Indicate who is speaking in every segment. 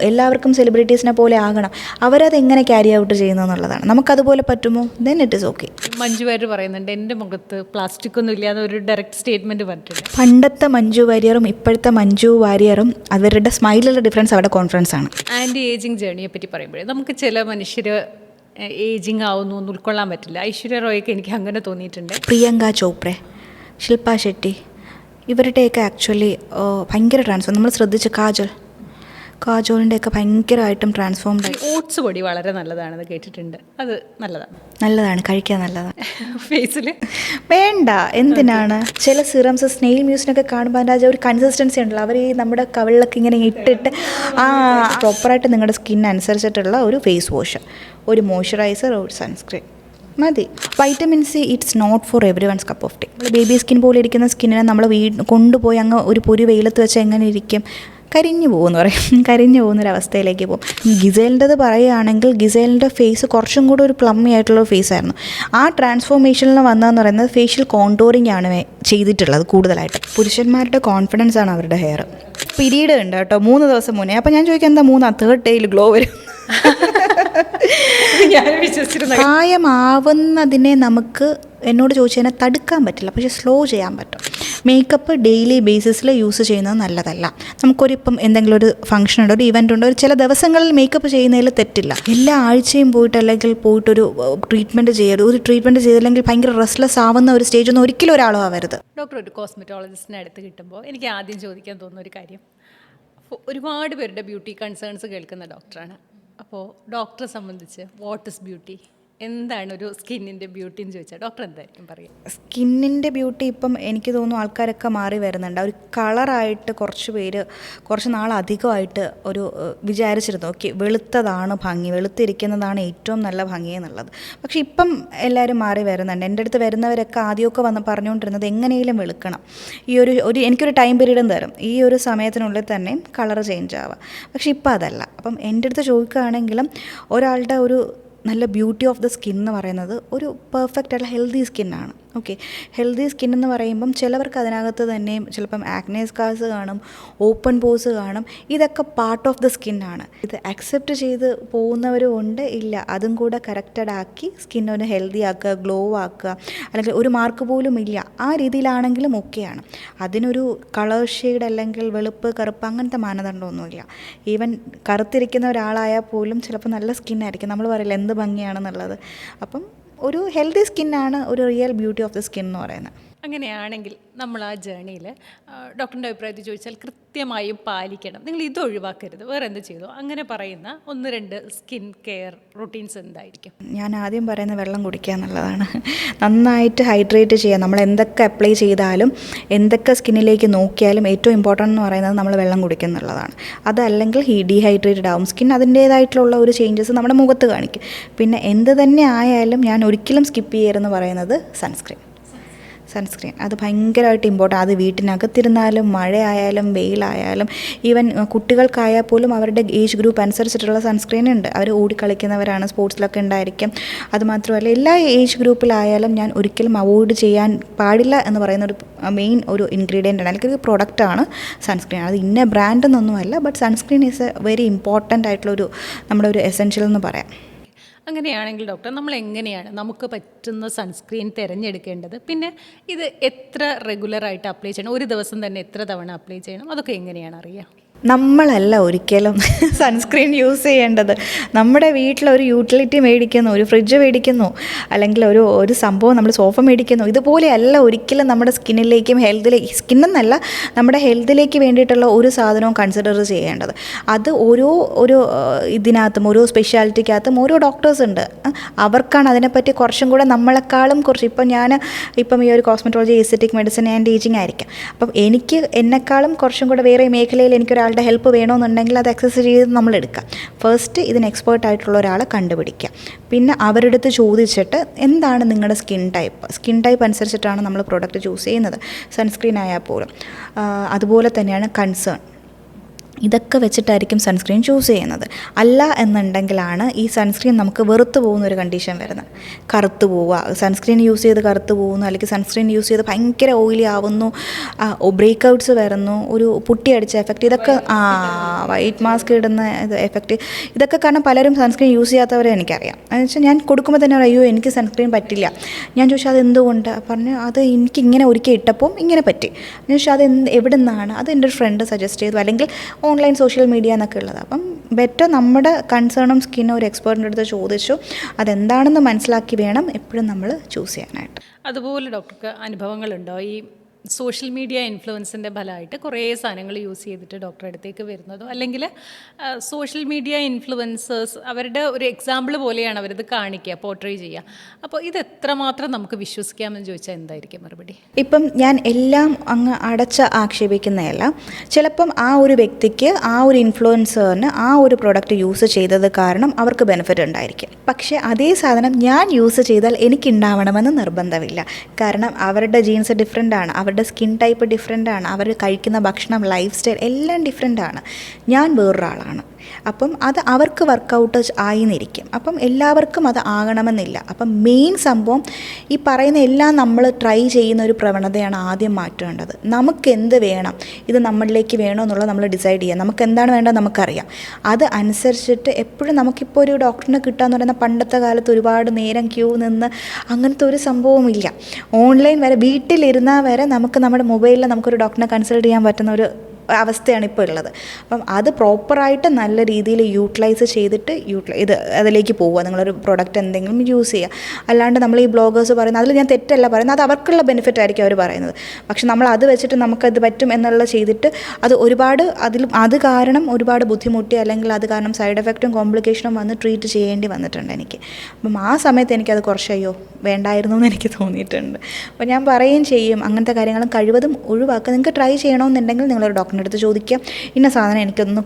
Speaker 1: എല്ലാവർക്കും സെലിബ്രിറ്റീസിനെ പോലെ ആകണം, അവരത് എങ്ങനെ ക്യാരി ഔട്ട് ചെയ്യുന്നു എന്നുള്ളതാണ്. നമുക്കതുപോലെ പറ്റുമോ, then it is okay.
Speaker 2: Manju Warrier പറയുന്നുണ്ട് എൻ്റെ മുഖത്ത് പ്ലാസ്റ്റിക് ഒന്നും ഇല്ലാതെ ഒരു ഡയറക്റ്റ് സ്റ്റേറ്റ്മെൻറ്റ് പറഞ്ഞിട്ടുണ്ട്.
Speaker 1: പണ്ടത്തെ മഞ്ജു വാര്യറും ഇപ്പോഴത്തെ മഞ്ജു വാര്യറും അവരുടെ സ്മൈലിലുള്ള ഡിഫറൻസ് അവരുടെ കോൺഫിഡൻസ് ആണ്.
Speaker 2: ആൻറ്റി ഏജിങ് ജേണിയെ പറ്റി പറയുമ്പോഴേ നമുക്ക് ചില മനുഷ്യർ ഏജിങ് ആവുന്നു എന്ന് ഉൾക്കൊള്ളാൻ പറ്റില്ല. ഐശ്വര്യ റോയ്ക്ക് എനിക്ക് അങ്ങനെ തോന്നിയിട്ടുണ്ട്.
Speaker 1: പ്രിയങ്ക ചോപ്ര, ശില്പ ഷെട്ടി, ഇവരുടെയൊക്കെ ആക്ച്വലി ഭയങ്കര ട്രാൻസ്ഫോം. നമ്മൾ ശ്രദ്ധിച്ച് കാജോളിൻ്റെയൊക്കെ ഭയങ്കരമായിട്ടും ട്രാൻസ്ഫോംഡ് ആയി.
Speaker 2: ഓട്സ് പൊടി വളരെ നല്ലതാണെന്ന് കേട്ടിട്ടുണ്ട്. അത്
Speaker 1: നല്ലതാണ് കഴിക്കാൻ നല്ലതാണ്.
Speaker 2: ഫേസിൽ
Speaker 1: വേണ്ട, എന്തിനാണ് ചില സിറംസ് സ്നെയിൽ മ്യൂസിനൊക്കെ കാണുമ്പോൾ അതിൻ്റെ ഒരു കൺസിസ്റ്റൻസി ഉണ്ടല്ലോ, അവർ ഈ നമ്മുടെ കവിളിലൊക്കെ ഇങ്ങനെ ഇട്ടിട്ട് പ്രോപ്പറായിട്ട് നിങ്ങളുടെ സ്കിൻ അനുസരിച്ചിട്ടുള്ള ഒരു ഫേസ് വാഷ്, ഒരു മോയ്സ്ചറൈസർ, ഒരു സൺസ്ക്രീൻ മതി. Vitamin C it's not for everyone's cup of tea. Baby skin പോലെ ഇരിക്കുന്ന സ്കിന്നിനെ നമ്മൾ കൊണ്ടുപോയി അങ്ങ് ഒരു പൊരി വെയിലത്ത് വെച്ച് എങ്ങനെ ഇരിക്കും, കരിഞ്ഞു പോകുന്നൊരവസ്ഥയിലേക്ക് പോകും. ഗിസേലിൻ്റെത് പറയുകയാണെങ്കിൽ ഗിസേലിൻ്റെ ഫേസ് കുറച്ചും കൂടെ ഒരു പ്ലമ്മി ആയിട്ടുള്ള ഫേസായിരുന്നു. ആ ട്രാൻസ്ഫോർമേഷനിൽ വന്നതെന്ന് പറയുന്നത് ഫേഷ്യൽ കോണ്ടോറിങ് ആണ് ചെയ്തിട്ടുള്ളത് കൂടുതലായിട്ട്. പുരുഷന്മാരുടെ കോൺഫിഡൻസ് ആണ് അവരുടെ ഹെയർ. പീരീഡ് ഉണ്ട് കേട്ടോ 3 ദിവസം മുന്നേ. അപ്പോൾ ഞാൻ ചോദിക്കാം എന്താ 3rd ഡേയിൽ ഗ്ലോ വരും? പ്രായമാവുന്നതിനെ നമുക്ക് എന്നോട് ചോദിച്ചതിനെ തടുക്കാൻ പറ്റില്ല, പക്ഷേ സ്ലോ ചെയ്യാൻ പറ്റും. മേക്കപ്പ് ഡെയിലി ബേസിസിൽ യൂസ് ചെയ്യുന്നത് നല്ലതല്ല. നമുക്കൊരിപ്പം എന്തെങ്കിലും ഒരു ഫംഗ്ഷൻ ഉണ്ടോ, ഒരു ഇവൻ്റ് ഉണ്ടോ, ചില ദിവസങ്ങളിൽ മേക്കപ്പ് ചെയ്യുന്നതിൽ തെറ്റില്ല. എല്ലാ ആഴ്ചയും പോയിട്ടൊരു ട്രീറ്റ്മെൻറ്റ് ചെയ്യരുത്. ഒരു ട്രീറ്റ്മെൻറ്റ് ചെയ്തില്ലെങ്കിൽ ഭയങ്കര റെസ്റ്റ്ലെസ് ആവുന്ന ഒരു സ്റ്റേജൊന്നും ഒരിക്കലും ഒരാളും ആവരുത്.
Speaker 2: ഡോക്ടർ ഒരു കോസ്മെറ്റോളജിസ്റ്റിനെ അടുത്ത് കിട്ടുമ്പോൾ എനിക്ക് ആദ്യം ചോദിക്കാൻ തോന്നുന്ന ഒരു കാര്യം, ഒരുപാട് പേരുടെ ബ്യൂട്ടി കൺസേൺസ് കേൾക്കുന്ന ഡോക്ടറാണ്. അപ്പോൾ ഡോക്ടറെ സംബന്ധിച്ച് വാട്ട് ഇസ് ബ്യൂട്ടി, എന്താണ് ഒരു സ്കിന്നിൻ്റെ ബ്യൂട്ടി എന്ന് ചോദിച്ചാൽ ഡോക്ടർ എന്തായിരിക്കും പറയുക?
Speaker 1: സ്കിന്നിൻ്റെ ബ്യൂട്ടി ഇപ്പം എനിക്ക് തോന്നുന്നു ആൾക്കാരൊക്കെ മാറി വരുന്നുണ്ട്. ഒരു കളറായിട്ട് കുറച്ച് നാളധികമായിട്ട് ഒരു വിചാരിച്ചിരുന്നു, ഓക്കെ വെളുത്തതാണ് ഭംഗി, വെളുത്തിരിക്കുന്നതാണ് ഏറ്റവും നല്ല ഭംഗി എന്നുള്ളത്. പക്ഷെ ഇപ്പം എല്ലാവരും മാറി വരുന്നുണ്ട്. എൻ്റെ അടുത്ത് വരുന്നവരൊക്കെ ആദ്യമൊക്കെ പറഞ്ഞുകൊണ്ടിരുന്നത് എങ്ങനെയും വെളുക്കണം, ഈ എനിക്കൊരു ടൈം പീരീഡും തരും, ഈ ഒരു സമയത്തിനുള്ളിൽ തന്നെ കളർ ചേഞ്ച് ആവുക. പക്ഷെ ഇപ്പം അതല്ല. അപ്പം എൻ്റെ അടുത്ത് ചോദിക്കുകയാണെങ്കിലും ഒരാളുടെ ഒരു നല്ല ബ്യൂട്ടി ഓഫ് ദ സ്കിൻ എന്ന് പറയുന്നത് ഒരു പെർഫെക്റ്റ് ആയിട്ടുള്ള ഹെൽത്തി സ്കിന്നാണ്. ഓക്കെ, ഹെൽത്തി സ്കിൻ എന്ന് പറയുമ്പം ചിലവർക്ക് അതിനകത്ത് തന്നെ ചിലപ്പം ആക്നെ സ്കാർസ് കാണും, ഓപ്പൺ പോസ് കാണും. ഇതൊക്കെ പാർട്ട് ഓഫ് ദ സ്കിന്നാണ്. ഇത് അക്സെപ്റ്റ് ചെയ്ത് പോകുന്നവരും ഉണ്ട്, ഇല്ല അതും കൂടെ കറക്റ്റഡ് ആക്കി സ്കിന്നൊന്ന് ഹെൽത്തി ആക്കുക, ഗ്ലോ ആക്കുക, അല്ലെങ്കിൽ ഒരു മാർക്ക് പോലും ഇല്ല ആ രീതിയിലാണെങ്കിലും ഓക്കെയാണ്. അതിനൊരു കളർ ഷെയ്ഡ് അല്ലെങ്കിൽ വെളുപ്പ് കറുപ്പ് അങ്ങനത്തെ മാനദണ്ഡമൊന്നുമില്ല. ഈവൻ കറുത്തിരിക്കുന്ന ഒരാളായാൽ പോലും ചിലപ്പോൾ നല്ല സ്കിന്നായിരിക്കും. നമ്മൾ പറയില്ല എന്ത് ഭംഗിയാണെന്നുള്ളത്. അപ്പം ഒരു ഹെൽത്തി സ്കിന്നാണ് ഒരു real beauty of the skin എന്ന് പറയുന്നത്.
Speaker 2: അങ്ങനെയാണെങ്കിൽ നമ്മൾ ആ ജേണിയിൽ ഡോക്ടറിൻ്റെ അഭിപ്രായത്തിൽ ചോദിച്ചാൽ കൃത്യമായും പാലിക്കണം, നിങ്ങൾ ഇത് ഒഴിവാക്കരുത്, വേറെ എന്ത് ചെയ്തു, അങ്ങനെ പറയുന്ന 1-2 സ്കിൻ കെയർ റൂട്ടീൻസ് എന്തായിരിക്കും?
Speaker 1: ഞാൻ ആദ്യം പറയുന്നത് വെള്ളം കുടിക്കുക എന്നുള്ളതാണ്. നന്നായിട്ട് ഹൈഡ്രേറ്റ് ചെയ്യുക. നമ്മൾ എന്തൊക്കെ അപ്ലൈ ചെയ്താലും എന്തൊക്കെ സ്കിന്നിലേക്ക് നോക്കിയാലും ഏറ്റവും ഇമ്പോർട്ടൻ്റ് എന്ന് പറയുന്നത് നമ്മൾ വെള്ളം കുടിക്കുക എന്നുള്ളതാണ്. അതല്ലെങ്കിൽ ഡീഹൈഡ്രേറ്റഡ് ആവും സ്കിൻ, അതിൻ്റേതായിട്ടുള്ള ഒരു ചേഞ്ചസ് നമ്മുടെ മുഖത്ത് കാണിക്കും. പിന്നെ എന്ത് തന്നെ ആയാലും ഞാൻ ഒരിക്കലും സ്കിപ്പ് ചെയ്യരുതെന്ന് പറയുന്നത് സൺസ്ക്രീൻ. അത് ഭയങ്കരമായിട്ട് ഇമ്പോർട്ടൻ്റ്. അത് വീട്ടിനകത്തിരുന്നാലും മഴയായാലും വെയിലായാലും ഈവൻ കുട്ടികൾക്കായാൽ പോലും അവരുടെ ഏജ് ഗ്രൂപ്പ് അനുസരിച്ചിട്ടുള്ള സൺസ്ക്രീൻ ഉണ്ട്. അവർ ഓടിക്കളിക്കുന്നവരാണ്, സ്പോർട്സിലൊക്കെ ഉണ്ടായിരിക്കും. അതുമാത്രമല്ല എല്ലാ ഏജ് ഗ്രൂപ്പിലായാലും ഞാൻ ഒരിക്കലും അവോയ്ഡ് ചെയ്യാൻ പാടില്ല എന്ന് പറയുന്ന ഒരു മെയിൻ ഒരു ഇൻഗ്രീഡിയൻ്റ് ആണ്, അല്ലെങ്കിൽ ഒരു പ്രൊഡക്റ്റാണ് സൺസ്ക്രീൻ. അത് ഇന്ന ബ്രാൻഡ് എന്നൊന്നുമല്ല, but sunscreen is a very important ആയിട്ടുള്ളൊരു നമ്മുടെ ഒരു എസെൻഷ്യൽ എന്ന് പറയാം.
Speaker 2: അങ്ങനെയാണെങ്കിൽ ഡോക്ടർ നമ്മൾ എങ്ങനെയാണ് നമുക്ക് പറ്റുന്ന സൺസ്ക്രീൻ തിരഞ്ഞെടുക്കേണ്ടത്? പിന്നെ ഇത് എത്ര റെഗുലറായിട്ട് അപ്ലൈ ചെയ്യണം, ഒരു ദിവസം തന്നെ എത്ര തവണ അപ്ലൈ ചെയ്യണം, അതൊക്കെ എങ്ങനെയാണ് അറിയുക?
Speaker 1: നമ്മളല്ല ഒരിക്കലും സൺസ്ക്രീൻ യൂസ് ചെയ്യേണ്ടത്. നമ്മുടെ വീട്ടിലൊരു യൂട്ടിലിറ്റി മേടിക്കുന്നു, ഒരു ഫ്രിഡ്ജ് മേടിക്കുന്നു, അല്ലെങ്കിൽ ഒരു സംഭവം നമ്മൾ സോഫ മേടിക്കുന്നു, ഇതുപോലെയല്ല ഒരിക്കലും നമ്മുടെ സ്കിന്നിലേക്കും സ്കിന്നെന്നല്ല നമ്മുടെ ഹെൽത്തിലേക്ക് വേണ്ടിയിട്ടുള്ള ഒരു സാധനവും കൺസിഡർ ചെയ്യേണ്ടത്. അത് ഓരോ ഇതിനകത്തും ഓരോ സ്പെഷ്യാലിറ്റിക്കകത്തും ഓരോ ഡോക്ടേഴ്സ് ഉണ്ട്. അവർക്കാണ് അതിനെപ്പറ്റി കുറച്ചും കൂടെ നമ്മളെക്കാളും ഇപ്പം ഈ ഒരു cosmetology, aesthetic medicine and ageing ആയിരിക്കാം. അപ്പം എന്നെക്കാളും കുറച്ചും കൂടെ വേറെ മേഖലയിൽ എനിക്കൊരാളുടെ ഹെൽപ്പ് വേണമെന്നുണ്ടെങ്കിൽ അത് അക്സസ് ചെയ്ത് നമ്മൾ എടുക്കാം. ഫസ്റ്റ് ഇതിന് എക്സ്പേർട്ട് ആയിട്ടുള്ള ഒരാളെ കണ്ടുപിടിക്കുക. പിന്നെ അവരുടെ അടുത്ത് ചോദിച്ചിട്ട് എന്താണ് നിങ്ങളുടെ സ്കിൻ ടൈപ്പ് അനുസരിച്ചിട്ടാണ് നമ്മൾ പ്രോഡക്റ്റ് ചൂസ് ചെയ്യുന്നത്. സൺസ്ക്രീൻ ആയാൽ പോലും അതുപോലെ തന്നെയാണ് കൺസേൺ. ഇതൊക്കെ വെച്ചിട്ടായിരിക്കും സൺസ്ക്രീൻ ചൂസ് ചെയ്യുന്നത്. അല്ല എന്നുണ്ടെങ്കിലാണ് ഈ സൺസ്ക്രീൻ നമുക്ക് വെറുത്ത് പോകുന്ന ഒരു കണ്ടീഷൻ വരുന്നത്. കറുത്ത് പോവുക, സൺസ്ക്രീൻ യൂസ് ചെയ്ത് കറുത്ത് പോകുന്നു, അല്ലെങ്കിൽ സൺസ്ക്രീൻ യൂസ് ചെയ്ത് ഭയങ്കര ഓയിലി ആവുന്നു, ബ്രേക്ക് ഔട്ട്സ് വരുന്നു, ഒരു പുട്ടിയടിച്ച എഫക്റ്റ്, ഇതൊക്കെ വൈറ്റ് മാസ്ക് ഇടുന്ന ഇത് എഫക്റ്റ്, ഇതൊക്കെ കാരണം പലരും സൺസ്ക്രീൻ യൂസ് ചെയ്യാത്തവരെ എനിക്കറിയാം. എന്ന് വെച്ചാൽ ഞാൻ കൊടുക്കുമ്പോൾ തന്നെ അയ്യോ എനിക്ക് സൺസ്ക്രീൻ പറ്റില്ല. ഞാൻ ചോദിച്ചാൽ അത് എന്തുകൊണ്ട്? പറഞ്ഞു അത് എനിക്കിങ്ങനെ ഒരിക്കൽ ഇട്ടപ്പോൾ ഇങ്ങനെ പറ്റി. ഞാൻ ചോദിച്ചാൽ അത് എവിടെ നിന്നാണ്? അത് എൻ്റെ ഒരു ഫ്രണ്ട് സജസ്റ്റ് ചെയ്തു, അല്ലെങ്കിൽ ഓൺലൈൻ സോഷ്യൽ മീഡിയ എന്നൊക്കെ ഉള്ളത്. അപ്പം ബെറ്റർ നമ്മുടെ കൺസേണും സ്കിന്നും ഒരു എക്സ്പേർട്ടിൻ്റെ അടുത്ത് ചോദിച്ചു അതെന്താണെന്ന് മനസ്സിലാക്കി വേണം എപ്പോഴും നമ്മൾ ചൂസ് ചെയ്യാനായിട്ട്.
Speaker 2: അതുപോലെ ഡോക്ടർക്ക് അനുഭവങ്ങളുണ്ടോ ഈ സോഷ്യൽ മീഡിയ ഇൻഫ്ലുവൻസിൻ്റെ ഫലമായിട്ട് കുറേ സാധനങ്ങൾ യൂസ് ചെയ്തിട്ട് ഡോക്ടറെ അടുത്തേക്ക് വരുന്നതോ, അല്ലെങ്കിൽ സോഷ്യൽ മീഡിയ ഇൻഫ്ലുവൻസേഴ്സ് അവരുടെ ഒരു എക്സാമ്പിൾ പോലെയാണ് അവരിത് കാണിക്കുക, പോർട്രേ ചെയ്യുക. അപ്പോൾ ഇത് എത്രമാത്രം നമുക്ക് വിശ്വസിക്കാമെന്ന് ചോദിച്ചാൽ എന്തായിരിക്കും മറുപടി?
Speaker 1: ഇപ്പം ഞാൻ എല്ലാം അങ്ങ് ആക്ഷേപിക്കുന്നതല്ല. ചിലപ്പം ആ ഒരു വ്യക്തിക്ക്, ആ ഒരു ഇൻഫ്ലുവൻസറിന് ആ ഒരു പ്രോഡക്റ്റ് യൂസ് ചെയ്തത് കാരണം അവർക്ക് ബെനിഫിറ്റ് ഉണ്ടായിരിക്കും. പക്ഷേ അതേ സാധനം ഞാൻ യൂസ് ചെയ്താൽ എനിക്കുണ്ടാവണമെന്ന് നിർബന്ധമില്ല. കാരണം അവരുടെ ജീൻസ് ഡിഫറെൻ്റ് ആണ്, അവരുടെ സ്കിൻ ടൈപ്പ് ഡിഫറെൻ്റ് ആണ്, അവർ കഴിക്കുന്ന ഭക്ഷണം, ലൈഫ് സ്റ്റൈൽ എല്ലാം ഡിഫറെൻ്റ് ആണ്. ഞാൻ വേറൊരാളാണ്. അപ്പം അത് അവർക്ക് വർക്കൗട്ട് ആയിന്നിരിക്കും. അപ്പം എല്ലാവർക്കും അത് ആകണമെന്നില്ല. അപ്പം മെയിൻ സംഭവം ഈ പറയുന്ന എല്ലാം നമ്മൾ ട്രൈ ചെയ്യുന്ന ഒരു പ്രവണതയാണ് ആദ്യം മാറ്റേണ്ടത്. നമുക്ക് എന്ത് വേണം, ഇത് നമ്മളിലേക്ക് വേണോ എന്നുള്ളത് നമ്മൾ ഡിസൈഡ് ചെയ്യുക. നമുക്ക് എന്താണ് വേണ്ടത് നമുക്കറിയാം. അത് അനുസരിച്ചിട്ട് എപ്പോഴും നമുക്കിപ്പോൾ ഒരു ഡോക്ടറിനെ കിട്ടുകയെന്ന് പറയുന്ന പണ്ടത്തെ കാലത്ത് ഒരുപാട് നേരം ക്യൂ നിന്ന് അങ്ങനത്തെ ഒരു സംഭവമില്ല. ഓൺലൈൻ വരെ വീട്ടിലിരുന്നാൽ വരെ നമുക്ക് നമ്മുടെ മൊബൈലിൽ നമുക്കൊരു ഡോക്ടറിനെ കൺസൾട്ട് ചെയ്യാൻ പറ്റുന്ന ഒരു അവസ്ഥയാണ് ഇപ്പോൾ ഉള്ളത്. അപ്പം അത് പ്രോപ്പറായിട്ട് നല്ല രീതിയിൽ യൂട്ടിലൈസ് ചെയ്തിട്ട് അതിലേക്ക് പോവുക. നിങ്ങളൊരു പ്രൊഡക്റ്റ് എന്തെങ്കിലും യൂസ് ചെയ്യുക. അല്ലാണ്ട് നമ്മൾ ഈ ബ്ലോഗേഴ്സ് പറയുന്നത്, അതിൽ ഞാൻ തെറ്റല്ല പറയുന്നത്, അത് അവർക്കുള്ള ബെനിഫിറ്റ് ആയിരിക്കും അവർ പറയുന്നത്. പക്ഷെ നമ്മൾ അത് വെച്ചിട്ട് നമുക്കത് പറ്റും എന്നുള്ള ചെയ്തിട്ട് അത് ഒരുപാട് അത് കാരണം ഒരുപാട് ബുദ്ധിമുട്ടി, അല്ലെങ്കിൽ അത് കാരണം സൈഡ് എഫക്റ്റും കോംപ്ലിക്കേഷനും വന്ന് ട്രീറ്റ് ചെയ്യേണ്ടി വന്നിട്ടുണ്ട് എനിക്ക്. അപ്പം ആ സമയത്ത് എനിക്കത് കുറച്ചയ്യോ വേണ്ടായിരുന്നു എന്ന് എനിക്ക് തോന്നിയിട്ടുണ്ട്. അപ്പോൾ ഞാൻ പറയുകയും ചെയ്യും, അങ്ങനത്തെ കാര്യങ്ങളും കഴിവതും ഒഴിവാക്കുക. നിങ്ങൾക്ക് ട്രൈ ചെയ്യണമെന്നുണ്ടെങ്കിൽ നിങ്ങളൊരു ഡോക്ടറിൻ്റെ അടുത്ത് ചോദിക്കുക, ഇന്ന സാധനം എനിക്കൊന്ന്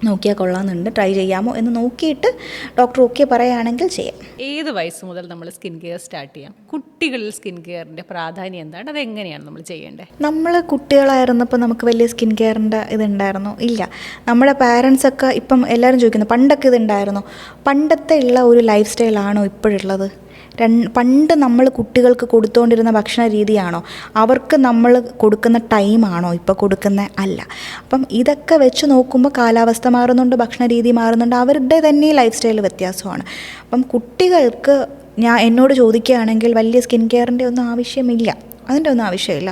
Speaker 1: നോക്കിയാൽ കൊള്ളാമെന്നുണ്ട്, ട്രൈ ചെയ്യാമോ എന്ന് നോക്കിയിട്ട് ഡോക്ടർ ഓക്കെ പറയുകയാണെങ്കിൽ ചെയ്യാം.
Speaker 2: ഏത് വയസ്സ് മുതൽ നമ്മൾ സ്കിൻ കെയർ സ്റ്റാർട്ട് ചെയ്യാം? കുട്ടികളിൽ സ്കിൻ കെയറിൻ്റെ പ്രാധാന്യം എന്താണ്? അതെങ്ങനെയാണ് നമ്മൾ ചെയ്യേണ്ടത്?
Speaker 1: നമ്മൾ കുട്ടികളായിരുന്നപ്പോൾ നമുക്ക് വലിയ സ്കിൻ കെയറിൻ്റെ ഇതുണ്ടായിരുന്നോ? ഇല്ല. നമ്മുടെ പാരൻസൊക്കെ ഇപ്പം എല്ലാവരും ചോദിക്കുന്നു പണ്ടൊക്കെ ഇതുണ്ടായിരുന്നോ? പണ്ടത്തെ ഉള്ള ഒരു ലൈഫ് സ്റ്റൈലാണോ ഇപ്പോഴുള്ളത്? പണ്ട് നമ്മൾ കുട്ടികൾക്ക് കൊടുത്തുകൊണ്ടിരുന്ന ഭക്ഷണ രീതിയാണോ, അവർക്ക് നമ്മൾ കൊടുക്കുന്ന ടൈമാണോ ഇപ്പോൾ കൊടുക്കുന്നത്? അല്ല. അപ്പം ഇതൊക്കെ വെച്ച് നോക്കുമ്പോൾ കാലാവസ്ഥ മാറുന്നുണ്ട്, ഭക്ഷണ രീതി മാറുന്നുണ്ട്, അവരുടെ തന്നെ ലൈഫ് സ്റ്റൈൽ വ്യത്യാസമാണ്. അപ്പം കുട്ടികൾക്ക് എന്നോട് ചോദിക്കുകയാണെങ്കിൽ വലിയ സ്കിൻ കെയറിൻ്റെ ഒന്നും ആവശ്യമില്ല, അതിൻ്റെ ഒന്നും ആവശ്യമില്ല.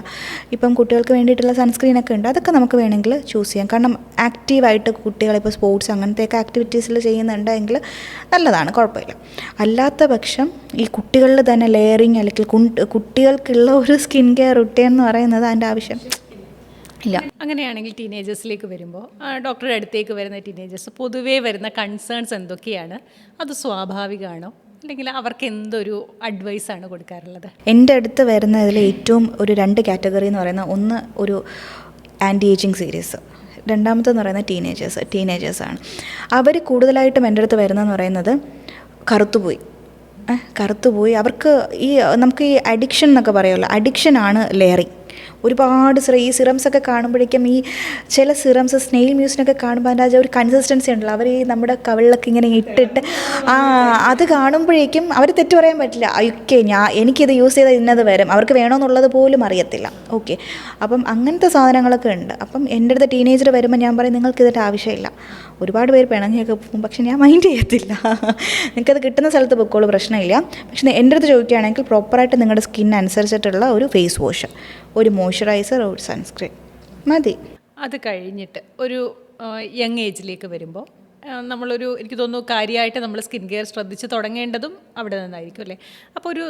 Speaker 1: ഇപ്പം കുട്ടികൾക്ക് വേണ്ടിയിട്ടുള്ള സൺസ്ക്രീനൊക്കെ ഉണ്ട്, അതൊക്കെ നമുക്ക് വേണമെങ്കിൽ ചൂസ് ചെയ്യാം. കാരണം ആക്റ്റീവായിട്ട് കുട്ടികളിപ്പോൾ സ്പോർട്സ് അങ്ങനത്തെയൊക്കെ ആക്ടിവിറ്റീസിൽ ചെയ്യുന്നുണ്ടെങ്കിൽ നല്ലതാണ്, കുഴപ്പമില്ല. അല്ലാത്ത പക്ഷം ഈ കുട്ടികളിൽ തന്നെ ലെയറിങ് അല്ലെങ്കിൽ കുട്ടികൾക്കുള്ള ഒരു സ്കിൻ കെയർ റുട്ടീൻ എന്ന് പറയുന്നത് അതിൻ്റെ ആവശ്യം ഇല്ല.
Speaker 2: അങ്ങനെയാണെങ്കിൽ ടീനേജേഴ്സിലേക്ക് വരുമ്പോൾ ഡോക്ടറുടെ അടുത്തേക്ക് വരുന്ന ടീനേജേഴ്സ് പൊതുവേ വരുന്ന കൺസേൺസ് എന്തൊക്കെയാണ്? അത് സ്വാഭാവികമാണോ, അല്ലെങ്കിൽ അവർക്ക് എന്തൊരു അഡ്വൈസാണ് കൊടുക്കാറുള്ളത്?
Speaker 1: എൻ്റെ അടുത്ത് വരുന്നതിൽ ഏറ്റവും ഒരു 2 കാറ്റഗറി എന്ന് പറയുന്നത്, ഒന്ന് ഒരു ആൻറ്റി ഏജിങ് സീരീസ്, രണ്ടാമത്തെന്ന് പറയുന്നത് ടീനേജേഴ്സാണ്. അവർ കൂടുതലായിട്ടും എൻ്റെ അടുത്ത് വരുന്നതെന്ന് പറയുന്നത് കറുത്തുപോയി അവർക്ക് നമുക്ക് ഈ അഡിക്ഷൻ എന്നൊക്കെ പറയുമല്ലോ, അഡിക്ഷനാണ് ലെയറിങ്. ഒരുപാട് ഈ സിറംസൊക്കെ കാണുമ്പോഴേക്കും ഈ ചില സിറംസ് സ്നെയിൽ മ്യൂസിനൊക്കെ കാണുമ്പോൾ അതിൻ്റെ ഒരു കൺസിസ്റ്റൻസി ഉണ്ടല്ലോ, അവർ ഈ നമ്മുടെ കവിളിലൊക്കെ ഇങ്ങനെ ഇട്ടിട്ട് അത് കാണുമ്പോഴേക്കും അവർ തെറ്റ് പറയാൻ പറ്റില്ല. ഓക്കെ, എനിക്കിത് യൂസ് ചെയ്താൽ ഇന്നത് വരും, അവർക്ക് വേണമെന്നുള്ളത് പോലും അറിയത്തില്ല. ഓക്കെ, അപ്പം അങ്ങനത്തെ സാധനങ്ങളൊക്കെ ഉണ്ട്. അപ്പം എൻ്റെ അടുത്ത് ടീനേജർ വരുമ്പോൾ ഞാൻ പറയും നിങ്ങൾക്ക് ഇതിൻ്റെ ആവശ്യമില്ല. ഒരുപാട് പേര് പിണങ്ങിയൊക്കെ പോകും, പക്ഷെ ഞാൻ മൈൻഡ് ചെയ്യത്തില്ല. നിങ്ങൾക്കത് കിട്ടുന്ന സ്ഥലത്ത് പൊക്കോളൂ, പ്രശ്നമില്ല. പക്ഷേ എൻ്റെ അടുത്ത് ചോദിക്കുകയാണെങ്കിൽ പ്രോപ്പറായിട്ട് നിങ്ങളുടെ സ്കിൻ അനുസരിച്ചിട്ടുള്ള ഒരു ഫേസ് വാഷ്, ഒരു മോയ്സ്ചറൈസർ, ഒരു സൺസ്ക്രീൻ മതി.
Speaker 2: അത് കഴിഞ്ഞിട്ട് ഒരു യങ് ഏജിലേക്ക് വരുമ്പോൾ എനിക്ക് തോന്നുന്നു കാര്യമായിട്ട് നമ്മൾ സ്കിൻ കെയർ ശ്രദ്ധിച്ച് തുടങ്ങേണ്ടതും അവിടെ നിന്നായിരിക്കും അല്ലേ? അപ്പോൾ ഒരു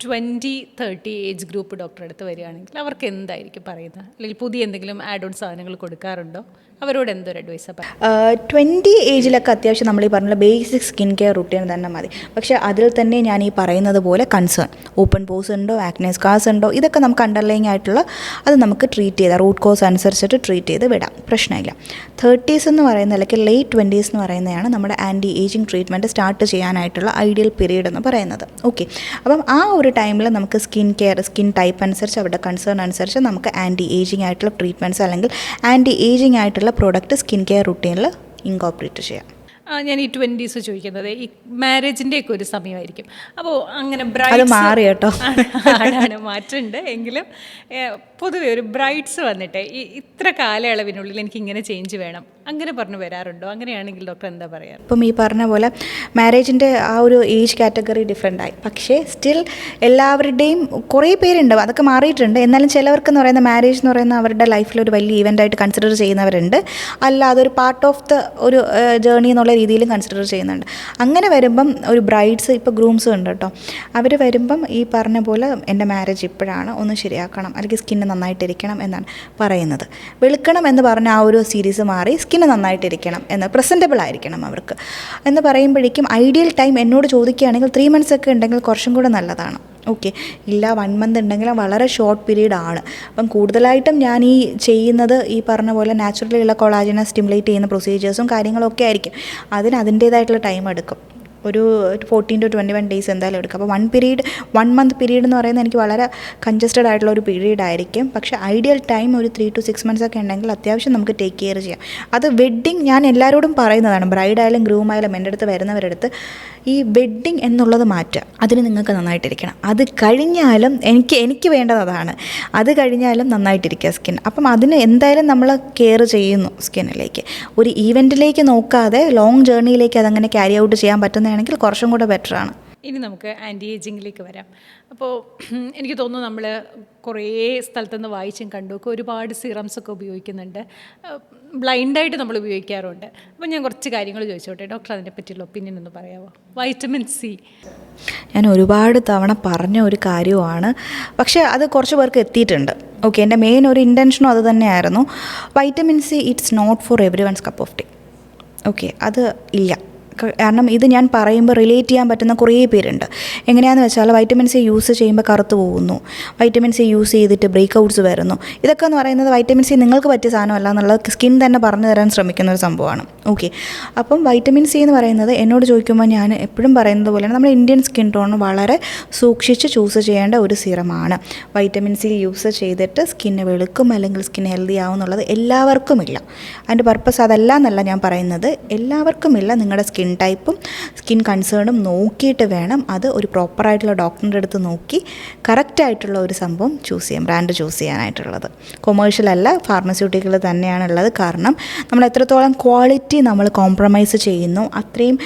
Speaker 2: 20-30 ഏജ് ഗ്രൂപ്പ് ഡോക്ടറെ അടുത്ത് വരികയാണെങ്കിൽ അവർക്ക് എന്തായിരിക്കും പറയുന്നത്? അല്ലെങ്കിൽ പുതിയ എന്തെങ്കിലും ആഡ് ഓൺ സാധനങ്ങൾ കൊടുക്കാറുണ്ടോ? അവരോട് എന്തൊരു അഡ്വൈസാണ് പറയുക?
Speaker 1: 20 ഏജിലൊക്കെ അത്യാവശ്യം നമ്മൾ ഈ പറഞ്ഞ ബേസിക് സ്കിൻ കെയർ റുട്ടീൻ തന്നെ മതി. പക്ഷേ അതിൽ തന്നെ ഞാൻ ഈ പറയുന്നത് പോലെ കൺസേൺ, ഓപ്പൺ പോസ് ഉണ്ടോ, ആക്നെ സ്കാർസ് ഉണ്ടോ, ഇതൊക്കെ നമുക്ക് അണ്ടർലൈങ് ആയിട്ടുള്ള അത് നമുക്ക് ട്രീറ്റ് ചെയ്താൽ റൂട്ട് കോസ് അനുസരിച്ചിട്ട് ട്രീറ്റ് ചെയ്ത് വിടാം, പ്രശ്നമില്ല. 30s എന്ന് പറയുന്ന അല്ലെങ്കിൽ ലേറ്റ് 20s എന്ന് പറയുന്നതാണ് നമ്മുടെ ആൻറ്റി ഏജിങ് ട്രീറ്റ്മെൻറ്റ് സ്റ്റാർട്ട് ചെയ്യാനായിട്ടുള്ള ഐഡിയൽ പീരീഡ് എന്ന് പറയുന്നത്. ഓക്കെ, അപ്പം ആ ഒരു ടൈമിൽ നമുക്ക് സ്കിൻ ടൈപ്പ് അനുസരിച്ച് അവരുടെ കൺസേൺ അനുസരിച്ച് നമുക്ക് ആൻറ്റി ഏജിങ് ആയിട്ടുള്ള ട്രീറ്റ്മെൻറ്റ്സ് അല്ലെങ്കിൽ ആൻറ്റി ഏജിങ് ആയിട്ടുള്ള പ്രോഡക്റ്റ് സ്കിൻ കെയർ റുട്ടീനിൽ ഇൻകോർപ്പറേറ്റ് ചെയ്യാം.
Speaker 2: ഞാൻ ഈ 20s ചോദിക്കുന്നത് ഈ മാരേജിൻ്റെയൊക്കെ ഒരു സമയമായിരിക്കും. അപ്പോൾ അങ്ങനെ
Speaker 1: അത് മാറി കേട്ടോ.
Speaker 2: ആടാണ് മാറ്റമുണ്ട്. എങ്കിലും പൊതുവെ ഒരു ബ്രൈഡ്സ് വന്നിട്ട് ഇത്ര കാലയളവിനുള്ളിൽ എനിക്ക് ഇങ്ങനെ ചേഞ്ച് വേണം അങ്ങനെ പറഞ്ഞു വരാറുണ്ടോ? അങ്ങനെയാണെങ്കിൽ ഡോക്ടർ എന്താ പറയുക?
Speaker 1: ഇപ്പം ഈ പറഞ്ഞ പോലെ മാരേജിൻ്റെ ആ ഒരു ഏജ് കാറ്റഗറി ഡിഫറെൻ്റ് ആയി. പക്ഷേ സ്റ്റിൽ എല്ലാവരുടെയും കുറേ പേരുണ്ട്, അതൊക്കെ മാറിയിട്ടുണ്ട്. എന്നാലും ചിലവർക്കെന്ന് പറയുന്ന മാരേജ് എന്ന് പറയുന്ന അവരുടെ ലൈഫിൽ ഒരു വലിയ ഈവൻ്റായിട്ട് കൺസിഡർ ചെയ്യുന്നവരുണ്ട്. അല്ല, അതൊരു പാർട്ട് ഓഫ് ദ ഒരു ജേർണി എന്നുള്ള രീതിയിലും കൺസിഡർ ചെയ്യുന്നുണ്ട്. അങ്ങനെ വരുമ്പം ഒരു ബ്രൈഡ്സ്, ഇപ്പോൾ ഗ്രൂംസും ഉണ്ട് കേട്ടോ, അവർ വരുമ്പം ഈ പറഞ്ഞ പോലെ എൻ്റെ മാരേജ് ഇപ്പോഴാണ്, ഒന്ന് ശരിയാക്കണം, അല്ലെങ്കിൽ സ്കിന്ന് നന്നായിട്ടിരിക്കണം എന്നാണ് പറയുന്നത്. വെളുക്കണം എന്ന് പറഞ്ഞ ആ ഒരു സീരീസ് മാറി സ്കിന്ന് നന്നായിട്ടിരിക്കണം എന്ന്, പ്രസൻറ്റബിൾ ആയിരിക്കണം അവർക്ക് എന്ന് പറയുമ്പോഴേക്കും ഐഡിയൽ ടൈം എന്നോട് ചോദിക്കുകയാണെങ്കിൽ 3 months ഒക്കെ ഉണ്ടെങ്കിൽ കുറച്ചും കൂടെ നല്ലതാണ്. ഓക്കെ, ഇല്ല 1 month ഉണ്ടെങ്കിലും വളരെ ഷോർട്ട് പീരീഡ് ആണ്. അപ്പം കൂടുതലായിട്ടും ഞാൻ ഈ ചെയ്യുന്നത് ഈ പറഞ്ഞ പോലെ നാച്ചുറലി ഉള്ള കൊളാജനെ സ്റ്റിമുലേറ്റ് ചെയ്യുന്ന പ്രൊസീജിയേഴ്സും കാര്യങ്ങളൊക്കെ ആയിരിക്കും. അതിന് അതിൻ്റേതായിട്ടുള്ള ടൈം എടുക്കും. ഒരു 14 to 21 days എന്തായാലും എടുക്കും. അപ്പോൾ 1 month പീരീഡ് എന്ന് പറയുന്നത് എനിക്ക് വളരെ കൺജസ്റ്റഡ് ആയിട്ടുള്ള ഒരു പീരീഡ് ആയിരിക്കും. പക്ഷേ ഐഡിയൽ ടൈം ഒരു 3 to 6 months ഒക്കെ ഉണ്ടെങ്കിൽ അത്യാവശ്യം നമുക്ക് ടേക്ക് കെയർ ചെയ്യാം. അത് വെഡ്ഡിങ് ഞാൻ എല്ലാവരോടും പറയുന്നതാണ്, ബ്രൈഡായാലും ഗ്രൂമായാലും എൻ്റെ അടുത്ത് വരുന്നവരടുത്ത് ഈ വെഡ്ഡിങ് എന്നുള്ളത് മാറ്റുക. അതിന് നിങ്ങൾക്ക് നന്നായിട്ടിരിക്കണം. അത് കഴിഞ്ഞാലും എനിക്ക് വേണ്ടത് അതാണ്. അത് കഴിഞ്ഞാലും നന്നായിട്ടിരിക്കുക സ്കിൻ. അപ്പം അതിന് എന്തായാലും നമ്മൾ കെയർ ചെയ്യുന്നു സ്കിന്നിലേക്ക്. ഒരു ഈവൻറ്റിലേക്ക് നോക്കാതെ ലോങ് ജേർണിയിലേക്ക് അതങ്ങനെ ക്യാരി ഔട്ട് ചെയ്യാൻ പറ്റുന്നതാണെങ്കിൽ കുറച്ചും കൂടെ ബെറ്ററാണ്.
Speaker 2: ഇനി നമുക്ക് ആൻറ്റി ഏജിങ്ങിലേക്ക് വരാം. അപ്പോൾ എനിക്ക് തോന്നുന്നു നമ്മൾ കുറേ സ്ഥലത്തുനിന്ന് വായിച്ചും കണ്ടുമൊക്കെ ഒരുപാട് സിറംസ് ഒക്കെ ഉപയോഗിക്കുന്നുണ്ട്. ബ്ലൈൻഡായിട്ട് നമ്മൾ ഉപയോഗിക്കാറുണ്ട്. അപ്പോൾ ഞാൻ കുറച്ച് കാര്യങ്ങൾ ചോദിച്ചോട്ടെ ഡോക്ടർ, അതിനെ പറ്റിയുള്ള ഒപ്പീനിയൻ ഒന്ന് പറയാമോ? വൈറ്റമിൻ സി
Speaker 1: ഞാൻ ഒരുപാട് തവണ പറഞ്ഞ ഒരു കാര്യമാണ്, പക്ഷേ അത് കുറച്ച് പേർക്ക് എത്തിയിട്ടുണ്ട്. ഓക്കെ, എൻ്റെ മെയിൻ ഒരു ഇൻറ്റൻഷനും അത് തന്നെയായിരുന്നു. Vitamin C it's not for everyone's cup of tea. Okay, അത് ഇല്ല. കാരണം ഇത് ഞാൻ പറയുമ്പോൾ റിലേറ്റ് ചെയ്യാൻ പറ്റുന്ന കുറേ പേരുണ്ട്. എങ്ങനെയാണെന്ന് വെച്ചാൽ വൈറ്റമിൻ സി യൂസ് ചെയ്യുമ്പോൾ കറുത്ത് പോകുന്നു, വൈറ്റമിൻ സി യൂസ് ചെയ്തിട്ട് ബ്രേക്ക് ഔട്ട്സ് വരുന്നു. ഇതൊക്കെ എന്ന് പറയുന്നത് വൈറ്റമിൻ സി നിങ്ങൾക്ക് പറ്റിയ സാധനമല്ല എന്നുള്ളത് സ്കിൻ തന്നെ പറഞ്ഞു തരാൻ ശ്രമിക്കുന്ന ഒരു സംഭവമാണ്. ഓക്കെ, അപ്പം വൈറ്റമിൻ സി എന്ന് പറയുന്നത് എന്നോട് ചോദിക്കുമ്പോൾ ഞാൻ എപ്പോഴും പറയുന്നത് പോലെയാണ്, നമ്മുടെ ഇന്ത്യൻ സ്കിൻ ടോൺ വളരെ സൂക്ഷിച്ച് ചൂസ് ചെയ്യേണ്ട ഒരു സിറമാണ്. വൈറ്റമിൻ സി യൂസ് ചെയ്തിട്ട് സ്കിന്ന് വെളുക്കും അല്ലെങ്കിൽ സ്കിൻ ഹെൽത്തി ആവും എന്നുള്ളത് എല്ലാവർക്കുമില്ല. അതിൻ്റെ പർപ്പസ് അതല്ല എന്നല്ല ഞാൻ പറയുന്നത്, എല്ലാവർക്കുമില്ല. നിങ്ങളുടെ സ്കിൻ ടൈപ്പും സ്കിൻ കൺസേണും നോക്കിയിട്ട് വേണം അത് ഒരു പ്രോപ്പറായിട്ടുള്ള ഡോക്ടറിൻ്റെ അടുത്ത് നോക്കി കറക്റ്റായിട്ടുള്ള ഒരു സംഭവം ചൂസ് ചെയ്യാം, ബ്രാൻഡ് ചൂസ് ചെയ്യാനായിട്ടുള്ളത്. കൊമേഴ്ഷ്യൽ അല്ല, ഫാർമസ്യൂട്ടിക്കൽ തന്നെയാണുള്ളത്. കാരണം നമ്മൾ എത്രത്തോളം ക്വാളിറ്റി നമ്മൾ കോംപ്രമൈസ് ചെയ്യുന്നു അത്രയും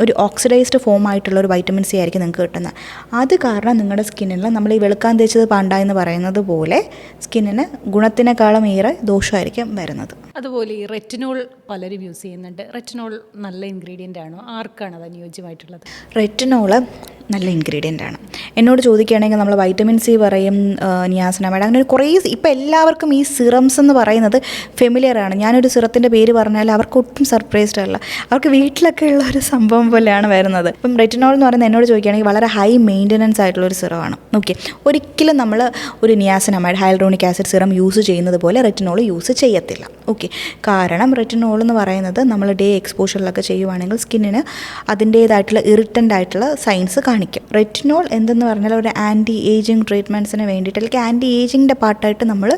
Speaker 1: ഒരു ഓക്സിഡൈസ്ഡ് ഫോം ആയിട്ടുള്ള ഒരു വൈറ്റമിൻ സി ആയിരിക്കും നിങ്ങൾക്ക് കിട്ടുന്നത്. അത് കാരണം നിങ്ങളുടെ സ്കിന്നിൽ നമ്മൾ ഈ വെളുക്കാൻ തേച്ചത് പാണ്ട എന്ന് പറയുന്നത് പോലെ സ്കിന്നിന് ഗുണത്തിനേക്കാളും ഏറെ ദോഷമായിരിക്കും വരുന്നത്.
Speaker 2: അതുപോലെ ഈ റെറ്റിനോൾ പലരും യൂസ് ചെയ്യുന്നുണ്ട്. റെറ്റിനോൾ നല്ല ഇൻഗ്രീഡിയൻ്റ് ആണോ? ആർക്കാണ് അത് അനുയോജ്യമായിട്ടുള്ളത്?
Speaker 1: റെറ്റിനോള് നല്ല ഇൻഗ്രീഡിയൻ്റ് ആണ്. എന്നോട് ചോദിക്കുകയാണെങ്കിൽ നമ്മൾ വൈറ്റമിൻ സി പറയും, നിയാസിനാമൈഡ്, അങ്ങനെ കുറേ ഇപ്പോൾ എല്ലാവർക്കും ഈ സിറംസ് എന്ന് പറയുന്നത് ഫെമിലിയർ ആണ്. ഞാനൊരു സിറത്തിൻ്റെ പേര് പറഞ്ഞാൽ അവർക്ക് ഒട്ടും സർപ്രൈസ്ഡ് അല്ല, അവർക്ക് വീട്ടിലൊക്കെ ഉള്ള ഒരു സംഭവം പോലെയാണ് വരുന്നത്. ഇപ്പം റെറ്റിനോൾ എന്ന് പറയുന്നത് എന്നോട് ചോദിക്കുകയാണെങ്കിൽ വളരെ ഹൈ മെയിൻ്റനൻസ് ആയിട്ടുള്ളൊരു സിറമാണ്. ഓക്കെ, ഒരിക്കലും നമ്മൾ ഒരു niacinamide hyaluronic acid serum use ചെയ്യുന്നത് പോലെ റെറ്റിനോൾ യൂസ് ചെയ്യത്തില്ല. ഓക്കെ, കാരണം റെറ്റിനോൾ എന്ന് പറയുന്നത് നമ്മൾ ഡേ എക്സ്പോഷറിലൊക്കെ ചെയ്യുവാണെങ്കിൽ സ്കിന്നിന് അതിൻ്റേതായിട്ടുള്ള ഇറിറ്റൻ്റ് ആയിട്ടുള്ള സൈൻസ് കാണിക്കും. റെറ്റിനോൾ എന്തെന്ന് പറഞ്ഞാൽ ഒരു ആൻറ്റി ഏജിങ് ട്രീറ്റ്മെൻറ്റ്സിന് വേണ്ടിയിട്ട് അല്ലെങ്കിൽ ആൻറ്റി ഏജിങ്ങിൻ്റെ പാർട്ടായിട്ട് നമ്മൾ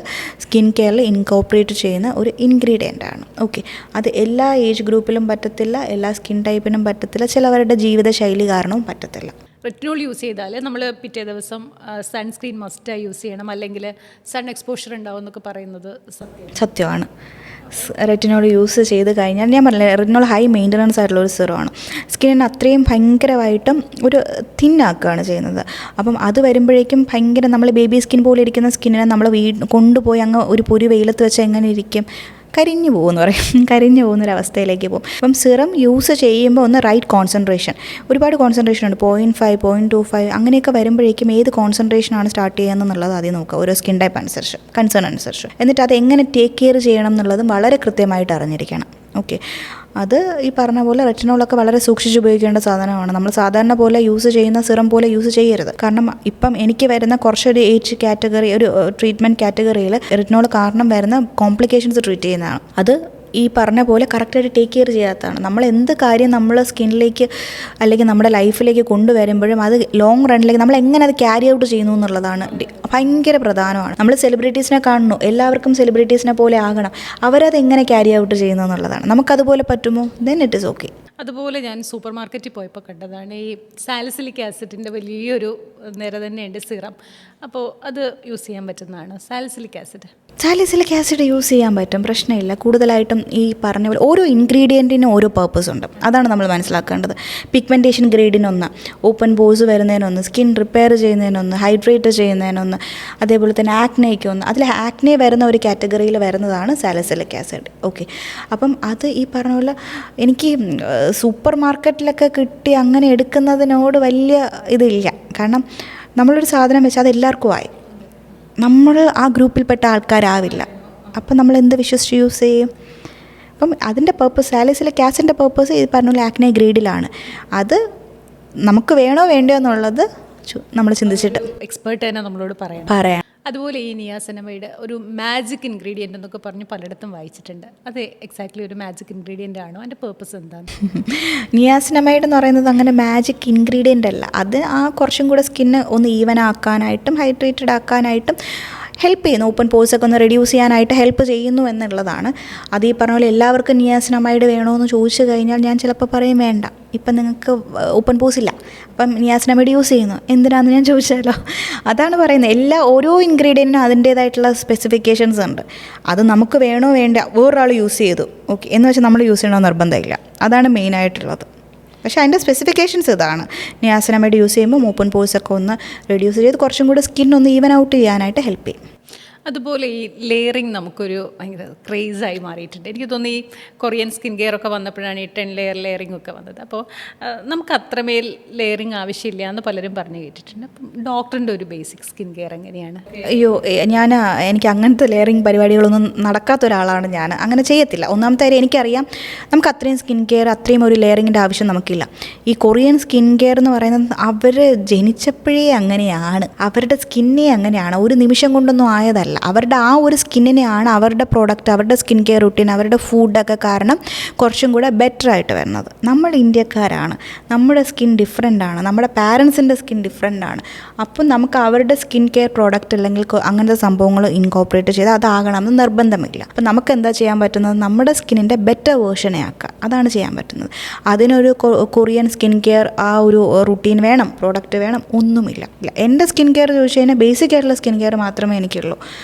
Speaker 1: സ്കിൻ കെയറിൽ ഇൻകോർപ്പറേറ്റ് ചെയ്യുന്ന ഒരു ഇൻഗ്രീഡിയൻ്റ് ആണ്. ഓക്കെ, അത് എല്ലാ ഏജ് ഗ്രൂപ്പിലും പറ്റത്തില്ല, എല്ലാ സ്കിൻ ടൈപ്പിനും പറ്റത്തില്ല, ചിലവരുടെ ജീവിതശൈലി കാരണവും പറ്റത്തില്ല.
Speaker 2: റെറ്റിനോൾ യൂസ് ചെയ്താൽ നമ്മൾ പിറ്റേ ദിവസം സൺസ്ക്രീൻ മസ്റ്റായി യൂസ് ചെയ്യണം, അല്ലെങ്കിൽ സൺ എക്സ്പോഷർ ഉണ്ടാവും എന്നൊക്കെ പറയുന്നത്
Speaker 1: സത്യമാണ്. റെറ്റിനോൾ യൂസ് ചെയ്ത് കഴിഞ്ഞാൽ ഞാൻ പറഞ്ഞില്ല, റെറ്റിനോൾ ഹൈ മെയിൻ്റനൻസ് ആയിട്ടുള്ള ഒരു സിറമാണ്. സ്കിന്നിന് അത്രയും ഭയങ്കരമായിട്ടും ഒരു തിന്നാക്കുകയാണ് ചെയ്യുന്നത്. അപ്പം അത് വരുമ്പോഴേക്കും ഭയങ്കര നമ്മൾ ബേബി സ്കിൻ പോലെ ഇരിക്കുന്ന സ്കിന്നിനെ നമ്മൾ കൊണ്ടുപോയി അങ്ങ് ഒരു പൊരി വെയിലത്ത് വെച്ച് എങ്ങനെ ഇരിക്കും, കരിഞ്ഞു പോകുമെന്ന് പറയും, കരിഞ്ഞു പോകുന്നൊരവസ്ഥയിലേക്ക് പോകും. അപ്പം സിറം യൂസ് ചെയ്യുമ്പോൾ ഒന്ന് റൈറ്റ് കോൺസെൻട്രേഷൻ, ഒരുപാട് കോൺസെൻട്രേഷൻ ഉണ്ട്, 0.5, 0.25 അങ്ങനെയൊക്കെ വരുമ്പോഴേക്കും ഏത് കോൺസെൻട്രേഷനാണ് സ്റ്റാർട്ട് ചെയ്യുന്നതെന്നുള്ളത് ആദ്യം നോക്കുക, ഓരോ സ്കിൻ ടൈപ്പ് അനുസരിച്ച്, കൺസേൺ അനുസരിച്ച്. എന്നിട്ട് അത് എങ്ങനെ ടേക്ക് കെയർ ചെയ്യണം എന്നുള്ളതും വളരെ കൃത്യമായിട്ട് അറിഞ്ഞിരിക്കണം. ഓക്കെ, അത് ഈ പറഞ്ഞ പോലെ റെറ്റിനോളൊക്കെ വളരെ സൂക്ഷിച്ച് ഉപയോഗിക്കേണ്ട സാധനമാണ്. നമ്മൾ സാധാരണ പോലെ യൂസ് ചെയ്യുന്ന സിറം പോലെ യൂസ് ചെയ്യരുത്. കാരണം ഇപ്പം എനിക്ക് വരുന്ന കുറച്ചൊരു ഏജ് കാറ്റഗറി, ഒരു ട്രീറ്റ്മെൻറ്റ് കാറ്റഗറിയിൽ റെറ്റിനോൾ കാരണം വരുന്ന കോംപ്ലിക്കേഷൻസ് ട്രീറ്റ് ചെയ്യുന്നതാണ്. അത് ഈ പറഞ്ഞ പോലെ കറക്റ്റായിട്ട് ടേക്ക് കെയർ ചെയ്യാത്തതാണ്. നമ്മൾ എന്ത് കാര്യം നമ്മൾ സ്കിന്നിലേക്ക് അല്ലെങ്കിൽ നമ്മുടെ ലൈഫിലേക്ക് കൊണ്ടുവരുമ്പോഴും അത് ലോങ് റണ്ണിലേക്ക് നമ്മൾ എങ്ങനെ അത് ക്യാരി ഔട്ട് ചെയ്യുന്നു എന്നുള്ളതാണ് ഭയങ്കര പ്രധാനമാണ്. നമ്മൾ സെലിബ്രിറ്റീസിനെ കാണുന്നു, എല്ലാവർക്കും സെലിബ്രിറ്റീസിനെ പോലെ ആകണം, അവരത് എങ്ങനെ ക്യാരി ഔട്ട് ചെയ്യുന്നു എന്നുള്ളതാണ്. നമുക്കതുപോലെ പറ്റുമോ? Then it is okay.
Speaker 2: അതുപോലെ ഞാൻ സൂപ്പർ മാർക്കറ്റിൽ പോയപ്പോൾ കണ്ടതാണ് ഈ സാലിസിലിക് ആസിഡിൻ്റെ വലിയൊരു നിര തന്നെയുണ്ട് സിറം. അപ്പോൾ അത് യൂസ് ചെയ്യാൻ പറ്റുന്നതാണ് salicylic acid.
Speaker 1: Salicylic acid use ചെയ്യാൻ പറ്റും, പ്രശ്നമില്ല. കൂടുതലായിട്ടും ഈ പറഞ്ഞ പോലെ ഓരോ ഇൻഗ്രീഡിയൻറ്റിനും ഓരോ പർപ്പസ് ഉണ്ട്, അതാണ് നമ്മൾ മനസ്സിലാക്കേണ്ടത്. പിഗ്മെൻറ്റേഷൻ ഗ്രേഡിനൊന്ന്, ഓപ്പൺ പോസ് വരുന്നതിനൊന്ന്, സ്കിൻ റിപ്പയർ ചെയ്യുന്നതിനൊന്ന്, ഹൈഡ്രേറ്റ് ചെയ്യുന്നതിനൊന്ന്, അതേപോലെ തന്നെ ആക്നയ്ക്കൊന്ന്. അതിൽ ആക്നെ വരുന്ന ഒരു കാറ്റഗറിയിൽ വരുന്നതാണ് സാലിസിലിക് ആസിഡ്. ഓക്കെ, അപ്പം അത് ഈ പറഞ്ഞ പോലെ എനിക്ക് സൂപ്പർ മാർക്കറ്റിലൊക്കെ കിട്ടി അങ്ങനെ എടുക്കുന്നതിനോട് വലിയ ഇതില്ല. കാരണം നമ്മളൊരു സാധനം വെച്ചാൽ അത് എല്ലാവർക്കും ആയി, നമ്മൾ ആ ഗ്രൂപ്പിൽപ്പെട്ട ആൾക്കാരാവില്ല. അപ്പം നമ്മൾ എന്ത് വിശ്വസിച്ച് യൂസ് ചെയ്യും? അപ്പം അതിൻ്റെ പർപ്പസ്, സാലിസിലിക് ആസിഡിൻ്റെ പർപ്പസ് ഈ പറഞ്ഞ പോലെ ആക്നെ ഗ്രേഡിലാണ്. അത് നമുക്ക് വേണോ വേണ്ടയോ എന്നുള്ളത് നമ്മൾ ചിന്തിച്ചിട്ട്
Speaker 2: എക്സ്പേർട്ട് തന്നെ നമ്മളോട് പറയാം. അതുപോലെ ഈ നിയാസിനമൈഡ് ഒരു മാജിക് ഇൻഗ്രീഡിയൻ്റ് എന്നൊക്കെ പറഞ്ഞ് പലയിടത്തും വായിച്ചിട്ടുണ്ട്. അത് എക്സാക്ട്ലി ഒരു മാജിക് ഇൻഗ്രീഡിയൻ്റ് ആണോ? അതിൻ്റെ പേർപ്പസ് എന്താണ്?
Speaker 1: നിയാസിനമൈഡ് എന്ന് പറയുന്നത് അങ്ങനെ മാജിക് ഇൻഗ്രീഡിയൻ്റ് അല്ല. അത് ആ കുറച്ചും കൂടെ സ്കിന്ന് ഒന്ന് ഈവൻ ആക്കാനായിട്ടും ഹൈഡ്രേറ്റഡ് ആക്കാനായിട്ടും ഹെൽപ്പ് ചെയ്യുന്നു, ഓപ്പൺ പോഴ്സൊക്കെ ഒന്ന് റെഡ്യൂസ് ചെയ്യാനായിട്ട് ഹെൽപ്പ് ചെയ്യുന്നു എന്നുള്ളതാണ്. അത് ഈ പറഞ്ഞ പോലെ എല്ലാവർക്കും നിയാസിനമൈഡ് വേണമെന്ന് ചോദിച്ചു കഴിഞ്ഞാൽ ഞാൻ ചിലപ്പോൾ പറയും വേണ്ട, ഇപ്പം നിങ്ങൾക്ക് ഓപ്പൺ പോസ് ഇല്ല, അപ്പം നിയാസിനമൈഡ് യൂസ് ചെയ്യുന്നു, എന്തിനാണെന്ന് ഞാൻ ചോദിച്ചാലോ? അതാണ് പറയുന്നത്. ഓരോ ഇൻഗ്രീഡിയൻറ്റിനും അതിൻ്റേതായിട്ടുള്ള സ്പെസിഫിക്കേഷൻസ് ഉണ്ട്. അത് നമുക്ക് വേണോ വേണ്ട, വേറൊരാൾ യൂസ് ചെയ്തു ഓക്കെ എന്ന് വെച്ചാൽ നമ്മൾ യൂസ് ചെയ്യണമെന്ന് നിർബന്ധമില്ല. അതാണ് മെയിനായിട്ടുള്ളത്. പക്ഷേ അതിൻ്റെ സ്പെസിഫിക്കേഷൻസ് ഇതാണ്. നിയാസിനമൈഡ് യൂസ് ചെയ്യുമ്പോൾ ഓപ്പൺ പോഴ്സൊക്കെ ഒന്ന് റെഡ്യൂസ് ചെയ്ത് കുറച്ചും കൂടി സ്കിന്നൊന്ന് ഈവൻ ഔട്ട് ചെയ്യാനായിട്ട് ഹെൽപ്പ് ചെയ്യും.
Speaker 2: അതുപോലെ ഈ ലെയറിങ് നമുക്കൊരു ഭയങ്കര ക്രേസായി മാറിയിട്ടുണ്ട്. എനിക്ക് തോന്നി ഈ കൊറിയൻ സ്കിൻ കെയർ ഒക്കെ വന്നപ്പോഴാണ് ഈ 10 ലെയറിംഗ് ഒക്കെ വന്നത്. അപ്പോൾ നമുക്ക് അത്രമേൽ ലെയറിങ് ആവശ്യമില്ല എന്ന് പലരും പറഞ്ഞു കേട്ടിട്ടുണ്ട്. അപ്പം ഡോക്ടറിൻ്റെ ഒരു ബേസിക് സ്കിൻ കെയർ എങ്ങനെയാണ്?
Speaker 1: അയ്യോ, എനിക്ക് അങ്ങനത്തെ ലെയറിങ് പരിപാടികളൊന്നും നടക്കാത്ത ഒരാളാണ് ഞാൻ. അങ്ങനെ ചെയ്യത്തില്ല. ഒന്നാമത്തെ കാര്യം എനിക്കറിയാം, നമുക്ക് അത്രയും സ്കിൻ കെയർ, അത്രയും ഒരു ലെയറിങ്ങിൻ്റെ ആവശ്യം നമുക്കില്ല. ഈ കൊറിയൻ സ്കിൻ കെയർ എന്ന് പറയുന്നത് അവർ ജനിച്ചപ്പോഴേ അങ്ങനെയാണ്, അവരുടെ സ്കിന്നേ അങ്ങനെയാണ്, ഒരു നിമിഷം കൊണ്ടൊന്നും ആയതല്ല. അവരുടെ ആ ഒരു സ്കിന്നിനെയാണ് അവരുടെ പ്രോഡക്റ്റ്, അവരുടെ സ്കിൻ കെയർ റുട്ടീൻ, അവരുടെ ഫുഡൊക്കെ കാരണം കുറച്ചും കൂടെ ബെറ്റർ ആയിട്ട് വരുന്നത്. നമ്മൾ ഇന്ത്യക്കാരാണ്, നമ്മുടെ സ്കിൻ ഡിഫറെൻ്റ് ആണ്, നമ്മുടെ പാരൻസിൻ്റെ സ്കിൻ ഡിഫറെൻ്റ് ആണ്. അപ്പം നമുക്ക് അവരുടെ സ്കിൻ കെയർ പ്രോഡക്റ്റ് അല്ലെങ്കിൽ അങ്ങനത്തെ സംഭവങ്ങൾ ഇൻകോപ്പറേറ്റ് ചെയ്ത് അതാകണമെന്ന് നിർബന്ധമില്ല. അപ്പം നമുക്ക് എന്താ ചെയ്യാൻ പറ്റുന്നത്? നമ്മുടെ സ്കിന്നിൻ്റെ ബെറ്റർ വേർഷനെ ആക്കുക, അതാണ് ചെയ്യാൻ പറ്റുന്നത്. അതിനൊരു കൊറിയൻ സ്കിൻ കെയർ ആ ഒരു റുട്ടീൻ വേണം, പ്രോഡക്റ്റ് വേണം, ഒന്നുമില്ല. എൻ്റെ സ്കിൻ കെയർ ചോദിച്ചു കഴിഞ്ഞാൽ ബേസിക് ആയിട്ടുള്ള സ്കിൻ കെയർ മാത്രമേ എനിക്കുള്ളൂ.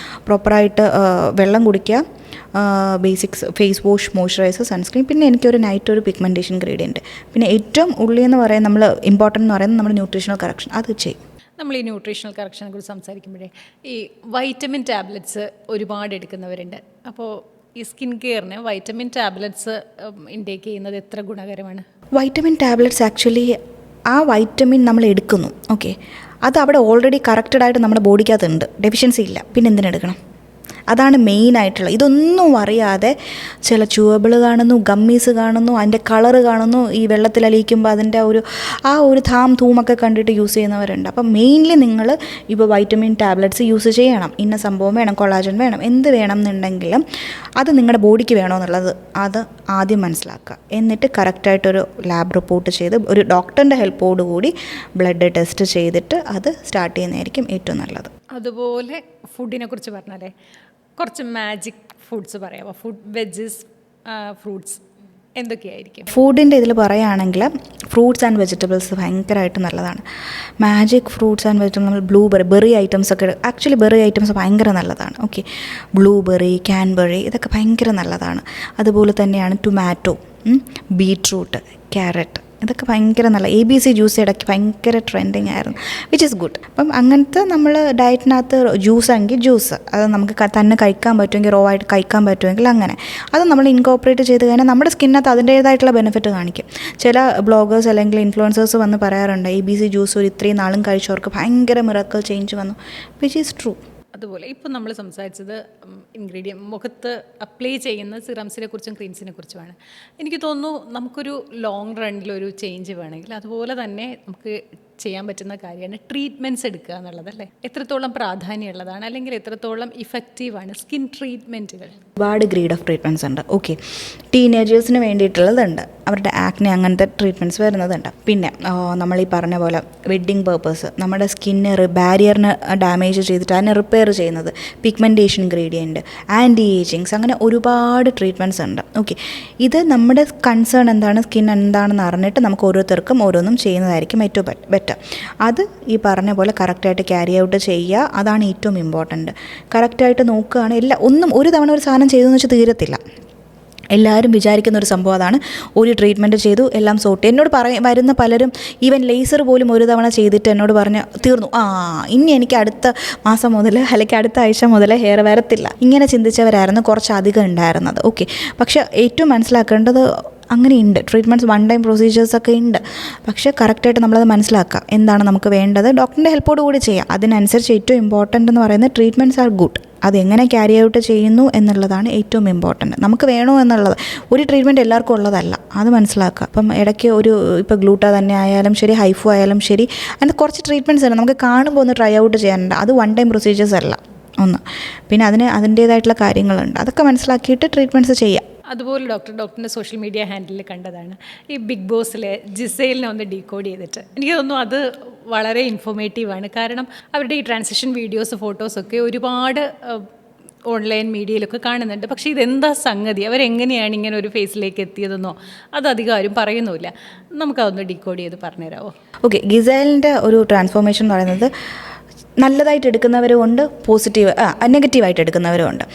Speaker 1: പ്രോപ്പറായിട്ട് വെള്ളം കുടിക്കുക, basics face wash, moisturiser, sunscreen, പിന്നെ എനിക്കൊരു നൈറ്റ് ഒരു പിഗ്മെൻറ്റേഷൻ ഗ്രേഡിയൻറ്റ്, പിന്നെ ഏറ്റവും ഉള്ളിയെന്ന് പറയുന്നത് നമ്മൾ ഇമ്പോർട്ടൻ്റ് എന്ന് പറയുന്നത് നമ്മുടെ ന്യൂട്രീഷണൽ കറക്ഷൻ, അത് ചെയ്യും.
Speaker 2: നമ്മൾ ഈ ന്യൂട്രീഷണൽ കറക്ഷനെ കുറിച്ച് സംസാരിക്കുമ്പോഴേ ഈ വൈറ്റമിൻ ടാബ്ലറ്റ്സ് ഒരുപാട് എടുക്കുന്നവരുണ്ട്. അപ്പോൾ ഈ സ്കിൻ കെയറിന് വൈറ്റമിൻ ടാബ്ലറ്റ്സ് ഇൻടേക്ക് ചെയ്യുന്നത് എത്ര ഗുണകരമാണ്?
Speaker 1: വൈറ്റമിൻ ടാബ്ലറ്റ്സ് ആക്ച്വലി ആ വൈറ്റമിൻ നമ്മൾ എടുക്കുന്നു, ഓക്കെ, അത് അവിടെ ഓൾറെഡി കറക്റ്റഡായിട്ട് നമ്മുടെ ബോഡിക്കകത്തുണ്ട്, ഡെഫിഷ്യൻസി ഇല്ല, പിന്നെ എന്തിനെടുക്കണം? അതാണ് മെയിനായിട്ടുള്ളത്. ഇതൊന്നും അറിയാതെ ചില ച്യൂവബിൾ കാണുന്നു, ഗമ്മീസ് കാണുന്നു, അതിൻ്റെ കളറ് കാണുന്നു, ഈ വെള്ളത്തിലലിയിക്കുമ്പോൾ അതിൻ്റെ ആ ഒരു ധൂമൊക്കെ കണ്ടിട്ട് യൂസ് ചെയ്യുന്നവരുണ്ട്. അപ്പം മെയിൻലി നിങ്ങൾ ഇപ്പോൾ വൈറ്റമിൻ ടാബ്ലറ്റ്സ് യൂസ് ചെയ്യണം. ഇന്ന സംഭവം വേണം, കൊളാജൻ വേണം, എന്ത് വേണം എന്നുണ്ടെങ്കിലും അത് നിങ്ങളുടെ ബോഡിക്ക് വേണമെന്നുള്ളത് അത് ആദ്യം മനസ്സിലാക്കുക. എന്നിട്ട് കറക്റ്റായിട്ടൊരു ലാബ് റിപ്പോർട്ട് ചെയ്ത് ഒരു ഡോക്ടറിൻ്റെ ഹെൽപ്പോടുകൂടി ബ്ലഡ് ടെസ്റ്റ് ചെയ്തിട്ട് അത് സ്റ്റാർട്ട് ചെയ്യുന്നതായിരിക്കും ഏറ്റവും നല്ലത്.
Speaker 2: അതുപോലെ ഫുഡിനെ കുറിച്ച് പറഞ്ഞാലേ കുറച്ച് മാജിക് ഫുഡ്സ് പറയാമോ? ഫുഡ്, വെജസ്, ഫ്രൂട്ട്സ് എന്തൊക്കെയായിരിക്കും?
Speaker 1: ഫുഡിൻ്റെ ഇതിൽ പറയുകയാണെങ്കിൽ ഫ്രൂട്ട്സ് ആൻഡ് വെജിറ്റബിൾസ് ഭയങ്കരമായിട്ട് നല്ലതാണ്. മാജിക് ഫ്രൂട്ട്സ് ആൻഡ് വെജിറ്റബിൾ, നമ്മൾ ബെറി ഐറ്റംസ് ഒക്കെ, ആക്ച്വലി ബെറി ഐറ്റംസ് ഭയങ്കര നല്ലതാണ്. ഓക്കെ, ബ്ലൂബെറി, ക്യാൻബെറി, ഇതൊക്കെ ഭയങ്കര നല്ലതാണ്. അതുപോലെ തന്നെയാണ് ടൊമാറ്റോ, ബീട്രൂട്ട്, ക്യാരറ്റ്, ഇതൊക്കെ ഭയങ്കര നല്ല. ABC ജ്യൂസ് ഇടയ്ക്ക് ഭയങ്കര ട്രെൻഡിങ് ആയിരുന്നു, വിച്ച് ഈസ് ഗുഡ്. അപ്പം അങ്ങനത്തെ നമ്മൾ ഡയറ്റിനകത്ത് ജ്യൂസാണെങ്കിൽ ജ്യൂസ്, അത് നമുക്ക് തന്നെ കഴിക്കാൻ പറ്റുമെങ്കിൽ, റോ ആയിട്ട് കഴിക്കാൻ പറ്റുമെങ്കിൽ അങ്ങനെ അത് നമ്മൾ ഇൻകോപ്പറേറ്റ് ചെയ്ത് കഴിഞ്ഞാൽ നമ്മുടെ സ്കിന്നകത്ത് അതിൻ്റേതായിട്ടുള്ള ബെനിഫിറ്റ് കാണിക്കും. ചില ബ്ലോഗേഴ്സ് അല്ലെങ്കിൽ ഇൻഫ്ലുവൻസേഴ്സ് വന്ന് പറയാറുണ്ട് ABC ജ്യൂസ് ഒരു ഇത്രയും നാളും കഴിച്ചവർക്ക് ഭയങ്കര മിറക്കിൾ ചേഞ്ച് വന്നു, വിച്ച് ഈസ് ട്രൂ.
Speaker 2: അതുപോലെ ഇപ്പം നമ്മൾ സംസാരിച്ചത് മുഖത്ത് അപ്ലൈ ചെയ്യുന്ന സിറംസിനെ കുറിച്ചും ക്രീംസിനെ കുറിച്ചുമാണ്. എനിക്ക് തോന്നുന്നു നമുക്കൊരു ലോങ് റണ്ണിലൊരു ചേഞ്ച് വേണമെങ്കിൽ അതുപോലെ തന്നെ നമുക്ക് ചെയ്യാൻ പറ്റുന്ന കാര്യമാണ് ട്രീറ്റ്മെൻറ്റ്സ് എടുക്കുക എന്നുള്ളത് അല്ലേ? എത്രത്തോളം പ്രാധാന്യമുള്ളതാണ്, അല്ലെങ്കിൽ എത്രത്തോളം ഇഫക്റ്റീവാണ് സ്കിൻ ട്രീറ്റ്മെൻറ്റുകൾ?
Speaker 1: ഒരുപാട് ഗ്രീഡ് ഓഫ് ട്രീറ്റ്മെൻറ്റ്സ് ഉണ്ട്. ഓക്കെ, ടീനേജേഴ്സിന് വേണ്ടിയിട്ടുള്ളതുണ്ട്, അവരുടെ ആക്നെ അങ്ങനത്തെ ട്രീറ്റ്മെൻറ്റ്സ് വരുന്നതുണ്ട്. പിന്നെ നമ്മൾ ഈ പറഞ്ഞ പോലെ വെഡ്ഡിങ് പേർപ്പസ്, നമ്മുടെ സ്കിന്ന് ബാരിയറിന് ഡാമേജ് ചെയ്തിട്ട് അതിനെ റിപ്പയർ ചെയ്യുന്നത്, പിഗ്മെൻറ്റേഷൻ ഇൻഗ്രീഡിയൻറ്റ്, ആൻറ്റി ഏജിങ്സ്, അങ്ങനെ ഒരുപാട് ട്രീറ്റ്മെൻറ്റ്സ് ഉണ്ട്. ഓക്കെ, ഇത് നമ്മുടെ കൺസേൺ എന്താണ്, സ്കിൻ എന്താണെന്ന് അറിഞ്ഞിട്ട് നമുക്ക് ഓരോരുത്തർക്കും ഓരോന്നും ചെയ്യുന്നതായിരിക്കും ഏറ്റവും ബെറ്റർ. അത് ഈ പറഞ്ഞ പോലെ കറക്റ്റായിട്ട് ക്യാരി ഔട്ട് ചെയ്യുക, അതാണ് ഏറ്റവും ഇമ്പോർട്ടൻറ്റ്. കറക്റ്റായിട്ട് നോക്കുകയാണ് ഒന്നും ഒരു തവണ ഒരു സാധനം ചെയ്തെന്ന് വെച്ചാൽ തീരത്തില്ല. എല്ലാവരും വിചാരിക്കുന്ന ഒരു സംഭവം അതാണ്, ഒരു ട്രീറ്റ്മെൻറ്റ് ചെയ്തു എല്ലാം സോട്ട്. എന്നോട് വരുന്ന പലരും ഈവൻ ലേസർ പോലും ഒരു തവണ ചെയ്തിട്ട് എന്നോട് പറഞ്ഞ് തീർന്നു, ഇനി എനിക്ക് അടുത്ത മാസം മുതൽ അല്ലെങ്കിൽ അടുത്ത ആഴ്ച മുതൽ ഹെയർ വരത്തില്ല, ഇങ്ങനെ ചിന്തിച്ചവരായിരുന്നു കുറച്ചധികം ഉണ്ടായിരുന്നത്. ഓക്കെ, പക്ഷേ ഏറ്റവും മനസ്സിലാക്കേണ്ടത് അങ്ങനെയുണ്ട്, ട്രീറ്റ്മെൻറ്റ്സ് വൺ ടൈം പ്രൊസീജിയേഴ്സൊക്കെ ഉണ്ട്. പക്ഷേ കറക്റ്റായിട്ട് നമ്മളത് മനസ്സിലാക്കുക, എന്താണ് നമുക്ക് വേണ്ടത്, ഡോക്ടറിൻ്റെ ഹെൽപ്പോട് കൂടി ചെയ്യാം. അതിനനുസരിച്ച് ഏറ്റവും ഇമ്പോർട്ടൻ്റ് എന്ന് പറയുന്നത് ട്രീറ്റ്മെൻറ്റ്സ് ആർ ഗുഡ്, അതെങ്ങനെ ക്യാരി ഔട്ട് ചെയ്യുന്നു എന്നുള്ളതാണ് ഏറ്റവും ഇമ്പോർട്ടൻറ്റ്. നമുക്ക് വേണോ എന്നുള്ളത്, ഒരു ട്രീറ്റ്മെൻറ്റ് എല്ലാവർക്കും ഉള്ളതല്ല, അത് മനസ്സിലാക്കുക. അപ്പം ഇടയ്ക്ക് ഇപ്പോൾ ഗ്ലൂട്ട തന്നെ ആയാലും ശരി, ഹൈഫു ആയാലും ശരി, അതിന് കുറച്ച് ട്രീറ്റ്മെൻറ്റ്സ് ഉണ്ട് നമുക്ക് കാണുമ്പോൾ ഒന്ന് ട്രൈ ഔട്ട് ചെയ്യാനുണ്ട്. അത് വൺ ടൈം പ്രൊസീജിയേഴ്സ് അല്ല ഒന്ന്, പിന്നെ അതിൻ്റേതായിട്ടുള്ള കാര്യങ്ങളുണ്ട്, അതൊക്കെ മനസ്സിലാക്കിയിട്ട് ട്രീറ്റ്മെൻറ്റ്സ് ചെയ്യാം.
Speaker 2: അതുപോലെ ഡോക്ടറിൻ്റെ സോഷ്യൽ മീഡിയ ഹാൻഡിൽ കണ്ടതാണ് ഈ ബിഗ് ബോസിലെ ജിസൈലിനെ ഒന്ന് ഡീകോഡ് ചെയ്തിട്ട്. എനിക്ക് തോന്നുന്നു അത് വളരെ ഇൻഫോർമേറ്റീവാണ്. കാരണം അവരുടെ ഈ ട്രാൻസിഷൻ വീഡിയോസ്, ഫോട്ടോസൊക്കെ ഒരുപാട് ഓൺലൈൻ മീഡിയയിലൊക്കെ കാണുന്നുണ്ട്. പക്ഷേ ഇതെന്താ സംഗതി, അവരെങ്ങനെയാണ് ഇങ്ങനെ ഒരു ഫേസിലേക്ക് എത്തിയതെന്നോ അതധികം ആരും പറയുന്നുമില്ല. നമുക്കതൊന്ന് ഡീകോഡ് ചെയ്ത് പറഞ്ഞുതരാമോ?
Speaker 1: ഓക്കെ, ഗിസൈലിൻ്റെ ഒരു ട്രാൻസ്ഫോർമേഷൻ എന്ന് പറയുന്നത് നല്ലതായിട്ട് എടുക്കുന്നവരും ഉണ്ട്, നെഗറ്റീവായിട്ട് എടുക്കുന്നവരും ഉണ്ട്.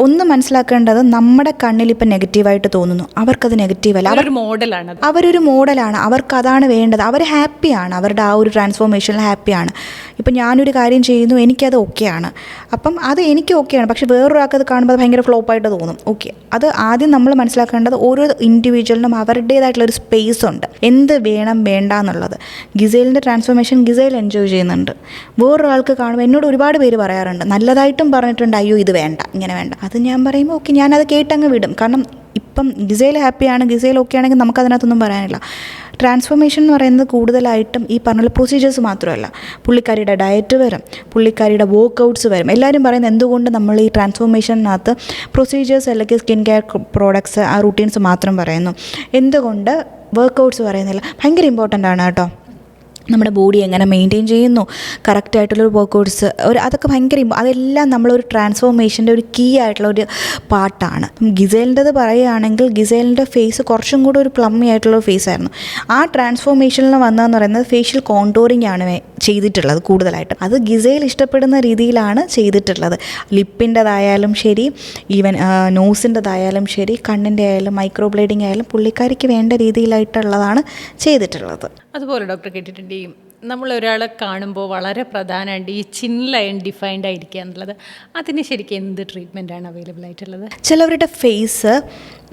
Speaker 1: ഒന്ന് മനസ്സിലാക്കേണ്ടത്, നമ്മുടെ കണ്ണിൽ ഇപ്പം നെഗറ്റീവായിട്ട് തോന്നുന്നു, അവർക്കത് നെഗറ്റീവല്ല, അവരൊരു മോഡലാണ്, അവർക്കതാണ് വേണ്ടത്, അവർ ഹാപ്പിയാണ്, അവരുടെ ആ ഒരു ട്രാൻസ്ഫോർമേഷനിൽ ഹാപ്പിയാണ്. ഇപ്പം ഞാനൊരു കാര്യം ചെയ്യുന്നു, എനിക്കത് ഓക്കെയാണ്, അപ്പം അത് എനിക്ക് ഓക്കെയാണ്, പക്ഷെ വേറൊരാൾക്ക് അത് കാണുമ്പോൾ അത് ഭയങ്കര ഫ്ലോപ്പായിട്ട് തോന്നും. ഓക്കെ, അത് ആദ്യം നമ്മൾ മനസ്സിലാക്കേണ്ടത് ഓരോ ഇൻഡിവിജ്വലിനും അവരുടേതായിട്ടുള്ളൊരു സ്പേസ് ഉണ്ട്, എന്ത് വേണം വേണ്ട എന്നുള്ളത്. ഗിസൈലിൻ്റെ ട്രാൻസ്ഫോർമേഷൻ ഗിസൈൽ എൻജോയ് ചെയ്യുന്നുണ്ട്, വേറൊരാൾക്ക് കാണുമ്പോൾ എന്നോട് ഒരുപാട് പേര് പറയാറുണ്ട്, നല്ലതായിട്ടും പറഞ്ഞിട്ടുണ്ട്, അയ്യോ ഇത് വേണ്ട, ഇങ്ങനെ വേണ്ട. അത് ഞാൻ പറയുമ്പോൾ ഓക്കെ, ഞാനത് കേട്ടങ്ങ് വിടും. കാരണം ഇപ്പം ഗിസൈൽ ഹാപ്പിയാണ്, ഗിസൈൽ ഓക്കെ ആണെങ്കിൽ നമുക്കതിനകത്തൊന്നും പറയാനില്ല. ട്രാൻസ്ഫോർമേഷൻ എന്ന് പറയുന്നത് കൂടുതലായിട്ടും ഈ പറഞ്ഞ പ്രൊസീജിയേഴ്സ് മാത്രമല്ല, പുള്ളിക്കാരിയുടെ ഡയറ്റ് വരും, പുള്ളിക്കാരിയുടെ വർക്കൗട്ട്സ് വരും. എല്ലാവരും പറയുന്നത് എന്തുകൊണ്ട് നമ്മൾ ഈ ട്രാൻസ്ഫോർമേഷനകത്ത് പ്രൊസീജിയേഴ്സ് അല്ലെങ്കിൽ സ്കിൻ കെയർ പ്രോഡക്ട്സ് ആ റൂട്ടീൻസ് മാത്രം പറയുന്നു, എന്തുകൊണ്ട് വർക്കൗട്ട്സ് പറയുന്നില്ല? ഭയങ്കര ഇമ്പോർട്ടൻ്റ് ആണ് കേട്ടോ. നമ്മുടെ ബോഡി എങ്ങനെ മെയിൻറ്റെയിൻ ചെയ്യുന്നു, കറക്റ്റായിട്ടുള്ളൊരു വർക്കൗട്ട്സ്, അതൊക്കെ ഭയങ്കര അതെല്ലാം നമ്മളൊരു ട്രാൻസ്ഫോർമേഷൻ്റെ ഒരു കീ ആയിട്ടുള്ള ഒരു പാർട്ടാണ്. ഗിസൈലിൻ്റെത് പറയുകയാണെങ്കിൽ ഗിസൈലിൻ്റെ ഫേസ് കുറച്ചും കൂടെ ഒരു പ്ലമ്മി ആയിട്ടുള്ള ഫേസ് ആയിരുന്നു. ആ ട്രാൻസ്ഫോർമേഷനിൽ വന്നതെന്ന് പറയുന്നത് ഫേഷ്യൽ കോണ്ടോറിങ് ആണ് ചെയ്തിട്ടുള്ളത് കൂടുതലായിട്ട്. അത് ഗിസൈൽ ഇഷ്ടപ്പെടുന്ന രീതിയിലാണ് ചെയ്തിട്ടുള്ളത്. ലിപ്പിൻ്റെതായാലും ശരി, ഈവൻ നോസിൻ്റെതായാലും ശരി, കണ്ണിൻ്റെ ആയാലും മൈക്രോബ്ലേഡിങ് ആയാലും പുള്ളിക്കാരിക്ക് വേണ്ട രീതിയിലായിട്ടുള്ളതാണ് ചെയ്തിട്ടുള്ളത്.
Speaker 2: അതുപോലെ ഡോക്ടർ കേട്ടിട്ടുണ്ട്, നമ്മൾ ഒരാളെ കാണുമ്പോൾ വളരെ പ്രധാനമായിട്ട് ഈ ചിൻ ലൈൻ ഡിഫൈൻഡ് ആയിരിക്കുക എന്നുള്ളത്, അതിന് ശരിക്കും എന്ത് ട്രീറ്റ്മെൻറ്റാണ് അവൈലബിൾ ആയിട്ടുള്ളത്?
Speaker 1: ചിലവരുടെ ഫേസ്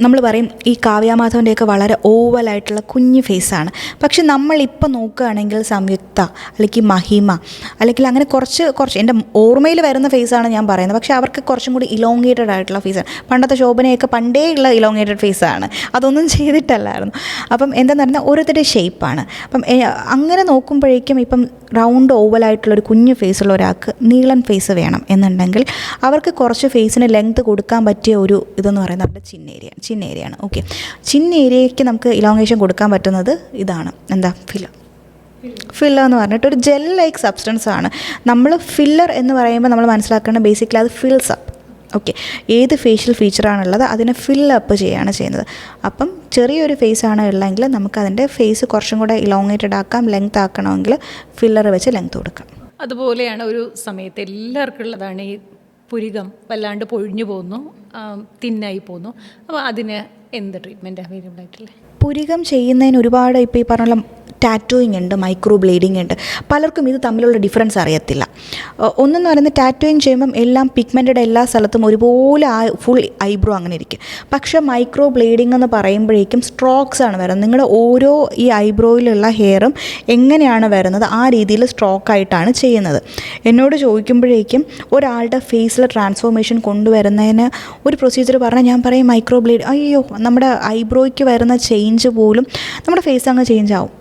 Speaker 1: നമ്മൾ പറയും ഈ കാവ്യാമാധവൻ്റെയൊക്കെ വളരെ ഓവലായിട്ടുള്ള കുഞ്ഞ് ഫേസാണ്. പക്ഷെ നമ്മളിപ്പോൾ നോക്കുകയാണെങ്കിൽ സംയുക്ത അല്ലെങ്കിൽ മഹിമ അല്ലെങ്കിൽ അങ്ങനെ കുറച്ച് എൻ്റെ ഓർമ്മയിൽ വരുന്ന ഫേസാണ് ഞാൻ പറയുന്നത്. പക്ഷേ അവർക്ക് കുറച്ചും കൂടി ഇലോങ്ങേറ്റഡ് ആയിട്ടുള്ള ഫേസാണ്. പണ്ടത്തെ ശോഭനയൊക്കെ പണ്ടേ ഉള്ള ഇലോങ്ങേറ്റഡ് ഫേസാണ്, അതൊന്നും ചെയ്തിട്ടല്ലായിരുന്നു. അപ്പം എന്താണെന്ന് പറഞ്ഞാൽ ഓരോരുത്തരുടെ ഷേപ്പാണ്. അപ്പം അങ്ങനെ നോക്കുമ്പോഴേക്കും ഇപ്പം റൗണ്ട് ഓവലായിട്ടുള്ളൊരു കുഞ്ഞ് ഫേസുള്ള ഒരാൾക്ക് നീളൻ ഫേസ് വേണം എന്നുണ്ടെങ്കിൽ അവർക്ക് കുറച്ച് ഫേസിന് ലെങ്ത് കൊടുക്കാൻ പറ്റിയ ഒരു ഇതെന്ന് പറയുന്നത് അവരുടെ ചിൻ ഏരിയയാണ്. ഓക്കെ, ചിൻ ഏരിയയ്ക്ക് നമുക്ക് ഇലോങ്ങേഷൻ കൊടുക്കാൻ പറ്റുന്നത് ഇതാണ്, എന്താ, ഫില്ലർ എന്ന് പറഞ്ഞിട്ട് ഒരു ജെൽ ലൈക്ക് സബ്സ്റ്റൻസ് ആണ്. നമ്മൾ ഫില്ലർ എന്ന് പറയുമ്പോൾ നമ്മൾ മനസ്സിലാക്കേണ്ട ബേസിക്കലി അത് ഫിൽസ് അപ്പ്. ഓക്കെ, ഏത് ഫേഷ്യൽ ഫീച്ചറാണുള്ളത് അതിനെ ഫില്ലപ്പ് ചെയ്യുകയാണ് ചെയ്യുന്നത്. അപ്പം ചെറിയൊരു ഫേസാണ് ഉള്ളതെങ്കിൽ നമുക്കതിൻ്റെ ഫേസ് കുറച്ചും കൂടെ ഇലോങ്ങേറ്റഡ് ആക്കാം, ലെങ്ത് ആക്കണമെങ്കിൽ ഫില്ലർ വെച്ച് ലെങ്ത് കൊടുക്കാം.
Speaker 2: അതുപോലെയാണ് ഒരു സമയത്ത് എല്ലാവർക്കും ഉള്ളതാണ് ഈ പുരികം വല്ലാണ്ട് പൊഴിഞ്ഞു പോകുന്നു, തിന്നായി പോകുന്നു. അപ്പോൾ അതിന് എന്ത് ട്രീറ്റ്മെൻറ്റ് അവൈലബിൾ ആയിട്ടില്ലേ?
Speaker 1: പുരികം ചെയ്യുന്നതിന് ഒരുപാട് ഇപ്പോൾ ഈ പറഞ്ഞ ടാറ്റോയിങ് ഉണ്ട്, മൈക്രോ ബ്ലേഡിങ് ഉണ്ട്. പലർക്കും ഇത് തമ്മിലുള്ള ഡിഫറൻസ് അറിയത്തില്ല. ഒന്നെന്ന് പറയുന്നത് ടാറ്റോയിങ് ചെയ്യുമ്പം എല്ലാം പിഗ്മെൻറ്റഡ് എല്ലാ സ്ഥലത്തും ഒരുപോലെ ഫുൾ ഐബ്രോ അങ്ങനെ ഇരിക്കും. പക്ഷേ മൈക്രോ ബ്ലേഡിങ് എന്ന് പറയുമ്പോഴേക്കും സ്ട്രോക്സ് ആണ് വരുന്നത്. നിങ്ങളുടെ ഓരോ ഈ ഐബ്രോയിലുള്ള ഹെയറും എങ്ങനെയാണ് വരുന്നത് ആ രീതിയിൽ സ്ട്രോക്കായിട്ടാണ് ചെയ്യുന്നത്. എന്നോട് ചോദിക്കുമ്പോഴേക്കും ഒരാളുടെ ഫേസിൽ ട്രാൻസ്ഫോർമേഷൻ കൊണ്ടുവരുന്നതിന് ഒരു പ്രൊസീജിയർ പറഞ്ഞാൽ ഞാൻ പറയും മൈക്രോ ബ്ലേഡ്, അയ്യോ നമ്മുടെ ഐബ്രോയ്ക്ക് വരുന്ന ചേഞ്ച് പോലും നമ്മുടെ ഫേസ് അങ്ങ് ചേഞ്ച് ആവും.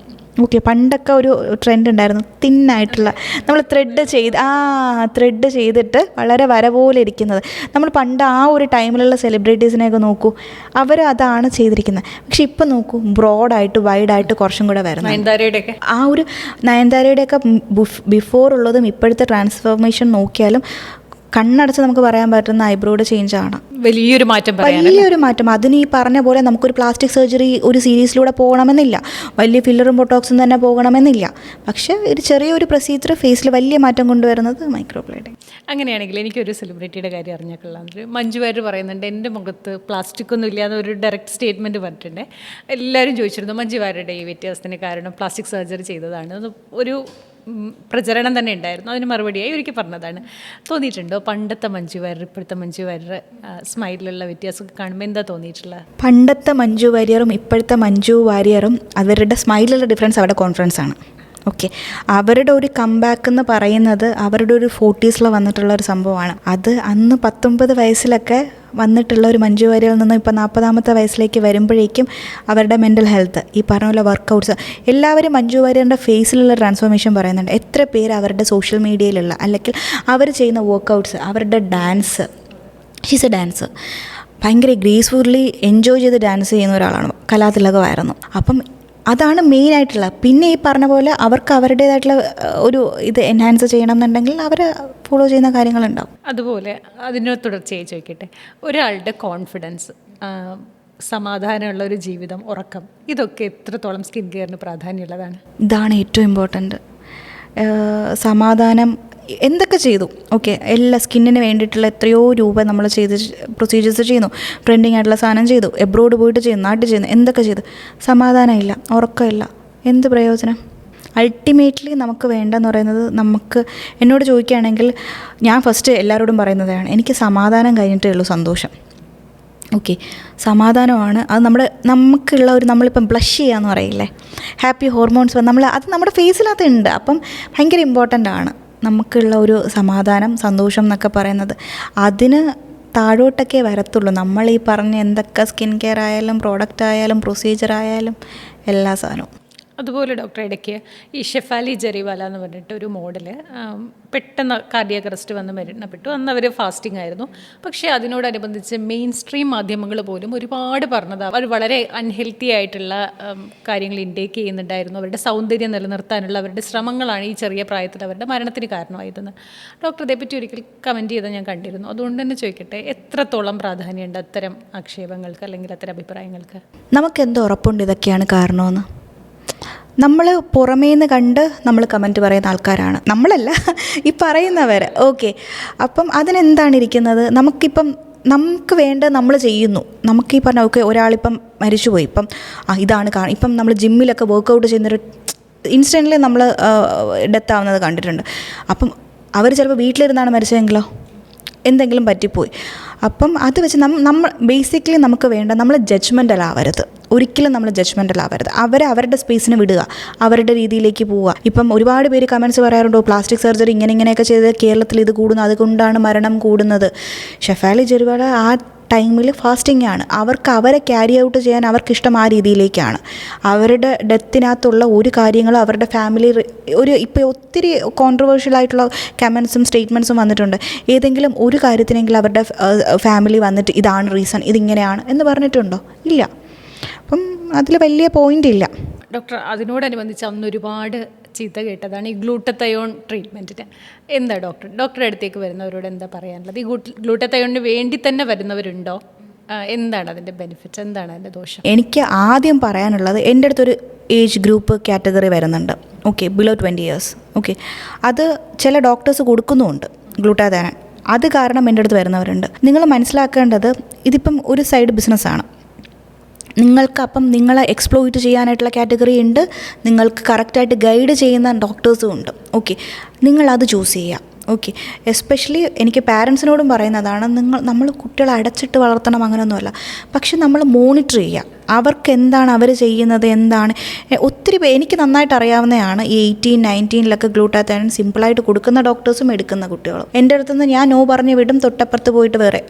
Speaker 1: ഓക്കെ, പണ്ടൊക്കെ ഒരു ട്രെൻഡ് ഉണ്ടായിരുന്നു, തിന്നായിട്ടുള്ള നമ്മൾ ത്രെഡ് ചെയ്തിട്ട് വളരെ വര പോലെ ഇരിക്കുന്നത്. നമ്മൾ പണ്ട് ആ ഒരു ടൈമിലുള്ള സെലിബ്രിറ്റീസിനെയൊക്കെ നോക്കൂ, അവർ അതാണ് ചെയ്തിരിക്കുന്നത്. പക്ഷെ ഇപ്പം നോക്കൂ, ബ്രോഡായിട്ട് വൈഡായിട്ട് കുറച്ചും കൂടെ വരുന്നത്. ആ ഒരു നയൻതാരയുടെയൊക്കെ ബിഫോർ ഉള്ളതും ഇപ്പോഴത്തെ ട്രാൻസ്ഫോർമേഷൻ നോക്കിയാലും കണ്ണടച്ച് നമുക്ക് പറയാൻ പറ്റുന്ന ഐബ്രോയുടെ ചേഞ്ചാണ്.
Speaker 2: വലിയൊരു
Speaker 1: മാറ്റം. അതിന് ഈ പറഞ്ഞ പോലെ നമുക്കൊരു പ്ലാസ്റ്റിക് സർജറി ഒരു സീരീസിലൂടെ പോകണമെന്നില്ല, വലിയ ഫില്ലറും ബൊട്ടോക്സും തന്നെ പോകണമെന്നില്ല. പക്ഷേ ഒരു ചെറിയൊരു പ്രൊസീജിയർ ഫേസിൽ വലിയ മാറ്റം കൊണ്ടുവരുന്നത് മൈക്രോബ്ലേഡിങ്.
Speaker 2: അങ്ങനെയാണെങ്കിൽ എനിക്കൊരു സെലിബ്രിറ്റിയുടെ കാര്യം അറിഞ്ഞാൽ കൊള്ളാം. മഞ്ജു വാര്യർ പറയുന്നുണ്ട്, എൻ്റെ മുഖത്ത് പ്ലാസ്റ്റിക് ഒന്നും ഇല്ലാതെ ഒരു ഡയറക്റ്റ് സ്റ്റേറ്റ്മെൻറ്റ് പറഞ്ഞിട്ടുണ്ട്. എല്ലാവരും ചോദിച്ചിരുന്നു മഞ്ജു വാര്യരുടെ ഈ വ്യത്യാസത്തിന് കാരണം പ്ലാസ്റ്റിക് സർജറി ചെയ്തതാണ്. ഒരു പ്രചരണം തന്നെ ഉണ്ടായിരുന്നു. അതിന് മറുപടിയായി ഒരിക്കൽ പറഞ്ഞതാണ്. തോന്നിയിട്ടുണ്ടോ പണ്ടത്തെ മഞ്ജു വാര്യർ ഇപ്പോഴത്തെ മഞ്ജു വാര്യർ സ്മൈലിലുള്ള വ്യത്യാസമൊക്കെ കാണുമ്പോൾ എന്താ തോന്നിയിട്ടുള്ളത്?
Speaker 1: പണ്ടത്തെ മഞ്ജു വാര്യറും ഇപ്പോഴത്തെ മഞ്ജു വാര്യറും അവരുടെ സ്മൈലിലുള്ള ഡിഫറൻസ് അവരുടെ കോൺഫിഡൻസ് ആണ്. ഓക്കെ, അവരുടെ ഒരു കംബാക്ക് എന്ന് പറയുന്നത് അവരുടെ ഒരു 40s വന്നിട്ടുള്ള ഒരു സംഭവമാണ്. അത് അന്ന് 19 വയസ്സിലൊക്കെ വന്നിട്ടുള്ള ഒരു മഞ്ജു വാര്യറിൽ നിന്ന് ഇപ്പോൾ 40ാമത്തെ വയസ്സിലേക്ക് വരുമ്പോഴേക്കും അവരുടെ മെൻ്റൽ ഹെൽത്ത്, ഈ പറഞ്ഞ പോലെ വർക്കൗട്ട്സ്, എല്ലാവരും മഞ്ജു വാര്യറിൻ്റെ ഫേസിലുള്ള ട്രാൻസ്ഫോർമേഷൻ പറയുന്നുണ്ട്. എത്ര പേര് അവരുടെ സോഷ്യൽ മീഡിയയിലുള്ള അല്ലെങ്കിൽ അവർ ചെയ്യുന്ന വർക്കൗട്ട്സ്, അവരുടെ ഡാൻസ്, ഷീസ് എ ഡാൻസ് ഭയങ്കര ഗ്രേസ്ഫുള്ളി എൻജോയ് ചെയ്ത് ഡാൻസ് ചെയ്യുന്ന ഒരാളാണ്. കലാതിലകമായിരുന്നു. അപ്പം അതാണ് മെയിനായിട്ടുള്ള. പിന്നെ ഈ പറഞ്ഞ പോലെ അവർക്ക് അവരുടേതായിട്ടുള്ള ഒരു ഇത് എൻഹാൻസ് ചെയ്യണം എന്നുണ്ടെങ്കിൽ അവർ ഫോളോ ചെയ്യുന്ന കാര്യങ്ങളുണ്ടാവും.
Speaker 2: അതുപോലെ അതിനോട് തുടർച്ചയായി ചോദിക്കട്ടെ, ഒരാളുടെ കോൺഫിഡൻസ്, സമാധാനമുള്ള ഒരു ജീവിതം, ഉറക്കം, ഇതൊക്കെ എത്രത്തോളം സ്കിൻ കെയറിന് പ്രാധാന്യമുള്ളതാണ്?
Speaker 1: ഇതാണ് ഏറ്റവും ഇമ്പോർട്ടൻറ്റ്. സമാധാനം എന്തൊക്കെ ചെയ്തു, ഓക്കെ, എല്ലാ സ്കിന്നിന് വേണ്ടിയിട്ടുള്ള എത്രയോ രൂപ നമ്മൾ പ്രൊസീജിയേഴ്സ് ചെയ്യുന്നു, ട്രെൻഡിങ് ആയിട്ടുള്ള സാധനം ചെയ്തു, എബ്രോഡ് പോയിട്ട് ചെയ്യുന്നു, നാട്ടിൽ ചെയ്യുന്നു, എന്തൊക്കെ ചെയ്തു, സമാധാനമില്ല, ഉറക്കമില്ല, എന്ത് പ്രയോജനം? അൾട്ടിമേറ്റ്ലി നമുക്ക് വേണ്ടതെന്ന് പറയുന്നത്, നമുക്ക് എന്നോട് ചോദിക്കുകയാണെങ്കിൽ ഞാൻ ഫസ്റ്റ് എല്ലാവരോടും പറയുന്നതാണ്, എനിക്ക് സമാധാനം കഴിഞ്ഞിട്ടേ ഉള്ളൂ സന്തോഷം. ഓക്കെ, സമാധാനമാണ് അത്. നമുക്കുള്ള ഒരു, നമ്മളിപ്പം ബ്ലഷ് ചെയ്യാന്ന് പറയില്ലേ, ഹാപ്പി ഹോർമോൺസ് അത് നമ്മുടെ ഫേസിനകത്ത് ഉണ്ട്. അപ്പം ഭയങ്കര ഇമ്പോർട്ടൻ്റ് ആണ് നമുക്കുള്ള ഒരു സമാധാനം, സന്തോഷം എന്നൊക്കെ പറയുന്നത്. അതിന് താഴോട്ടൊക്കെ വരത്തുള്ളൂ. നമ്മൾ ഈ പറഞ്ഞ എന്തൊക്കെ സ്കിൻ കെയർ ആയാലും പ്രോഡക്റ്റ് ആയാലും പ്രൊസീജിയർ ആയാലും എല്ലാ സാധനവും.
Speaker 2: അതുപോലെ ഡോക്ടർ, ഇടയ്ക്ക് ഈ ഷെഫാലി ജെറിവാല എന്ന് പറഞ്ഞിട്ട് ഒരു മോഡൽ പെട്ടെന്ന് കാർഡിയാക് അറസ്റ്റ് വന്ന് മരണപ്പെട്ടു. അന്ന് അവർ ഫാസ്റ്റിംഗ് ആയിരുന്നു. പക്ഷേ അതിനോടനുബന്ധിച്ച് മെയിൻ സ്ട്രീം മാധ്യമങ്ങൾ പോലും ഒരുപാട് പറഞ്ഞത് അവർ വളരെ അൺഹെൽത്തി ആയിട്ടുള്ള കാര്യങ്ങൾ ഇൻടേക്ക് ചെയ്യുന്നുണ്ടായിരുന്നു. അവരുടെ സൗന്ദര്യം നിലനിർത്താനുള്ള അവരുടെ ശ്രമങ്ങളാണ് ഈ ചെറിയ പ്രായത്തിൽ അവരുടെ മരണത്തിന് കാരണമായതെന്ന് ഡോക്ടർ ഇതേപ്പറ്റി ഒരിക്കൽ കമൻറ്റ് ചെയ്ത് ഞാൻ കണ്ടിരുന്നു. അതുകൊണ്ട് തന്നെ ചോദിക്കട്ടെ, എത്രത്തോളം പ്രാധാന്യമുണ്ട് അത്തരം ആക്ഷേപങ്ങൾക്ക് അല്ലെങ്കിൽ അത്തരം അഭിപ്രായങ്ങൾക്ക്?
Speaker 1: നമുക്കെന്ത് ഉറപ്പുണ്ട് ഇതൊക്കെയാണ് കാരണമെന്ന്? നമ്മൾ പുറമേന്ന് കണ്ട് നമ്മൾ കമൻറ്റ് പറയുന്ന ആൾക്കാരാണ്, നമ്മളല്ല ഈ പറയുന്നവർ. ഓക്കെ, അപ്പം അതിനെന്താണ് ഇരിക്കുന്നത്? നമുക്ക് വേണ്ട നമ്മൾ ചെയ്യുന്നു. നമുക്ക് ഈ പറഞ്ഞ ഓക്കെ, ഒരാളിപ്പം മരിച്ചുപോയി, ഇപ്പം ഇതാണ് ഇപ്പം നമ്മൾ ജിമ്മിലൊക്കെ വർക്കൗട്ട് ചെയ്യുന്നൊരു ഇൻസ്റ്റൻ്റ്ലി നമ്മൾ ഡെത്ത് ആവുന്നത് കണ്ടിട്ടുണ്ട്. അപ്പം അവർ ചിലപ്പോൾ വീട്ടിലിരുന്നാണ് മരിച്ചതെങ്കിലോ എന്തെങ്കിലും പറ്റിപ്പോയി. അപ്പം അത് വെച്ച് നമ്മൾ ബേസിക്കലി നമുക്ക് വേണ്ട, നമ്മൾ ജഡ്ജ്മെൻ്റലാവരുത്, ഒരിക്കലും നമ്മൾ ജഡ്ജ്മെൻ്റലാവരുത്. അവരുടെ സ്പേസിന് വിടുക, അവരുടെ രീതിയിലേക്ക് പോവുക. ഇപ്പം ഒരുപാട് പേര് കമൻറ്റ്സ് പറയാറുണ്ടോ, പ്ലാസ്റ്റിക് സർജറി ഇങ്ങനെയൊക്കെ ചെയ്ത് കേരളത്തിൽ ഇത് കൂടുന്നു, അതുകൊണ്ടാണ് മരണം കൂടുന്നത്. ഷെഫാലി ജെറിവാല ആ ടൈമിൽ ഫാസ്റ്റിംഗ് ആണ്. അവരെ ക്യാരി ഔട്ട് ചെയ്യാൻ അവർക്കിഷ്ടം ആ രീതിയിലേക്കാണ്. അവരുടെ ഡെത്തിനകത്തുള്ള ഒരു കാര്യങ്ങളും അവരുടെ ഫാമിലി ഇപ്പോൾ ഒത്തിരി കോൺട്രവേഴ്ഷ്യൽ ആയിട്ടുള്ള കമൻസും സ്റ്റേറ്റ്മെൻറ്റ്സും വന്നിട്ടുണ്ട്. ഏതെങ്കിലും ഒരു കാര്യത്തിനെങ്കിലും അവരുടെ ഫാമിലി വന്നിട്ട് ഇതാണ് റീസൺ, ഇതിങ്ങനെയാണ് എന്ന് പറഞ്ഞിട്ടുണ്ടോ? ഇല്ല. അപ്പം അതിൽ വലിയ പോയിൻ്റ് ഇല്ല.
Speaker 2: ഡോക്ടർ, അതിനോടനുബന്ധിച്ച് അന്ന് ഒരുപാട് ചീത്ത കേട്ടതാണ് ഈ ഗ്ലൂട്ടത്തയോൺ ട്രീറ്റ്മെൻറ്റിന്. എന്താ ഡോക്ടറുടെ അടുത്തേക്ക് വരുന്നവരോട് എന്താ പറയാനുള്ളത്? ഈ ഗ്ലൂട്ടത്തയോണിന് വേണ്ടി തന്നെ വരുന്നവരുണ്ടോ? എന്താണ് അതിൻ്റെ ബെനിഫിറ്റ്സ്, എന്താണ് അതിൻ്റെ ദോഷം?
Speaker 1: എനിക്ക് ആദ്യം പറയാനുള്ളത്, എൻ്റെ അടുത്തൊരു ഏജ് ഗ്രൂപ്പ് കാറ്റഗറി വരുന്നുണ്ട്, ഓക്കെ, ബിലോ 20 years. ഓക്കെ, അത് ചില ഡോക്ടേഴ്സ് കൊടുക്കുന്നുമുണ്ട് ഗ്ലൂട്ടാതയോൺ. അത് കാരണം എൻ്റെ അടുത്ത് വരുന്നവരുണ്ട്. നിങ്ങൾ മനസ്സിലാക്കേണ്ടത്, ഇതിപ്പം ഒരു സൈഡ് ബിസിനസ്സാണ്. നിങ്ങളെ എക്സ്പ്ലോയിറ്റ് ചെയ്യാനായിട്ടുള്ള കാറ്റഗറി ഉണ്ട്, നിങ്ങൾക്ക് കറക്റ്റായിട്ട് ഗൈഡ് ചെയ്യുന്ന ഡോക്ടേഴ്സും ഉണ്ട്. ഓക്കെ, നിങ്ങളത് ചൂസ് ചെയ്യുക. ഓക്കെ, എസ്പെഷ്യലി എനിക്ക് പാരൻസിനോടും പറയുന്നതാണ്, നമ്മൾ കുട്ടികളെ അടച്ചിട്ട് വളർത്തണം അങ്ങനെയൊന്നുമല്ല, പക്ഷെ നമ്മൾ മോണിറ്റർ ചെയ്യുക. അവർക്ക് എന്താണ് അവർ ചെയ്യുന്നത് എന്താണ്. ഒത്തിരി എനിക്ക് നന്നായിട്ട് അറിയാവുന്നതാണ് ഈ 18-19 ഗ്ലൂട്ടാത്തയോൺ സിമ്പിളായിട്ട് കൊടുക്കുന്ന ഡോക്ടേഴ്സും എടുക്കുന്ന കുട്ടികളും. എൻ്റെ അടുത്തുനിന്ന് ഞാൻ നോ പറഞ്ഞ് വിടും, തൊട്ടപ്പുറത്ത് പോയിട്ട് വേറെ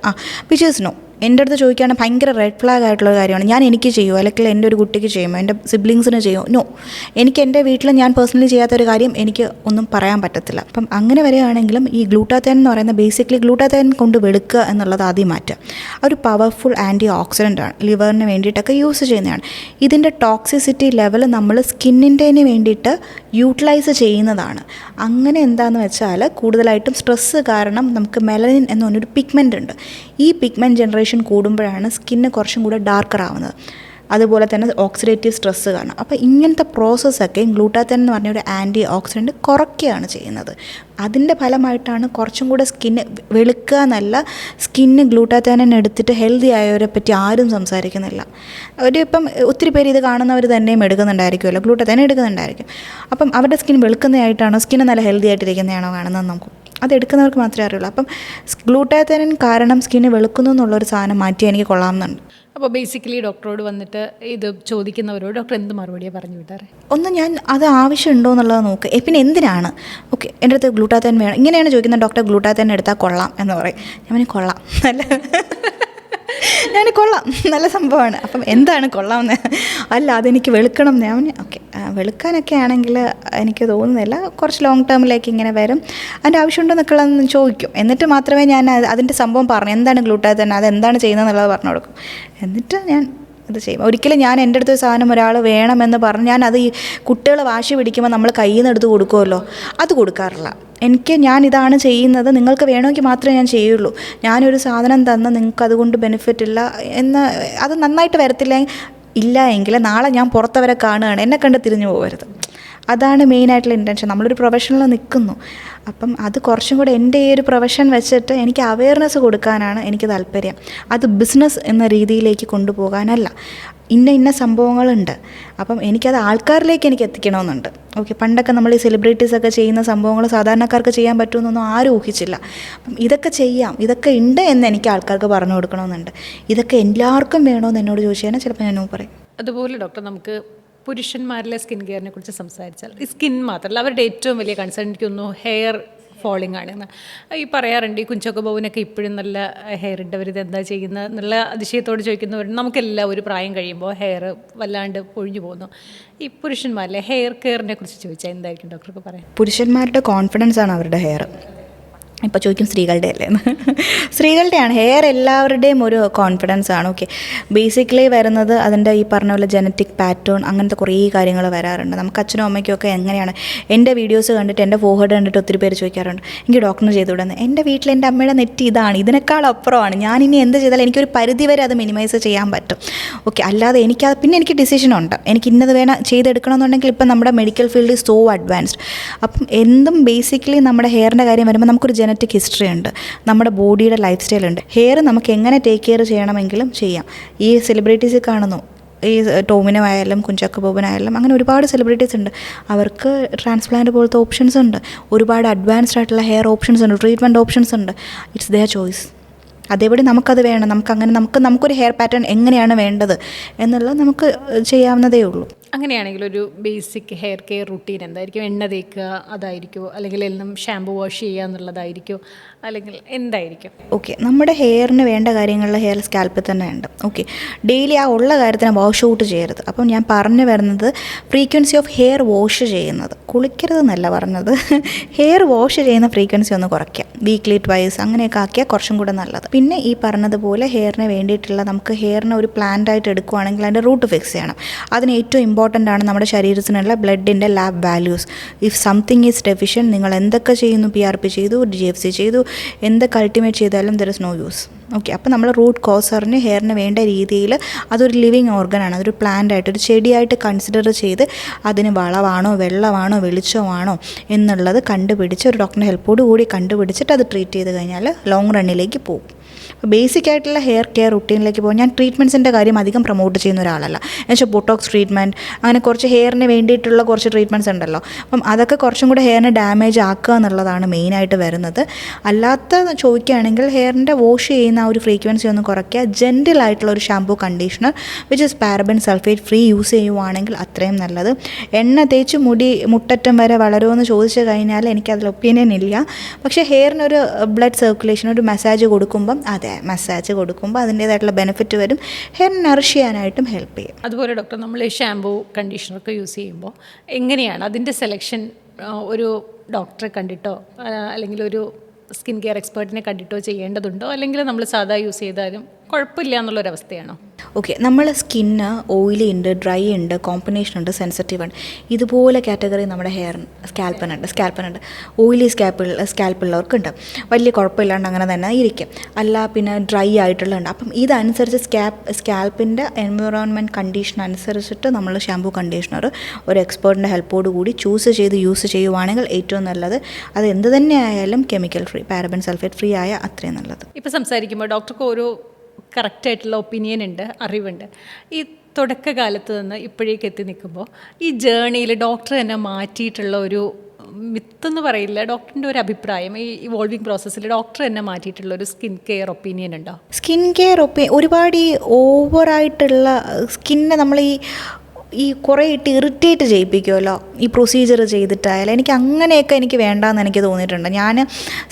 Speaker 1: വിച്ച് ഈസ് നോ. എൻ്റെ അടുത്ത് ചോദിക്കുകയാണെങ്കിൽ ഭയങ്കര റെഡ് ഫ്ലാഗ് ആയിട്ടുള്ള കാര്യമാണ്. എനിക്ക് ചെയ്യുമോ, അല്ലെങ്കിൽ എൻ്റെ ഒരു കുട്ടിക്ക് ചെയ്യുമോ, എൻ്റെ സിബ്ലിങ്സിന് ചെയ്യുമോ? നോ. എനിക്ക് എൻ്റെ വീട്ടിൽ ഞാൻ പേഴ്സണലി ചെയ്യാത്തൊരു കാര്യം എനിക്ക് ഒന്നും പറയാൻ പറ്റത്തില്ല. അപ്പം അങ്ങനെ വരികയാണെങ്കിലും ഈ ഗ്ലൂട്ടാത്തയോൺ എന്ന് പറയുന്ന ബേസിക്കലി ഗ്ലൂട്ടാത്തയോൺ കൊണ്ട് വെളുക്കുക എന്നുള്ളത് ആദ്യം മാറ്റുക. ഒരു പവർഫുൾ ആൻറ്റി ഓക്സിഡൻ്റ് ആണ്, ലിവറിന് വേണ്ടിയിട്ടൊക്കെ യൂസ് ചെയ്യുന്നതാണ്. ഇതിൻ്റെ ടോക്സിസിറ്റി ലെവൽ നമ്മൾ സ്കിന്നിൻ്റെന് വേണ്ടിയിട്ട് യൂട്ടിലൈസ് ചെയ്യുന്നതാണ്. അങ്ങനെ എന്താണെന്ന് വെച്ചാൽ കൂടുതലായിട്ടും സ്ട്രെസ്സ് കാരണം നമുക്ക് മെലനിൻ എന്ന് പറഞ്ഞൊരു പിഗ്മെൻ്റ് ഉണ്ട്. ഈ പിഗ്മെൻറ്റ് ജനറേഷൻ കൂടുമ്പോഴാണ് സ്കിന്ന് കുറച്ചും കൂടെ ഡാർക്കർ ആവുന്നത്. അതുപോലെ തന്നെ ഓക്സിഡേറ്റീവ് സ്ട്രെസ്സ് കാരണം. അപ്പോൾ ഇങ്ങനത്തെ പ്രോസസ്സൊക്കെ ഗ്ലൂട്ടാത്തയോൺ എന്ന് പറഞ്ഞ ഒരു ആൻറ്റി ഓക്സിഡൻറ്റ് കുറയ്ക്കുകയാണ് ചെയ്യുന്നത്. അതിൻ്റെ ഫലമായിട്ടാണ് കുറച്ചും കൂടെ സ്കിന്ന് വെളുക്കുക എന്നല്ല, സ്കിന്ന് ഗ്ലൂട്ടാത്തയോൺ എടുത്തിട്ട് ഹെൽത്തി ആയവരെ പറ്റി ആരും സംസാരിക്കുന്നില്ല. ഇപ്പം ഒത്തിരി പേര് ഇത് കാണുന്നവർ തന്നെയും എടുക്കുന്നുണ്ടായിരിക്കുമല്ലോ, ഗ്ലൂട്ടാത്തയോൺ എടുക്കുന്നുണ്ടായിരിക്കും. അപ്പം അവരുടെ സ്കിൻ വെളുക്കുന്നതായിട്ടാണോ സ്കിന്ന് നല്ല ഹെൽത്തി ആയിട്ടിരിക്കുന്നതാണോ കാണുന്നത് നമുക്ക് അതെടുക്കുന്നവർക്ക് മാത്രമേ അറിയുള്ളൂ. അപ്പം ഗ്ലൂട്ടാത്തയോൺ കാരണം സ്കിന്ന് വെളുക്കുന്നു എന്നുള്ളൊരു സാധനം മാറ്റി എനിക്ക് കൊള്ളാമെന്നുണ്ട്.
Speaker 2: അപ്പോൾ ബേസിക്കലി ഡോക്ടറോട് വന്നിട്ട് ഇത് ചോദിക്കുന്നവരോട് ഡോക്ടർ എന്ത് മറുപടിയാണ് പറഞ്ഞു വിട്ടാറ്?
Speaker 1: ഒന്ന് ഞാൻ അത് ആവശ്യമുണ്ടോ എന്നുള്ളത് നോക്ക്. പിന്നെ എന്തിനാണ് ഓക്കെ എൻ്റെ അടുത്ത് ഗ്ലൂട്ടാത്തയോൺ വേണം ഇങ്ങനെയാണ് ചോദിക്കുന്നത്, ഡോക്ടർ ഗ്ലൂട്ടാത്തയോൺ എടുത്താൽ കൊള്ളാം എന്ന് പറയും. ഞാൻ കൊള്ളാം കൊള്ളാം നല്ല സംഭവമാണ്. അപ്പം എന്താണ് കൊള്ളാമെന്ന്? അല്ല അതെനിക്ക് വെളുക്കണം. ഞാൻ ഓക്കെ വെളുക്കാനൊക്കെ ആണെങ്കിൽ എനിക്ക് തോന്നുന്നില്ല, കുറച്ച് ലോങ് ടേമിലേക്ക് ഇങ്ങനെ വരും, അതിൻ്റെ ആവശ്യമുണ്ടോ എന്നൊക്കെയുള്ളതെന്ന് ചോദിക്കും. എന്നിട്ട് മാത്രമേ ഞാൻ അതിൻ്റെ സംഭവം പറഞ്ഞു എന്താണ് ഗ്ലൂട്ടാത്തയോൺ, അതെന്താണ് ചെയ്യുന്നതെന്നുള്ളത് പറഞ്ഞു കൊടുക്കും. എന്നിട്ട് ഞാൻ ഇത് ചെയ്യും. ഒരിക്കലും ഞാൻ എൻ്റെ അടുത്തൊരു സാധനം ഒരാൾ വേണമെന്ന് പറഞ്ഞ് ഞാനത് ഈ കുട്ടികൾ വാശി പിടിക്കുമ്പോൾ നമ്മൾ കയ്യിൽ നിന്ന് എടുത്ത് കൊടുക്കുമല്ലോ, അത് കൊടുക്കാറില്ല. ഞാനിതാണ് ചെയ്യുന്നത്, നിങ്ങൾക്ക് വേണമെങ്കിൽ മാത്രമേ ഞാൻ ചെയ്യുള്ളൂ. ഞാനൊരു സാധനം തന്ന് നിങ്ങൾക്ക് അതുകൊണ്ട് ബെനിഫിറ്റ് ഇല്ല എന്ന് അത് നന്നായിട്ട് ഇല്ല എങ്കിൽ നാളെ ഞാൻ പുറത്തവരെ കാണുകയാണ്, എന്നെ കണ്ട് തിരിഞ്ഞു പോകരുത്. അതാണ് മെയിനായിട്ടുള്ള ഇൻറ്റൻഷൻ. നമ്മളൊരു പ്രൊഫഷനിൽ നിൽക്കുന്നു. അപ്പം അത് കുറച്ചും കൂടെ എൻ്റെ ഈ ഒരു പ്രൊഫഷൻ വെച്ചിട്ട് എനിക്ക് അവെയർനെസ് കൊടുക്കാനാണ് എനിക്ക് താല്പര്യം. അത് ബിസിനസ് എന്ന രീതിയിലേക്ക് കൊണ്ടുപോകാനല്ല. ഇന്ന സംഭവങ്ങളുണ്ട്, അപ്പം എനിക്കത് ആൾക്കാരിലേക്ക് എനിക്ക് എത്തിക്കണമെന്നുണ്ട്. ഓക്കെ, പണ്ടൊക്കെ നമ്മൾ ഈ സെലിബ്രിറ്റീസൊക്കെ ചെയ്യുന്ന സംഭവങ്ങൾ സാധാരണക്കാർക്ക് ചെയ്യാൻ പറ്റുമെന്നൊന്നും ആരും ഊഹിച്ചില്ല. അപ്പം ഇതൊക്കെ ചെയ്യാം, ഇതൊക്കെ ഉണ്ട് എന്ന് എനിക്ക് ആൾക്കാർക്ക് പറഞ്ഞു കൊടുക്കണമെന്നുണ്ട്. ഇതൊക്കെ എല്ലാവർക്കും വേണമെന്ന് എന്നോട് ചോദിച്ചു കഴിഞ്ഞാൽ ചിലപ്പോൾ ഞാൻ പറയും.
Speaker 2: അതുപോലെ ഡോക്ടർ നമുക്ക് പുരുഷന്മാരിലെ സ്കിൻ കെയറിനെ കുറിച്ച് സംസാരിച്ചാൽ ഈ സ്കിൻ മാത്രമല്ല അവരുടെ ഏറ്റവും വലിയ കൺസേൺ എനിക്കൊന്നു ഹെയർ ഫോളിംഗ് ആണെന്ന് ഈ പറയാറുണ്ട്. ഈ കുഞ്ചൊക്കെ ബോബനൊക്കെ ഇപ്പോഴും നല്ല ഹെയർ ഉണ്ട്, അവരിത് എന്താ ചെയ്യുന്നത് എന്നുള്ള അതിശയത്തോട് ചോദിക്കുന്നവർ നമുക്കെല്ലാം ഒരു പ്രായം കഴിയുമ്പോൾ ഹെയർ വല്ലാണ്ട് പൊഴിഞ്ഞു പോകുന്നു. ഈ പുരുഷന്മാരിലെ ഹെയർ കെയറിനെ കുറിച്ച് ചോദിച്ചാൽ എന്തായിരിക്കും ഡോക്ടർക്ക് പറയാം?
Speaker 1: പുരുഷന്മാരുടെ കോൺഫിഡൻസ് ആണ് അവരുടെ ഹെയർ. ഇപ്പോൾ ചോദിക്കും സ്ത്രീകളുടെ അല്ലേന്ന്. സ്ത്രീകളുടെയാണ് ഹെയർ, എല്ലാവരുടെയും ഒരു കോൺഫിഡൻസ് ആണ്. ഓക്കെ, ബേസിക്കലി വരുന്നത് അതിൻ്റെ ഈ പറഞ്ഞ പോലെ ജനറ്റിക് പാറ്റേൺ അങ്ങനത്തെ കുറേ കാര്യങ്ങൾ വരാറുണ്ട്. നമുക്ക് അച്ഛനും അമ്മയ്ക്കും ഒക്കെ എങ്ങനെയാണ് എൻ്റെ വീഡിയോസ് കണ്ടിട്ട് എൻ്റെ ഫോർഹെഡ് കണ്ടിട്ട് ഒത്തിരി പേര് ചോദിക്കാറുണ്ട് എനിക്ക് ഡോക്ടറിന് ചെയ്തുവിടുന്നത്. എൻ്റെ വീട്ടിൽ എൻ്റെ അമ്മയുടെ നെറ്റ് ഇതാണ്, ഇതിനേക്കാൾ അപ്പുറമാണ്, ഞാനിനി എന്ത് ചെയ്താലും എനിക്കൊരു പരിധി വരെ അത് മിനിമൈസ് ചെയ്യാൻ പറ്റും. ഓക്കെ, അല്ലാതെ പിന്നെ എനിക്ക് ഡിസിഷനുണ്ട്, എനിക്ക് ഇന്നത് വേണം ചെയ്തെടുക്കണമെന്നുണ്ടെങ്കിൽ ഇപ്പം നമ്മുടെ മെഡിക്കൽ ഫീൽഡ് സോ അഡ്വാൻസ്ഡ്. അപ്പം എന്തും ബേസിക്കലി നമ്മുടെ ഹെയറിൻ്റെ കാര്യം വരുമ്പോൾ നമുക്കൊരു ജനറ്റിക് ഹിസ്റ്ററി ഉണ്ട്, നമ്മുടെ ബോഡിയുടെ ലൈഫ് സ്റ്റൈൽ ഉണ്ട്. ഹെയർ നമുക്ക് എങ്ങനെ ടേക്ക് കെയർ ചെയ്യണമെങ്കിലും ചെയ്യാം. ഈ സെലിബ്രിറ്റീസ് കാണുന്നു, ഈ ടോമിനോ ആയാലും കുഞ്ചാക്കോ ബോബനായാലും അങ്ങനെ ഒരുപാട് സെലിബ്രിറ്റീസ് ഉണ്ട്. അവർക്ക് ട്രാൻസ്പ്ലാന്റ് പോലത്തെ ഓപ്ഷൻസ് ഉണ്ട്, ഒരുപാട് അഡ്വാൻസ്ഡ് ആയിട്ടുള്ള ഹെയർ ഓപ്ഷൻസ് ഉണ്ട്, ട്രീറ്റ്മെൻറ്റ് ഓപ്ഷൻസ് ഉണ്ട്. It's their choice. അതേപടി നമുക്കത് വേണം, നമുക്കൊരു ഹെയർ പാറ്റേൺ എങ്ങനെയാണ് വേണ്ടത് എന്നുള്ളത് നമുക്ക് ചെയ്യാവുന്നതേ ഉള്ളൂ.
Speaker 2: അങ്ങനെയാണെങ്കിൽ ഒരു ബേസിക് ഹെയർ കെയർ റുട്ടീൻ എന്തായിരിക്കും? എണ്ണ തേക്കുക അതായിരിക്കുമോ, അല്ലെങ്കിൽ എല്ലാം ഷാമ്പു വാഷ് ചെയ്യുക എന്നുള്ളതായിരിക്കുമോ, അല്ലെങ്കിൽ എന്തായിരിക്കും?
Speaker 1: ഓക്കെ, നമ്മുടെ ഹെയറിന് വേണ്ട കാര്യങ്ങളിൽ ഹെയർ സ്കാൽപ്പിൽ തന്നെ ഉണ്ട്. ഓക്കെ, ഡെയിലി ആ ഉള്ള കാര്യത്തിന് വാഷ് ഔട്ട് ചെയ്യരുത്. അപ്പം ഞാൻ പറഞ്ഞു വരുന്നത് ഫ്രീക്വൻസി ഓഫ് ഹെയർ വാഷ് ചെയ്യുന്നത്, കുളിക്കരുതെന്നല്ല പറഞ്ഞത്, ഹെയർ വാഷ് ചെയ്യുന്ന ഫ്രീക്വൻസി ഒന്ന് കുറയ്ക്കുക, വീക്ക്ലി ട്വൈസ് അങ്ങനെയൊക്കെ ആക്കിയാൽ കുറച്ചും കൂടെ നല്ലത്. പിന്നെ ഈ പറഞ്ഞതുപോലെ ഹെയറിന് വേണ്ടിയിട്ടുള്ള നമുക്ക് ഹെയറിനെ ഒരു പ്ലാന്റ് ആയിട്ട് എടുക്കുകയാണെങ്കിൽ അതിൻ്റെ റൂട്ട് ഫിക്സ് ചെയ്യണം. അതിന് ഏറ്റവും ഇമ്പോർട്ടൻ്റ് ആണ് നമ്മുടെ ശരീരത്തിനുള്ള ബ്ലഡിൻ്റെ lab values. If something is deficient, നിങ്ങൾ എന്തൊക്കെ ചെയ്യുന്നു, PRP ചെയ്തു, GFC ചെയ്തു, എന്തൊക്കെ അൾട്ടിമേറ്റ് ചെയ്താലും there is no use. Okay, അപ്പോൾ നമ്മൾ റൂട്ട് കോസ് അറിഞ്ഞ് ഹെയറിന് വേണ്ട രീതിയിൽ അതൊരു ലിവിങ് ഓർഗനാണ്, അതൊരു പ്ലാന്റ് ആയിട്ട് ഒരു ചെടിയായിട്ട് കൺസിഡർ ചെയ്ത് അതിന് വളമാണോ വെള്ളമാണോ വെളിച്ചമാണോ എന്നുള്ളത് കണ്ടുപിടിച്ച് ഒരു ഡോക്ടറിൻ്റെ ഹെൽപ്പോട് കൂടി കണ്ടുപിടിച്ചിട്ട് അത് ട്രീറ്റ് ചെയ്ത് കഴിഞ്ഞാൽ ലോങ് റണ്ണിലേക്ക് പോകും. ബേസിക് ആയിട്ടുള്ള ഹെയർ കെയർ റുട്ടീനിലേക്ക് പോകും. ഞാൻ ട്രീറ്റ്മെൻറ്റ്സിൻ്റെ കാര്യം അധികം പ്രൊമോട്ട് ചെയ്യുന്ന ഒരാളല്ല. എന്നുവെച്ചാൽ ബൊട്ടോക്സ് ട്രീറ്റ്മെൻറ്റ്, അങ്ങനെ കുറച്ച് ഹെയറിന് വേണ്ടിയിട്ടുള്ള കുറച്ച് ട്രീറ്റ്മെൻറ്റ്സ് ഉണ്ടല്ലോ. അപ്പം അതൊക്കെ കുറച്ചും കൂടെ ഹെയറിനെ ഡാമേജ് ആക്കുക എന്നുള്ളതാണ് മെയിനായിട്ട് വരുന്നത്. അല്ലാത്ത ചോദിക്കുകയാണെങ്കിൽ ഹെയറിൻ്റെ വാഷ് ചെയ്യുന്ന ആ ഒരു ഫ്രീക്വൻസി ഒന്ന് കുറയ്ക്കുക. ജെൻറ്റിലായിട്ടുള്ള ഒരു shampoo conditioner which is paraben sulphate free use ചെയ്യുവാണെങ്കിൽ അത്രയും നല്ലത്. എണ്ണ തേച്ച് മുടി മുട്ടറ്റം വരെ വളരുമെന്ന് ചോദിച്ചു കഴിഞ്ഞാൽ എനിക്കതിൽ ഒപ്പീനിയൻ ഇല്ല. പക്ഷേ ഹെയറിനൊരു ബ്ലഡ് സർക്കുലേഷൻ, ഒരു മസാജ് കൊടുക്കുമ്പം, മസാജ് കൊടുക്കുമ്പോൾ അതിൻ്റേതായിട്ടുള്ള ബെനിഫിറ്റ് വരും. ഹെയർ നറിഷ് ചെയ്യാനായിട്ടും ഹെൽപ്പ് ചെയ്യും.
Speaker 2: അതുപോലെ ഡോക്ടർ, നമ്മൾ ഈ ഷാമ്പൂ കണ്ടീഷണറൊക്കെ യൂസ് ചെയ്യുമ്പോൾ എങ്ങനെയാണ് അതിൻ്റെ സെലക്ഷൻ? ഒരു ഡോക്ടറെ കണ്ടിട്ടോ അല്ലെങ്കിൽ ഒരു സ്കിൻ കെയർ എക്സ്പേർട്ടിനെ കണ്ടിട്ടോ ചെയ്യേണ്ടതുണ്ടോ, അല്ലെങ്കിൽ നമ്മൾ സാധാ യൂസ് ചെയ്താലും കുഴപ്പമില്ല എന്നുള്ളൊരവസ്ഥയാണോ?
Speaker 1: ഓക്കെ, നമ്മൾ സ്കിന്ന് ഓയിലി ഉണ്ട്, ഡ്രൈ ഉണ്ട്, കോമ്പിനേഷൻ ഉണ്ട്, സെൻസിറ്റീവ് ഉണ്ട്. ഇതുപോലെ കാറ്റഗറി നമ്മുടെ സ്കാൽപ്പിനുണ്ട്. ഓയിലി സ്കാൽപ്പുള്ളവർക്കുണ്ട്, വലിയ കുഴപ്പമില്ലാണ്ട് അങ്ങനെ തന്നെ ഇരിക്കും. അല്ല പിന്നെ ഡ്രൈ ആയിട്ടുള്ളുണ്ട്. അപ്പം ഇതനുസരിച്ച് സ്കാൽപ്പിൻ്റെ എൻവയോൺമെൻറ്റ് കണ്ടീഷൻ അനുസരിച്ചിട്ട് നമ്മൾ ഷാമ്പൂ കണ്ടീഷണർ ഒരു എക്സ്പേർട്ടിൻ്റെ ഹെൽപ്പോട് കൂടി ചൂസ് ചെയ്ത് യൂസ് ചെയ്യുവാണെങ്കിൽ ഏറ്റവും നല്ലത്. അത് എന്ത് തന്നെ ആയാലും chemical free, paraben sulphate free ആയ അത്രയും നല്ലത്.
Speaker 2: ഇപ്പോൾ സംസാരിക്കുമ്പോൾ ഡോക്ടർക്ക് ഒരു കറക്റ്റായിട്ടുള്ള ഒപ്പീനിയൻ ഉണ്ട്, അറിവുണ്ട്. ഈ തുടക്കകാലത്ത് നിന്ന് ഇപ്പോഴേക്ക് എത്തി നിൽക്കുമ്പോൾ ഈ ജേണിയിൽ ഡോക്ടർ തന്നെ മാറ്റിയിട്ടുള്ള ഒരു മിത്തെന്ന് പറയില്ല, ഡോക്ടറിൻ്റെ ഒരു അഭിപ്രായം, ഈ ഇവോൾവിങ് പ്രോസസ്സിൽ ഡോക്ടർ തന്നെ മാറ്റിയിട്ടുള്ള ഒരു സ്കിൻ കെയർ ഒപ്പീനിയൻ ഉണ്ടോ?
Speaker 1: സ്കിൻ കെയർ ഒരുപാട് ഈ ഓവറായിട്ടുള്ള സ്കിന്നെ നമ്മൾ ഈ കുറേ ഇട്ട് ഇറിറ്റേറ്റ് ചെയ്യിപ്പിക്കുമല്ലോ ഈ പ്രൊസീജിയർ ചെയ്തിട്ടായാലും. എനിക്ക് വേണ്ടാന്ന് എനിക്ക് തോന്നിയിട്ടുണ്ട്. ഞാൻ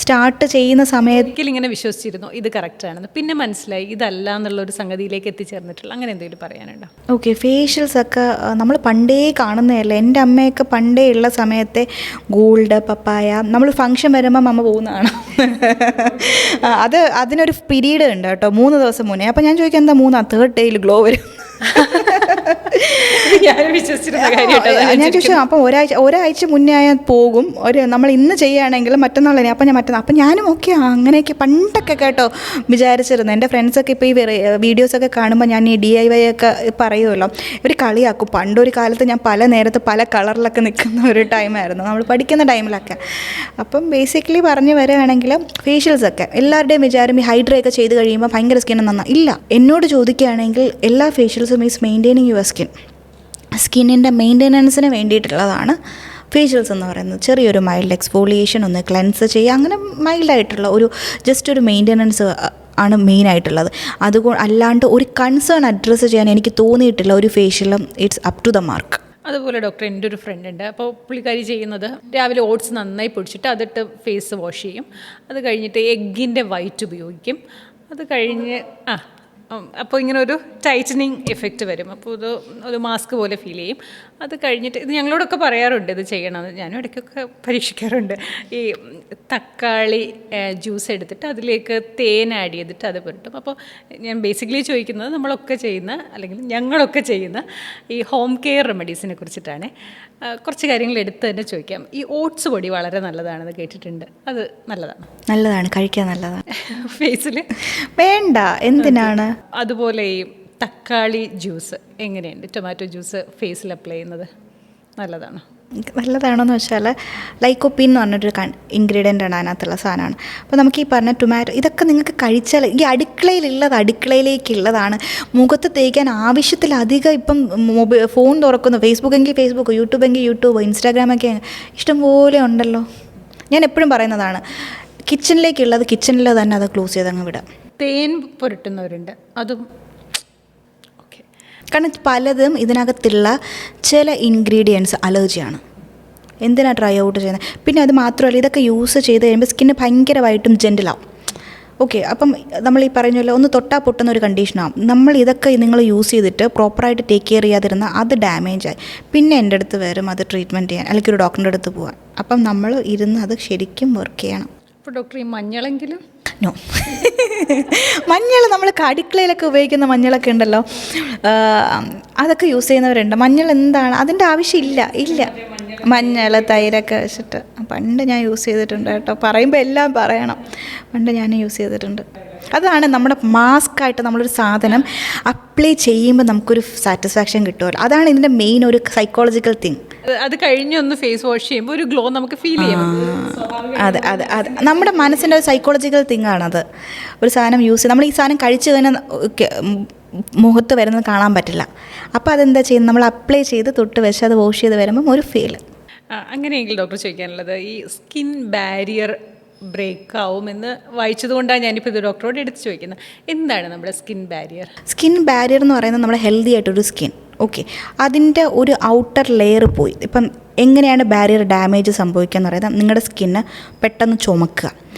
Speaker 1: സ്റ്റാർട്ട് ചെയ്യുന്ന സമയത്ത്
Speaker 2: ഒരിക്കലും ഇങ്ങനെ വിശ്വസിച്ചിരുന്നു ഇത് കറക്റ്റാണെന്ന്, പിന്നെ മനസ്സിലായി ഇതല്ല എന്നുള്ളൊരു സംഗതിയിലേക്ക് എത്തിച്ചേർന്നിട്ടുള്ള അങ്ങനെ എന്തെങ്കിലും പറയാനുണ്ടോ?
Speaker 1: ഓക്കെ, ഫേഷ്യൽസ് ഒക്കെ നമ്മൾ പണ്ടേ കാണുന്നതല്ലേ. എൻ്റെ അമ്മയൊക്കെ പണ്ടേ ഉള്ള സമയത്തെ ഗോൾഡ്, പപ്പായ, നമ്മൾ ഫംഗ്ഷൻ വരുമ്പം അമ്മ പോകുന്നതാണ്. അതിനൊരു പീരീഡ് ഉണ്ട് കേട്ടോ, 3 ദിവസം മുന്നേ. അപ്പം ഞാൻ ചോദിക്കാം എന്താ 3rd ഡേയിൽ ഗ്ലോ വരും? ഞാൻ ചോദിച്ചു. അപ്പം ഒരാഴ്ച മുന്നേ ആയാൽ പോകും. നമ്മൾ ഇന്ന് ചെയ്യുകയാണെങ്കിൽ മറ്റന്നാൾ തന്നെ. അപ്പം ഞാനും ഓക്കെ അങ്ങനെയൊക്കെ പണ്ടൊക്കെ കേട്ടോ വിചാരിച്ചിരുന്നു. എൻ്റെ ഫ്രണ്ട്സൊക്കെ ഇപ്പോൾ ഈ വീഡിയോസൊക്കെ കാണുമ്പോൾ ഞാൻ ഈ DIY ഒക്കെ പറയുമല്ലോ, ഇവർ കളിയാക്കും. പണ്ടൊരു കാലത്ത് ഞാൻ പല നേരത്ത് പല കളറിലൊക്കെ നിൽക്കുന്ന ഒരു ടൈമായിരുന്നു, നമ്മൾ പഠിക്കുന്ന ടൈമിലൊക്കെ. അപ്പം ബേസിക്കലി പറഞ്ഞു വരികയാണെങ്കിൽ ഫേഷ്യൽസൊക്കെ എല്ലാവരുടെയും വിചാരം ഈ ഹൈഡ്രയൊക്കെ ചെയ്ത് കഴിയുമ്പോൾ ഭയങ്കര സ്കിൻ നന്നാ. ഇല്ല, എന്നോട് ചോദിക്കുകയാണെങ്കിൽ എല്ലാ ഫേഷ്യൽസും ഈസ് മെയിൻറ്റെയിനിങ് യുവർ സ്കിന്നിൻ്റെ മെയിൻ്റെനൻസിന് വേണ്ടിയിട്ടുള്ളതാണ് ഫേഷ്യൽസ് എന്ന് പറയുന്നത്. ചെറിയൊരു മൈൽഡ് എക്സ്ഫോളിയേഷൻ, ഒന്ന് ക്ലെൻസ് ചെയ്യുക, അങ്ങനെ മൈൽഡായിട്ടുള്ള ഒരു ജസ്റ്റ് ഒരു മെയിൻ്റെനൻസ് ആണ് മെയിനായിട്ടുള്ളത്. അല്ലാണ്ട് ഒരു കൺസേൺ അഡ്രസ്സ് ചെയ്യാൻ എനിക്ക് തോന്നിയിട്ടില്ല ഒരു ഫേഷ്യലും. It's up to the mark.
Speaker 2: അതുപോലെ ഡോക്ടർ, എൻ്റെ ഒരു ഫ്രണ്ട് ഉണ്ട്. അപ്പോൾ പുള്ളിക്കാരി ചെയ്യുന്നത് രാവിലെ ഓട്സ് നന്നായി പൊടിച്ചിട്ട് അതിട്ട് ഫേസ് വാഷ് ചെയ്യും. അത് കഴിഞ്ഞിട്ട് എഗ്ഗിൻ്റെ വൈറ്റ് ഉപയോഗിക്കും. അത് കഴിഞ്ഞ് അപ്പോൾ ഇങ്ങനെ ഒരു ടൈറ്റനിങ് എഫക്റ്റ് വരും. അപ്പോൾ ഒരു മാസ്ക് പോലെ ഫീൽ ചെയ്യും. അത് കഴിഞ്ഞിട്ട് ഇത് ഞങ്ങളോടൊക്കെ പറയാറുണ്ട് ഇത് ചെയ്യണമെന്ന്, ഞാനും ഇടയ്ക്കൊക്കെ പരീക്ഷിക്കാറുണ്ട്. ഈ തക്കാളി ജ്യൂസ് എടുത്തിട്ട് അതിലേക്ക് തേൻ ആഡ് ചെയ്തിട്ട് അത് പുരട്ടും. അപ്പോൾ ഞാൻ ബേസിക്കലി ചോദിക്കുന്നത് നമ്മളൊക്കെ ചെയ്യുന്ന, അല്ലെങ്കിൽ ഞങ്ങളൊക്കെ ചെയ്യുന്ന ഈ ഹോം കെയർ റെമഡീസിനെ കുറിച്ചിട്ടാണ്. കുറച്ച് കാര്യങ്ങൾ എടുത്ത് തന്നെ ചോദിക്കാം. ഈ ഓട്സ് പൊടി വളരെ നല്ലതാണെന്ന് കേട്ടിട്ടുണ്ട്, അത് നല്ലതാണ് കഴിക്കാൻ നല്ലതാണ്. ഫേസിൽ വേണ്ട എന്തിനാണ്? അതുപോലെ ഈ തക്കാളി ജ്യൂസ് എങ്ങനെയുണ്ട്, ടൊമാറ്റോ ജ്യൂസ് ഫേസിൽ അപ്ലൈ ചെയ്യുന്നത് നല്ലതാണോയെന്ന് വെച്ചാൽ ലൈക്കോപ്പീൻ എന്ന് പറഞ്ഞൊരു ഇൻഗ്രീഡിയൻ്റ് ആണ് അതിനകത്തുള്ള സാധനമാണ്. അപ്പോൾ നമുക്ക് ഈ പറഞ്ഞ ടൊമാറ്റോ ഇതൊക്കെ നിങ്ങൾക്ക് കഴിച്ചാൽ ഈ അടുക്കളയിലേക്കുള്ളതാണ്. മുഖത്ത് തേക്കാൻ ആവശ്യത്തിലധികം ഇപ്പം ഫോൺ തുറക്കുന്നു, ഫേസ്ബുക്കെങ്കിൽ ഫേസ്ബുക്ക്, യൂട്യൂബെങ്കിൽ യൂട്യൂബ്, ഇൻസ്റ്റാഗ്രാമൊക്കെ ഇഷ്ടംപോലെ ഉണ്ടല്ലോ. ഞാൻ എപ്പോഴും പറയുന്നതാണ്, കിച്ചണിലേക്കുള്ളത് കിച്ചണിൽ തന്നെ അത് ക്ലോസ് ചെയ്തങ്ങ് വിടാം. തേൻ പുരട്ടുന്നവരുണ്ട്, അതും
Speaker 1: കാരണം പലതും ഇതിനകത്തുള്ള ചില ഇൻഗ്രീഡിയൻസ് അലർജിയാണ്. എന്തിനാണ് ട്രൈ ഔട്ട് ചെയ്യുന്നത്? പിന്നെ അത് മാത്രമല്ല, ഇതൊക്കെ യൂസ് ചെയ്ത് കഴിയുമ്പോൾ സ്കിന്ന് ഭയങ്കരമായിട്ടും ജെൻറ്റിലാവും. ഓക്കെ, അപ്പം നമ്മൾ ഈ പറഞ്ഞല്ലോ ഒന്ന് തൊട്ടാൽ പൊട്ടുന്ന ഒരു കണ്ടീഷനാകും. നിങ്ങൾ യൂസ് ചെയ്തിട്ട് പ്രോപ്പറായിട്ട് ടേക്ക് കെയർ ചെയ്യാതിരുന്നാൽ അത് ഡാമേജായി പിന്നെ എൻ്റെ അടുത്ത് വരും അത് ട്രീറ്റ്മെൻറ്റ് ചെയ്യാൻ, അല്ലെങ്കിൽ ഒരു ഡോക്ടറിൻ്റെ അടുത്ത് പോകാൻ. അപ്പം നമ്മൾ ഇരുന്ന് അത് ശരിക്കും വർക്ക് ചെയ്യണം.
Speaker 2: അപ്പോൾ ഡോക്ടർ, ഈ മഞ്ഞളെങ്കിലും
Speaker 1: നോ മഞ്ഞൾ നമ്മൾ അടുക്കളയിലൊക്കെ ഉപയോഗിക്കുന്ന മഞ്ഞളൊക്കെ ഉണ്ടല്ലോ, അതൊക്കെ യൂസ് ചെയ്യുന്നവരുണ്ട്. മഞ്ഞൾ എന്താണ്, അതിൻ്റെ ആവശ്യമില്ല. മഞ്ഞൾ തൈരൊക്കെ വെച്ചിട്ട് പണ്ട് ഞാൻ യൂസ് ചെയ്തിട്ടുണ്ട് കേട്ടോ. പറയുമ്പോൾ എല്ലാം പറയണം, പണ്ട് ഞാൻ യൂസ് ചെയ്തിട്ടുണ്ട്. അതാണ് നമ്മുടെ മാസ്കായിട്ട് നമ്മളൊരു സാധനം അപ്ലൈ ചെയ്യുമ്പോൾ നമുക്കൊരു സാറ്റിസ്ഫാക്ഷൻ കിട്ടുമല്ലോ. അതാണ് ഇതിൻ്റെ മെയിൻ ഒരു സൈക്കോളജിക്കൽ തിങ്.
Speaker 2: അത് കഴിഞ്ഞൊന്ന് ഫേസ് വാഷ് ചെയ്യുമ്പോൾ ഒരു ഗ്ലോ നമുക്ക് ഫീൽ ചെയ്യാം.
Speaker 1: അതെ അതെ അതെ, നമ്മുടെ മനസ്സിൻ്റെ ഒരു സൈക്കോളജിക്കൽ തിങ് ആണത്. ഒരു സാധനം യൂസ് ചെയ്ത് നമ്മൾ ഈ സാധനം കഴിച്ച് തന്നെ മുഖത്ത് വരുന്നത് കാണാൻ പറ്റില്ല. അപ്പോൾ അതെന്താ ചെയ്യുന്നത്, നമ്മൾ അപ്ലൈ ചെയ്ത് തൊട്ട് വെച്ച് അത് വാഷ് ചെയ്ത് വരുമ്പം ഒരു ഫീൽ.
Speaker 2: അങ്ങനെയെങ്കിൽ ഡോക്ടർ ചോദിക്കാനുള്ളത്, ഈ സ്കിൻ ബാരിയർ ബ്രേക്ക് ആവുമെന്ന് വായിച്ചതുകൊണ്ടാണ് ഞാനിപ്പോൾ ഇത് ഡോക്ടറോട് എടുത്ത് ചോദിക്കുന്നത്. എന്താണ് നമ്മുടെ സ്കിൻ ബാരിയർ?
Speaker 1: സ്കിൻ ബാരിയർ എന്ന് പറയുന്നത് നമ്മുടെ ഹെൽത്തി ആയിട്ടൊരു സ്കിൻ, ഓക്കെ, അതിൻ്റെ ഒരു ഔട്ടർ ലെയർ പോയി. ഇപ്പം എങ്ങനെയാണ് ബാരിയർ ഡാമേജ് സംഭവിക്കുക എന്ന് പറയുന്നത്, നിങ്ങളുടെ സ്കിന്ന് പെട്ടെന്ന് ചുമക്കുക,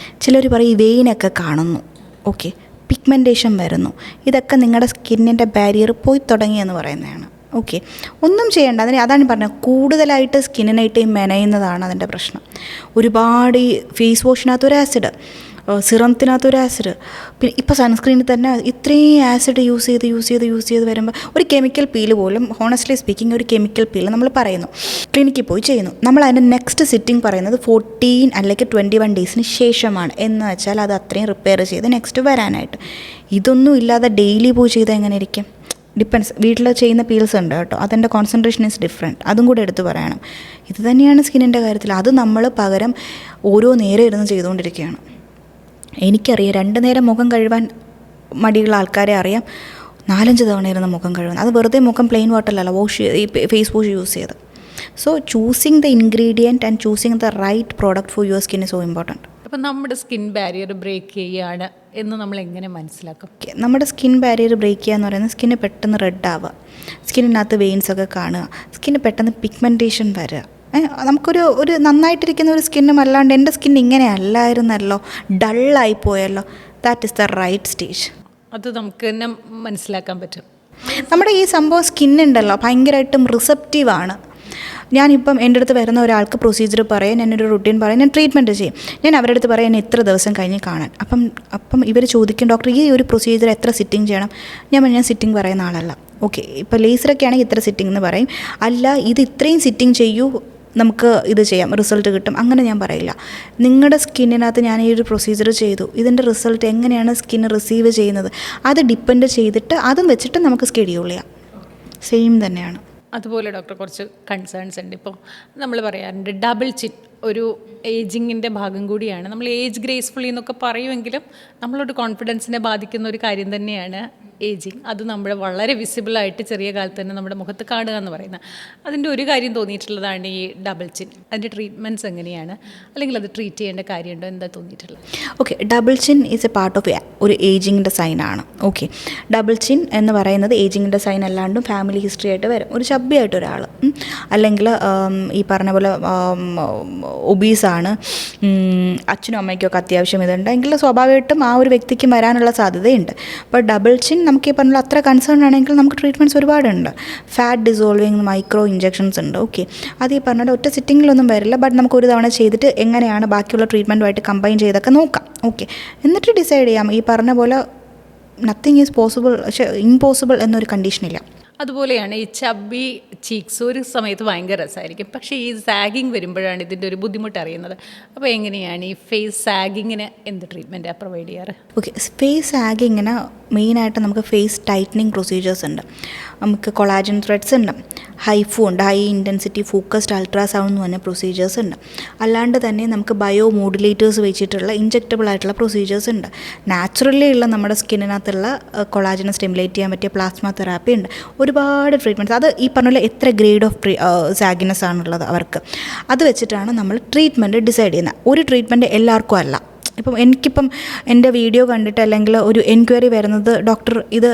Speaker 1: ചിലർ പറയും ഈ വെയിനൊക്കെ കാണുന്നു, ഓക്കെ, പിഗ്മെൻറ്റേഷൻ വരുന്നു, ഇതൊക്കെ നിങ്ങളുടെ സ്കിന്നിൻ്റെ ബാരിയർ പോയി തുടങ്ങിയെന്ന് പറയുന്നതാണ്. ഓക്കെ, ഒന്നും ചെയ്യേണ്ട. അതാണ് പറഞ്ഞത്, കൂടുതലായിട്ട് സ്കിന്നിനായിട്ട് മെനയുന്നതാണ് അതിൻ്റെ പ്രശ്നം. ഒരുപാട് ഈ ഫേസ് വാഷിനകത്തൊരു ആസിഡ്, സിറത്തിനകത്തൊരു ആസിഡ്, പിന്നെ ഇപ്പോൾ സൺസ്ക്രീനിൽ തന്നെ ഇത്രയും ആസിഡ് യൂസ് ചെയ്ത് വരുമ്പോൾ ഒരു കെമിക്കൽ പീല് പോലും, ഹോണസ്റ്റ്ലി സ്പീക്കിംഗ്, ഒരു കെമിക്കൽ പീല് നമ്മൾ പറയുന്നു, ക്ലിനിക്കിൽ പോയി ചെയ്യുന്നു, നമ്മൾ അതിൻ്റെ നെക്സ്റ്റ് സിറ്റിംഗ് പറയുന്നത് 14 അല്ലെങ്കിൽ 21 ഡേയ്സിന് ശേഷമാണ്. എന്ന് വെച്ചാൽ അത് അത്രയും റിപ്പയർ ചെയ്ത് നെക്സ്റ്റ് വരാനായിട്ട്. ഇതൊന്നും ഇല്ലാതെ ഡെയിലി പോയി ചെയ്താൽ എങ്ങനെ ഇരിക്കും? ഡിപ്പെൻസ്. വീട്ടിൽ ചെയ്യുന്ന പീൽസ് ഉണ്ട് കേട്ടോ, അതിൻ്റെ കോൺസെൻട്രേഷൻ ഈസ് ഡിഫറെൻറ്റ്, അതും കൂടെ എടുത്ത് പറയണം. ഇത് തന്നെയാണ് സ്കിന്നിൻ്റെ കാര്യത്തിൽ. അത് നമ്മൾ പകരം ഓരോ നേരം ഇരുന്ന് ചെയ്തുകൊണ്ടിരിക്കുകയാണ്. എനിക്കറിയാം 2 നേരം മുഖം കഴുകാൻ മടിയുള്ള ആൾക്കാരെ അറിയാം, 4-5 തവണ ഇരുന്ന് മുഖം കഴുകുന്നത്. അത് വെറുതെ മുഖം പ്ലെയിൻ വാട്ടറിലല്ല ഈ ഫേസ് വാഷ് യൂസ് ചെയ്ത്. So choosing the ingredient and choosing the right product for your skin is so important.
Speaker 2: അപ്പം നമ്മുടെ സ്കിൻ ബാരിയർ ബ്രേക്ക് ചെയ്യുകയാണ് എന്ന് നമ്മൾ എങ്ങനെ മനസ്സിലാക്കും?
Speaker 1: നമ്മുടെ സ്കിൻ ബാരിയർ ബ്രേക്ക് ചെയ്യുക എന്ന് പറയുന്നത് സ്കിന്ന് പെട്ടെന്ന് റെഡ് ആവുക, സ്കിന്നിനകത്ത് വെയിൻസൊക്കെ കാണുക, സ്കിന്ന് പെട്ടെന്ന് പിഗ്മെൻറ്റേഷൻ വരിക. നമുക്കൊരു നന്നായിട്ടിരിക്കുന്ന ഒരു സ്കിന്നും അല്ലാണ്ട് എൻ്റെ സ്കിൻ ഇങ്ങനെ അല്ലായിരുന്നല്ലോ, ഡള്ളായി പോയല്ലോ, that is the right stage.
Speaker 2: അത് നമുക്ക് തന്നെ മനസ്സിലാക്കാൻ പറ്റും.
Speaker 1: നമ്മുടെ ഈ സംഭവം സ്കിന്നുണ്ടല്ലോ ഭയങ്കരമായിട്ടും റിസപ്റ്റീവാണ്. ഞാനിപ്പം എൻ്റെ അടുത്ത് വരുന്ന ഒരാൾക്ക് പ്രൊസീജിയർ പറയാം, ഞാനൊരു റുട്ടീൻ പറയാം, ഞാൻ ട്രീറ്റ്മെൻറ്റ് ചെയ്യും, ഞാൻ അവരുടെ അടുത്ത് പറയാം എന്നെ ഇത്ര ദിവസം കഴിഞ്ഞ് കാണാൻ. അപ്പം ഇവർ ചോദിക്കും, ഡോക്ടർ ഈ ഒരു പ്രൊസീജിയർ എത്ര സിറ്റിംഗ് ചെയ്യണം? ഞാൻ സിറ്റിംഗ് പറയുന്ന ആളല്ല. ഓക്കെ, ഇപ്പോൾ ലേസറൊക്കെ ആണെങ്കിൽ ഇത്ര സിറ്റിംഗ് എന്ന് പറയും, അല്ല ഇത് ഇത്രയും സിറ്റിംഗ് ചെയ്യൂ നമുക്ക് ഇത് ചെയ്യാം റിസൾട്ട് കിട്ടും, അങ്ങനെ ഞാൻ പറയില്ല. നിങ്ങളുടെ സ്കിന്നിനകത്ത് ഞാൻ ഈ ഒരു പ്രൊസീജിയർ ചെയ്തു, ഇതിൻ്റെ റിസൾട്ട് എങ്ങനെയാണ് സ്കിന്ന് റിസീവ് ചെയ്യുന്നത്, അത് ഡിപ്പെൻഡ് ചെയ്തിട്ട് അതും വെച്ചിട്ട് നമുക്ക് സ്കെഡ്യൂൾ ചെയ്യാം. സെയിം തന്നെയാണ്.
Speaker 2: അതുപോലെ ഡോക്ടർ കുറച്ച് കൺസേൺസ് ഉണ്ട്. ഇപ്പോൾ നമ്മൾ പറയാറുണ്ട് ഡബിൾ ചിൻ ഒരു ഏജിങ്ങിൻ്റെ ഭാഗം കൂടിയാണ്. നമ്മൾ ഏജ് ഗ്രേസ്ഫുള്ളി എന്നൊക്കെ പറയുമെങ്കിലും നമ്മളോട് കോൺഫിഡൻസിനെ ബാധിക്കുന്ന ഒരു കാര്യം തന്നെയാണ് ഏജിങ്. അത് നമ്മൾ വളരെ വിസിബിളായിട്ട് ചെറിയ കാലത്ത് തന്നെ നമ്മുടെ മുഖത്ത് കാണുക എന്ന് പറയുന്നത്. അതിൻ്റെ ഒരു കാര്യം തോന്നിയിട്ടുള്ളതാണ് ഈ ഡബിൾ ചിൻ. അതിൻ്റെ ട്രീറ്റ്മെൻറ്റ്സ് എങ്ങനെയാണ്, അല്ലെങ്കിൽ അത് ട്രീറ്റ് ചെയ്യേണ്ട കാര്യമുണ്ടോ, എന്താ തോന്നിയിട്ടുള്ളത്?
Speaker 1: Okay, double chin is A part of ഒരു ഏജിങ്ങിൻ്റെ സൈനാണ്. ഓക്കെ, ഡബിൾ ചിൻ എന്ന് പറയുന്നത് ഏജിങ്ങിൻ്റെ സൈൻ അല്ലാണ്ടും ഫാമിലി ഹിസ്റ്ററി ആയിട്ട് വരും. ഒരു ചബ്ബിയായിട്ട് ഒരാൾ, അല്ലെങ്കിൽ ഈ പറഞ്ഞ പോലെ ഒബീസാണ്, അച്ഛനും അമ്മയ്ക്കൊക്കെ അത്യാവശ്യം ഇതുണ്ടെങ്കിൽ സ്വാഭാവികമായിട്ടും ആ ഒരു വ്യക്തിക്കും വരാനുള്ള സാധ്യതയുണ്ട്. അപ്പോൾ ഡബിൾ ചിൻ നമുക്ക് ഈ പറഞ്ഞ അത്ര കൺസേൺ ആണെങ്കിൽ നമുക്ക് ട്രീറ്റ്മെൻറ്റ്സ് ഒരുപാടുണ്ട്. ഫാറ്റ് ഡിസോൾവിങ് മൈക്രോ ഇഞ്ചെക്ഷൻസ് ഉണ്ട്. ഓക്കെ, അത് ഈ പറഞ്ഞ ഒറ്റ സിറ്റിങ്ങിലൊന്നും വരില്ല, ബട്ട് നമുക്ക് ഒരു തവണ ചെയ്തിട്ട് എങ്ങനെയാണ് ബാക്കിയുള്ള ട്രീറ്റ്മെൻറ്റുമായിട്ട് കമ്പൈൻ ചെയ്തൊക്കെ നോക്കാം. ഓക്കെ, എന്നിട്ട് ഡിസൈഡ് ചെയ്യാം. ഈ പറഞ്ഞ പോലെ നത്തിങ് ഈസ് പോസിബിൾ, പക്ഷേ ഇമ്പോസിബിൾ എന്നൊരു കണ്ടീഷനില്ല.
Speaker 2: അതുപോലെയാണ് ഈ ചബ്ബി ചീക്സ് ഒരു സമയത്ത് ഭയങ്കര രസമായിരിക്കും, പക്ഷേ ഈ സാഗിങ് വരുമ്പോഴാണ് ഇതിൻ്റെ ഒരു ബുദ്ധിമുട്ട് അറിയുന്നത്. അപ്പോൾ എങ്ങനെയാണ് ഈ ഫേസ് സാഗിങ്ങിന് എന്ത് ട്രീറ്റ്മെൻറ്റാണ് പ്രൊവൈഡ് ചെയ്യാറ്?
Speaker 1: ഓക്കെ, ഫേസ് സാഗിങ്ങിന് മെയിനായിട്ട് നമുക്ക് ഫേസ് ടൈറ്റനിങ് പ്രൊസീജിയേഴ്സ് ഉണ്ട്, നമുക്ക് കൊളാജൻ ത്രെഡ്സ് ഉണ്ട്, ഹൈഫു ഉണ്ട്, ഹൈ ഇൻറ്റൻസിറ്റി ഫോക്കസ്ഡ് അൾട്രാസൗണ്ട് എന്ന് പറഞ്ഞ പ്രൊസീജിയേഴ്സ് ഉണ്ട്. അല്ലാണ്ട് തന്നെ നമുക്ക് ബയോ മോഡുലേറ്റേഴ്സ് വെച്ചിട്ടുള്ള ഇഞ്ചെക്റ്റബിൾ ആയിട്ടുള്ള പ്രൊസീജിയേഴ്സ് ഉണ്ട്. നാച്ചുറലി ഉള്ള നമ്മുടെ സ്കിന്നിനകത്തുള്ള കൊളാജനെ സ്റ്റിമുലേറ്റ് ചെയ്യാൻ പറ്റിയ പ്ലാസ്മ തെറാപ്പി ഉണ്ട്. ഒരുപാട് ട്രീറ്റ്മെൻറ്റ്സ്, അത് ഈ പറഞ്ഞ പോലെ എത്ര ഗ്രേഡ് ഓഫ് സാഗിനസ് ആണുള്ളത് അവർക്ക്, അത് വെച്ചിട്ടാണ് നമ്മൾ ട്രീറ്റ്മെൻറ്റ് ഡിസൈഡ് ചെയ്യുന്നത്. ഒരു ട്രീറ്റ്മെൻറ്റ് എല്ലാവർക്കും അല്ല. എനിക്കിപ്പം എൻ്റെ വീഡിയോ കണ്ടിട്ട് അല്ലെങ്കിൽ ഒരു എൻക്വയറി വരുന്നത്, ഡോക്ടർ ഇത്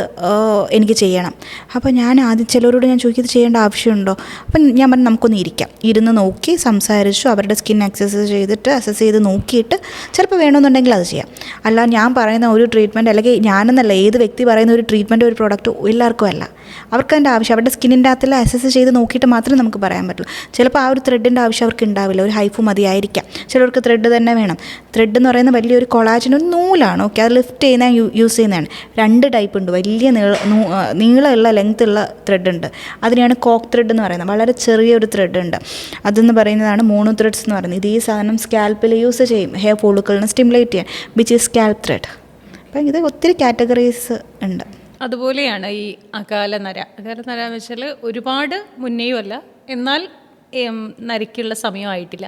Speaker 1: എനിക്ക് ചെയ്യണം. അപ്പോൾ ഞാൻ ആദ്യം ചിലരോട് ഞാൻ ചോദിക്കും ഇത് ചെയ്യേണ്ട ആവശ്യമുണ്ടോ. അപ്പം ഞാൻ പറഞ്ഞു നമുക്കൊന്ന് ഇരുന്ന് നോക്കി സംസാരിച്ചു അവരുടെ സ്കിൻ അക്സസ് ചെയ്തിട്ട് അസസ് ചെയ്ത് നോക്കിയിട്ട് ചിലപ്പോൾ വേണമെന്നുണ്ടെങ്കിൽ അത് ചെയ്യാം. അല്ല ഞാൻ പറയുന്ന ഒരു ട്രീറ്റ്മെൻറ്റ്, അല്ലെങ്കിൽ ഞാനെന്നല്ല ഏത് വ്യക്തി പറയുന്ന ഒരു ട്രീറ്റ്മെൻറ്റ് ഒരു പ്രോഡക്റ്റ് എല്ലാവർക്കും അല്ല. അവർക്ക് അതിൻ്റെ ആവശ്യം അവരുടെ സ്കിന്നിൻ്റെ അകത്തുള്ള അസസ് ചെയ്ത് നോക്കിയിട്ട് മാത്രമേ നമുക്ക് പറയാൻ പറ്റുള്ളൂ. ചിലപ്പോൾ ആ ഒരു ത്രെഡിൻ്റെ ആവശ്യം അവർക്ക് ഉണ്ടാവില്ല, ഒരു ഹൈഫു മതിയായിരിക്കാം. ചിലർക്ക് ത്രെഡ് തന്നെ വേണം. ത്രെഡ് എന്ന് പറയുന്ന വലിയൊരു കൊളാജൻ ഒരു നൂലാണ്. ഓക്കെ, അത് ലിഫ്റ്റ് ചെയ്യുന്ന യൂസ് ചെയ്യുന്നതാണ്. 2 ടൈപ്പ് ഉണ്ട്. വലിയ നീളമുള്ള ലെങ്ത്തുള്ള ത്രെഡ് ഉണ്ട്, അതിനെയാണ് കോക്ക് ത്രെഡ് എന്ന് പറയുന്നത്. വളരെ ചെറിയൊരു ത്രെഡ് ഉണ്ട്, അതെന്ന് പറയുന്നതാണ് മോണോ ത്രെഡ്സ് എന്ന് പറയുന്നത്. ഇത് ഈ സാധനം സ്കാൽപ്പിൽ യൂസ് ചെയ്യും ഹെയർ ഫോളിക്കിളിനെ സ്റ്റിമുലേറ്റ് ചെയ്യാൻ, വിച്ച് ഈസ് സ്കാൽപ്പ് ത്രെഡ്. അപ്പം ഇത് ഒത്തിരി കാറ്റഗറീസ് ഉണ്ട്.
Speaker 2: അതുപോലെയാണ് ഈ അകാലനര എന്ന് വെച്ചാൽ ഒരുപാട് മുന്നേയും അല്ല, എന്നാൽ നരയ്ക്കുള്ള സമയമായിട്ടില്ല.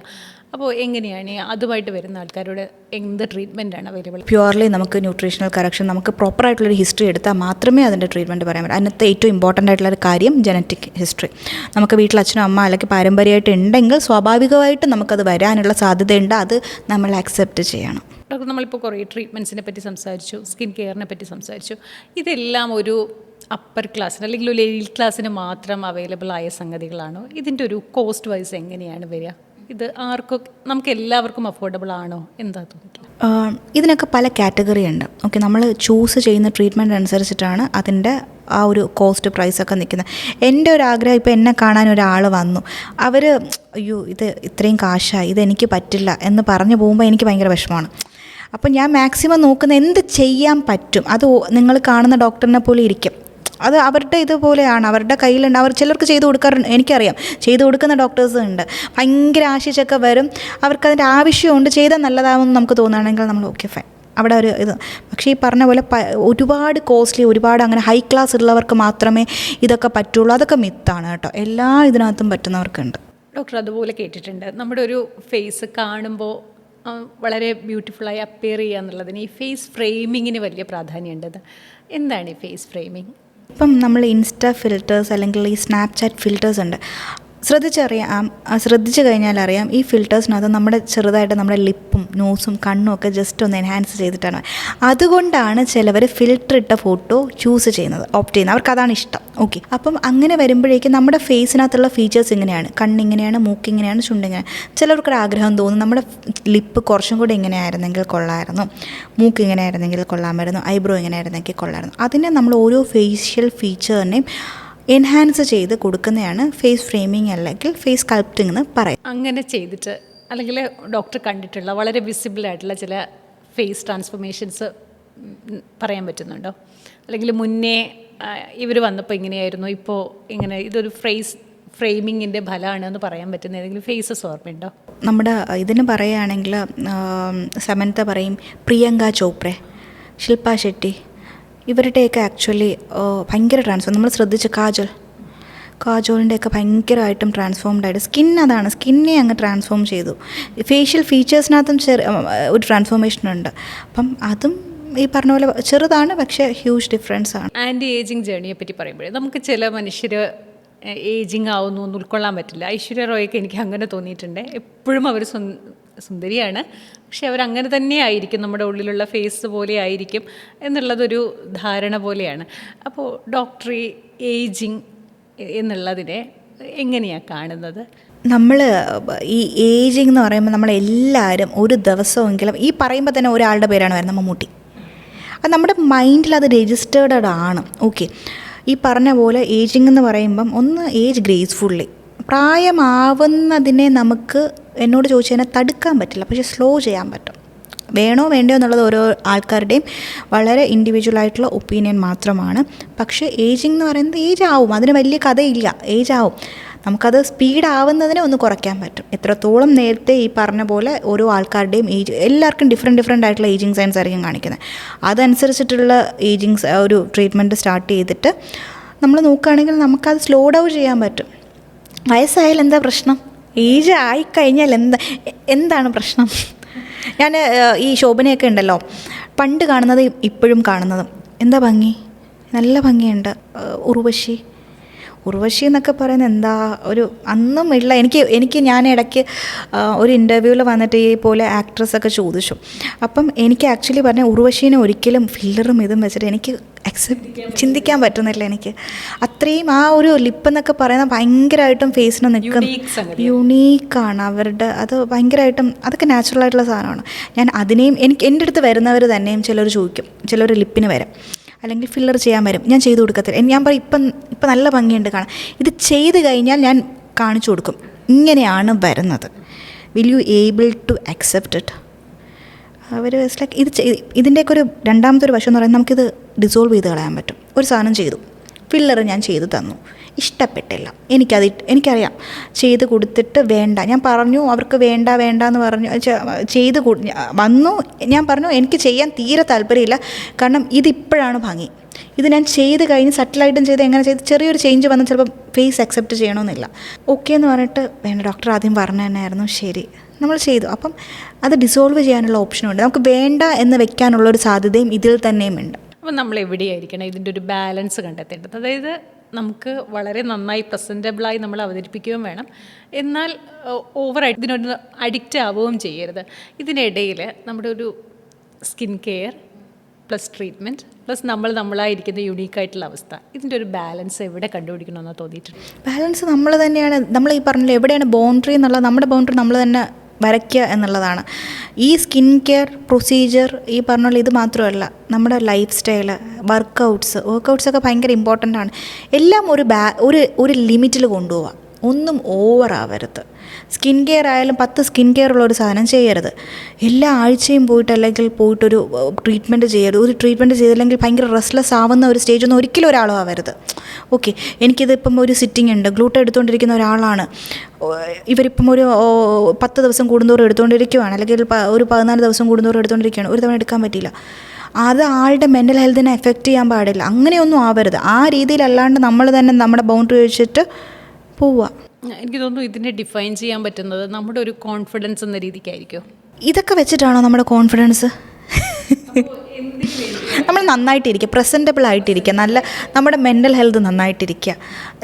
Speaker 2: അപ്പോൾ എങ്ങനെയാണ് അതുമായിട്ട് വരുന്ന ആൾക്കാരോട് എന്ത് ട്രീറ്റ്മെൻറ്റാണ് അവൈലബിൾ?
Speaker 1: പ്യുവർലി നമുക്ക് ന്യൂട്രീഷണൽ കറക്ഷൻ, നമുക്ക് പ്രോപ്പറായിട്ടുള്ളൊരു ഹിസ്റ്ററി എടുത്താൽ മാത്രമേ അതിൻ്റെ ട്രീറ്റ്മെൻറ്റ് പറയാൻ പറ്റൂ. അതിനകത്ത് ഏറ്റവും ഇമ്പോർട്ടൻ്റ് ആയിട്ടുള്ളൊരു കാര്യം ജനറ്റിക് ഹിസ്റ്ററി. നമുക്ക് വീട്ടിൽ അച്ഛനും അമ്മ അല്ലെങ്കിൽ പാരമ്പര്യമായിട്ട് ഉണ്ടെങ്കിൽ സ്വാഭാവികമായിട്ടും നമുക്കത് വരാനുള്ള സാധ്യതയുണ്ട്. അത് നമ്മൾ അക്സെപ്റ്റ് ചെയ്യണം.
Speaker 2: ഡോക്ടർ, നമ്മളിപ്പോൾ കുറേ ട്രീറ്റ്മെൻറ്റ്സിനെ പറ്റി സംസാരിച്ചു, സ്കിൻ കെയറിനെ പറ്റി സംസാരിച്ചു. ഇതെല്ലാം ഒരു അപ്പർ ക്ലാസ്സിന് അല്ലെങ്കിൽ ഒരു എലിറ്റ് ക്ലാസ്സിന് മാത്രം അവൈലബിൾ ആയ സംഗതികളാണോ? ഇതിൻ്റെ ഒരു കോസ്റ്റ് വൈസ് എങ്ങനെയാണ് വരിക? ഇത് ആർക്കൊക്കെ, നമുക്ക് എല്ലാവർക്കും അഫോർഡബിൾ ആണോ? എന്താ തോന്നുന്നത്?
Speaker 1: ഇതിനൊക്കെ പല കാറ്റഗറി ഉണ്ട്. ഓക്കെ, നമ്മൾ ചൂസ് ചെയ്യുന്ന ട്രീറ്റ്മെൻറ്റ് അനുസരിച്ചിട്ടാണ് അതിൻ്റെ ആ ഒരു കോസ്റ്റ് പ്രൈസൊക്കെ നിൽക്കുന്നത്. എൻ്റെ ഒരു ആഗ്രഹം, ഇപ്പോൾ എന്നെ കാണാൻ ഒരാൾ വന്നു, അവർ അയ്യോ ഇത് ഇത്രയും കാശായി, ഇതെനിക്ക് പറ്റില്ല എന്ന് പറഞ്ഞു പോകുമ്പോൾ എനിക്ക് ഭയങ്കര വിഷമമാണ്. അപ്പം ഞാൻ മാക്സിമം നോക്കുന്ന എന്ത് ചെയ്യാൻ പറ്റും, അത് നിങ്ങൾ കാണുന്ന ഡോക്ടറിനെ പോലെ ഇരിക്കും. അത് അവരുടെ ഇതുപോലെയാണ്, അവരുടെ കയ്യിലുണ്ട്. അവർ ചിലർക്ക് ചെയ്ത് കൊടുക്കാറുണ്ട്, എനിക്കറിയാം, ചെയ്ത് കൊടുക്കുന്ന ഡോക്ടേഴ്സ് ഉണ്ട്. ഭയങ്കര ആശിച്ചൊക്കെ വരും, അവർക്കതിൻ്റെ ആവശ്യമുണ്ട്, ചെയ്താൽ നല്ലതാകുമെന്ന് നമുക്ക് തോന്നുകയാണെങ്കിൽ നമ്മൾ ഓക്കെ ഫൈൻ, അവിടെ ഒരു ഇത്. പക്ഷേ ഈ പറഞ്ഞ പോലെ ഒരുപാട് കോസ്റ്റ്ലി, ഒരുപാട് അങ്ങനെ ഹൈ ക്ലാസ് ഉള്ളവർക്ക് മാത്രമേ ഇതൊക്കെ പറ്റുള്ളൂ. അതൊക്കെ മിത്താണ് കേട്ടോ, എല്ലാ ഇതിനകത്തും പറ്റുന്നവർക്കുണ്ട്.
Speaker 2: ഡോക്ടർ, അതുപോലെ കേട്ടിട്ടുണ്ട്, നമ്മുടെ ഒരു ഫേസ് കാണുമ്പോൾ വളരെ ബ്യൂട്ടിഫുള്ളായി അപ്പിയർ ചെയ്യുക എന്നുള്ളതിന് ഈ ഫേസ് ഫ്രെയിമിങ്ങിന് വലിയ പ്രാധാന്യമുണ്ട്. എന്താണ് ഈ ഫേസ് ഫ്രെയിമിങ്?
Speaker 1: ഇപ്പം നമ്മൾ ഇൻസ്റ്റ ഫിൽറ്റേഴ്സ് അല്ലെങ്കിൽ ഈ സ്നാപ്ചാറ്റ് ഫിൽറ്റേഴ്സ് ഉണ്ട്. ശ്രദ്ധിച്ചു കഴിഞ്ഞാൽ അറിയാം, ഈ ഫിൽറ്റേഴ്സിനകത്ത് നമ്മുടെ ചെറുതായിട്ട് നമ്മുടെ ലിപ്പും നോസും കണ്ണും ഒക്കെ ജസ്റ്റ് ഒന്ന് എൻഹാൻസ് ചെയ്തിട്ടാണ്. അതുകൊണ്ടാണ് ചിലവർ ഫിൽറ്റർ ഇട്ട ഫോട്ടോ ചൂസ് ചെയ്യുന്നത്, ഓപ്റ്റ് ചെയ്യുന്നത്. അവർക്കതാണ് ഇഷ്ടം. ഓക്കെ, അപ്പം അങ്ങനെ വരുമ്പോഴേക്കും നമ്മുടെ ഫേസിനകത്തുള്ള ഫീച്ചേഴ്സ് ഇങ്ങനെയാണ്, കണ്ണിങ്ങനെയാണ്, മൂക്കിങ്ങനെയാണ്, ചുണ്ടിങ്ങനെയാണ്. ചിലവർക്കൊരു ആഗ്രഹം തോന്നും, നമ്മുടെ ലിപ്പ് കുറച്ചും കൂടി ഇങ്ങനെ ആയിരുന്നെങ്കിൽ കൊള്ളായിരുന്നു, മൂക്ക് ഇങ്ങനെ ആയിരുന്നെങ്കിൽ കൊള്ളാമായിരുന്നു, ഐബ്രോ ഇങ്ങനെ ആയിരുന്നെങ്കിൽ കൊള്ളായിരുന്നു. അതിനെ നമ്മൾ ഓരോ ഫേഷ്യൽ ഫീച്ചറിനെയും എൻഹാൻസ് ചെയ്ത് കൊടുക്കുന്നതാണ് ഫേസ് ഫ്രെയിമിങ് അല്ലെങ്കിൽ ഫേസ് സ്കൾപ്റ്റിംഗ് എന്ന് പറയും.
Speaker 2: അങ്ങനെ ചെയ്തിട്ട് അല്ലെങ്കിൽ ഡോക്ടർ കണ്ടിട്ടുള്ള വളരെ വിസിബിൾ ആയിട്ടുള്ള ചില ഫേസ് ട്രാൻസ്ഫോർമേഷൻസ് പറയാൻ പറ്റുന്നുണ്ടോ? അല്ലെങ്കിൽ മുന്നേ ഇവർ വന്നപ്പോൾ ഇങ്ങനെയായിരുന്നു, ഇപ്പോൾ ഇങ്ങനെ, ഇതൊരു ഫ്രെയിമിങ്ങിൻ്റെ ഫലമാണെന്ന് പറയാൻ പറ്റുന്ന ഏതെങ്കിലും ഫേസസ് ഓർമ്മയുണ്ടോ?
Speaker 1: നമ്മുടെ ഇതിന് പറയുകയാണെങ്കിൽ സമന്ത പറയും, പ്രിയങ്ക ചോപ്ര, ശില്പ ഷെട്ടി, ഇവരുടെയൊക്കെ ആക്ച്വലി ഭയങ്കര ട്രാൻസ്ഫോം. നമ്മൾ ശ്രദ്ധിച്ച് കാജോളിൻ്റെയൊക്കെ ഭയങ്കരമായിട്ടും ട്രാൻസ്ഫോംഡ് ആയിട്ട് സ്കിന്നെ അങ്ങ് ട്രാൻസ്ഫോം ചെയ്തു. ഫേഷ്യൽ ഫീച്ചേഴ്സിനകത്തും ഒരു ട്രാൻസ്ഫോർമേഷൻ ഉണ്ട്. അപ്പം അതും ഈ പറഞ്ഞ പോലെ ചെറുതാണ്, പക്ഷേ ഹ്യൂജ് ഡിഫറൻസ് ആണ്.
Speaker 2: ആൻറ്റി ഏജിങ് ജേർണിയെ പറ്റി പറയുമ്പോഴേ നമുക്ക് ചില മനുഷ്യർ ഏജിങ് ആവുന്നു എന്ന് ഉൾക്കൊള്ളാൻ പറ്റില്ല. ഐശ്വര്യ റോയൊക്കെ എനിക്ക് അങ്ങനെ തോന്നിയിട്ടുണ്ട്. എപ്പോഴും അവർ സുന്ദരിയാണ്, പക്ഷെ അവരങ്ങനെ തന്നെ ആയിരിക്കും, നമ്മുടെ ഉള്ളിലുള്ള ഫേസ് പോലെ ആയിരിക്കും എന്നുള്ളതൊരു ധാരണ പോലെയാണ്. അപ്പോൾ ഡോക്ടർ ഏജിങ് എന്നുള്ളതിനെ എങ്ങനെയാണ് കാണുന്നത്?
Speaker 1: നമ്മൾ ഈ ഏജിങ് എന്ന് പറയുമ്പോൾ നമ്മളെല്ലാവരും ഒരു ദിവസമെങ്കിലും, ഈ പറയുമ്പോൾ തന്നെ ഒരാളുടെ പേരാണ് വരുന്നത്, മമ്മൂട്ടി. അത് നമ്മുടെ മൈൻഡിൽ അത് രജിസ്റ്റേർഡ് ആണ്. ഓക്കെ, ഈ പറഞ്ഞ പോലെ ഏജിങ് എന്ന് പറയുമ്പം ഒന്ന് ഏജ് ഗ്രേസ്ഫുള്ളി, പ്രായമാവുന്നതിനെ നമുക്ക് എന്നോട് ചോദിച്ചു കഴിഞ്ഞാൽ തടുക്കാൻ പറ്റില്ല, പക്ഷേ സ്ലോ ചെയ്യാൻ പറ്റും. വേണോ വേണ്ടയോ എന്നുള്ളത് ഓരോ ആൾക്കാരുടെയും വളരെ ഇൻഡിവിജ്വൽ ആയിട്ടുള്ള ഒപ്പീനിയൻ മാത്രമാണ്. പക്ഷേ ഏജിങ് എന്ന് പറയുന്നത് ഏജ് ആവും, അതിന് വലിയ കഥയില്ല, ഏജ് ആവും. നമുക്കത് സ്പീഡ് ആവുന്നതിനെ ഒന്ന് കുറയ്ക്കാൻ പറ്റും. എത്രത്തോളം നേരത്തെ ഈ പറഞ്ഞ പോലെ ഓരോ ആൾക്കാരുടെയും ഏജ്, എല്ലാവർക്കും ഡിഫറെൻ്റ് ആയിട്ടുള്ള ഏജിങ് സയൻസ് ആയിരിക്കും കാണിക്കുന്നത്. അതനുസരിച്ചിട്ടുള്ള ഏജിങ് ഒരു ട്രീറ്റ്മെൻറ്റ് സ്റ്റാർട്ട് ചെയ്തിട്ട് നമ്മൾ നോക്കുകയാണെങ്കിൽ നമുക്കത് സ്ലോ ഡൗൺ ചെയ്യാൻ പറ്റും. വയസ്സായാൽ എന്താ പ്രശ്നം? ഏജ് ആയിക്കഴിഞ്ഞാൽ എന്താണ് പ്രശ്നം? ഞാൻ ഈ ശോഭനയൊക്കെ ഉണ്ടല്ലോ, പണ്ട് കാണുന്നത് ഇപ്പോഴും കാണുന്നതും എന്താ ഭംഗി, നല്ല ഭംഗിയുണ്ട്. ഉർവശി എന്നൊക്കെ പറയുന്നത് എന്താ ഒരു അന്നും ഇല്ല. എനിക്ക് ഞാൻ ഇടയ്ക്ക് ഒരു ഇൻ്റർവ്യൂവിൽ വന്നിട്ട് ഈ പോലെ ആക്ട്രസ്സൊക്കെ ചോദിച്ചു. അപ്പം എനിക്ക് ആക്ച്വലി പറഞ്ഞാൽ ഉർവശീനെ ഒരിക്കലും ഫില്ലറും ഇതും വെച്ചിട്ട് എനിക്ക് ചിന്തിക്കാൻ പറ്റുന്നില്ല. എനിക്ക് അത്രയും ആ ഒരു ലിപ്പ് എന്നൊക്കെ പറയുന്നത് ഭയങ്കരമായിട്ടും ഫേസിന് നിൽക്കും, യുണീക്കാണ് അവരുടെ. അത് ഭയങ്കരമായിട്ടും അതൊക്കെ നാച്ചുറലായിട്ടുള്ള സാധനമാണ്. ഞാൻ അതിനെയും എൻ്റെ അടുത്ത് വരുന്നവർ തന്നെയും ചിലർ ചോദിക്കും, ചിലർ ലിപ്പിന് വരും അല്ലെങ്കിൽ ഫില്ലർ ചെയ്യാൻ വരും, ഞാൻ ചെയ്ത് കൊടുക്കത്തില്ല. ഞാൻ പറയും ഇപ്പം നല്ല ഭംഗിയുണ്ട് കാണാൻ, ഇത് ചെയ്ത് കഴിഞ്ഞാൽ ഞാൻ കാണിച്ചു കൊടുക്കും, ഇങ്ങനെയാണ് വരുന്നത്, will you able to accept it? അവർ ലൈക്ക് ഇതിൻ്റെയൊക്കെ ഒരു രണ്ടാമത്തെ ഒരു വശം എന്ന് പറയുന്നത് നമുക്കിത് ഡിസോൾവ് ചെയ്ത് കളയാൻ പറ്റും. ഒരു സാധനം ചെയ്തു, ഫില്ലർ ഞാൻ ചെയ്തു തന്നു, ഇഷ്ടപ്പെട്ടില്ല. എനിക്കറിയാം ചെയ്ത് കൊടുത്തിട്ട് വേണ്ട, ഞാൻ പറഞ്ഞു അവർക്ക് വേണ്ട എന്ന് പറഞ്ഞു. വന്നു, ഞാൻ പറഞ്ഞു എനിക്ക് ചെയ്യാൻ തീരെ താല്പര്യമില്ല, കാരണം ഇതിപ്പോഴാണ് ഭംഗി, ഇത് ഞാൻ ചെയ്ത് കഴിഞ്ഞ് സെറ്റിലായിട്ടും ചെയ്ത് എങ്ങനെ ചെയ്ത് ചെറിയൊരു ചേഞ്ച് വന്നാൽ ചിലപ്പോൾ ഫേസ് അക്സെപ്റ്റ് ചെയ്യണമെന്നില്ല. ഓക്കെ എന്ന് പറഞ്ഞിട്ട് വേണ്ട, ഡോക്ടർ ആദ്യം പറഞ്ഞു തന്നെയായിരുന്നു, ശരി നമ്മൾ ചെയ്തു. അപ്പം അത് ഡിസോൾവ് ചെയ്യാനുള്ള ഓപ്ഷനുണ്ട്, നമുക്ക് വേണ്ട എന്ന് വെക്കാനുള്ളൊരു സാധ്യതയും ഇതിൽ തന്നെയും ഉണ്ട്.
Speaker 2: അപ്പം നമ്മൾ എവിടെയായിരിക്കണം ഇതിൻ്റെ ഒരു ബാലൻസ് കണ്ടെത്തേണ്ടത്? അതായത് നമുക്ക് വളരെ നന്നായി പ്രസൻറ്റബിളായി നമ്മൾ അവതരിപ്പിക്കുകയും വേണം, എന്നാൽ ഓവറായിട്ട് ഇതിനൊരു അഡിക്റ്റ് ആവുകയും ചെയ്യരുത്. ഇതിനിടയിൽ നമ്മുടെ ഒരു skin care plus treatment plus നമ്മളായിരിക്കുന്ന യുണീക്കായിട്ടുള്ള അവസ്ഥ, ഇതിൻ്റെ ഒരു ബാലൻസ് എവിടെ കണ്ടുപിടിക്കണമെന്ന് തോന്നിയിട്ടുണ്ട്?
Speaker 1: ബാലൻസ് നമ്മൾ തന്നെയാണ്, നമ്മൾ ഈ പറഞ്ഞില്ല എവിടെയാണ് ബൗണ്ടറി എന്നുള്ളത്, നമ്മുടെ ബൗണ്ടറി നമ്മൾ തന്നെ വരയ്ക്കുക എന്നുള്ളതാണ്. ഈ സ്കിൻ കെയർ പ്രൊസീജിയർ ഈ പറഞ്ഞ ഇത് മാത്രമല്ല, നമ്മുടെ ലൈഫ് സ്റ്റൈല്, വർക്കൗട്ട്സൊക്കെ ഭയങ്കര ഇമ്പോർട്ടൻ്റ് ആണ്. എല്ലാം ഒരു ലിമിറ്റിൽ കൊണ്ടുപോവുക, ഒന്നും ഓവറാവരുത്. സ്കിൻ കെയർ ആയാലും 10 സ്കിൻ കെയർ ഉള്ള ഒരു സാധനം ചെയ്യരുത്. എല്ലാ ആഴ്ചയും അല്ലെങ്കിൽ പോയിട്ടൊരു ട്രീറ്റ്മെൻറ്റ് ചെയ്യരുത്. ഒരു ട്രീറ്റ്മെൻറ്റ് ചെയ്തില്ലെങ്കിൽ ഭയങ്കര റെസ്റ്റ്ലെസ് ആവുന്ന ഒരു സ്റ്റേജൊന്നും ഒരിക്കലും ഒരാളും ആവരുത്. ഓക്കെ, എനിക്കിതിപ്പം ഒരു സിറ്റിംഗ് ഉണ്ട്, ഗ്ലൂട്ട എടുത്തുകൊണ്ടിരിക്കുന്ന ഒരാളാണ്, ഇവരിപ്പം ഒരു 10 ദിവസം കൂടുന്തോറും എടുത്തുകൊണ്ടിരിക്കുകയാണ്, അല്ലെങ്കിൽ ഒരു 14 ദിവസം കൂടുന്തോറും എടുത്തുകൊണ്ടിരിക്കുകയാണ്, ഒരു തവണ എടുക്കാൻ പറ്റിയില്ല. അത് ആളുടെ മെൻ്റൽ ഹെൽത്തിനെ എഫക്റ്റ് ചെയ്യാൻ പാടില്ല. അങ്ങനെയൊന്നും ആവരുത്. ആ രീതിയിലല്ലാണ്ട് നമ്മൾ തന്നെ നമ്മുടെ ബൗണ്ടറി വെച്ചിട്ട് പോവുക.
Speaker 2: എനിക്ക് തോന്നുന്നു ഇതിനെ ഡിഫൈൻ ചെയ്യാൻ പറ്റുന്നത് നമ്മുടെ ഒരു കോൺഫിഡൻസ് എന്ന രീതിക്കായിരിക്കും.
Speaker 1: ഇതൊക്കെ വെച്ചിട്ടാണോ നമ്മുടെ കോൺഫിഡൻസ്? നമ്മൾ നന്നായിട്ടിരിക്കുക, പ്രസൻറ്റബിൾ ആയിട്ടിരിക്കുക, നമ്മുടെ മെൻ്റൽ ഹെൽത്ത് നന്നായിട്ടിരിക്കുക,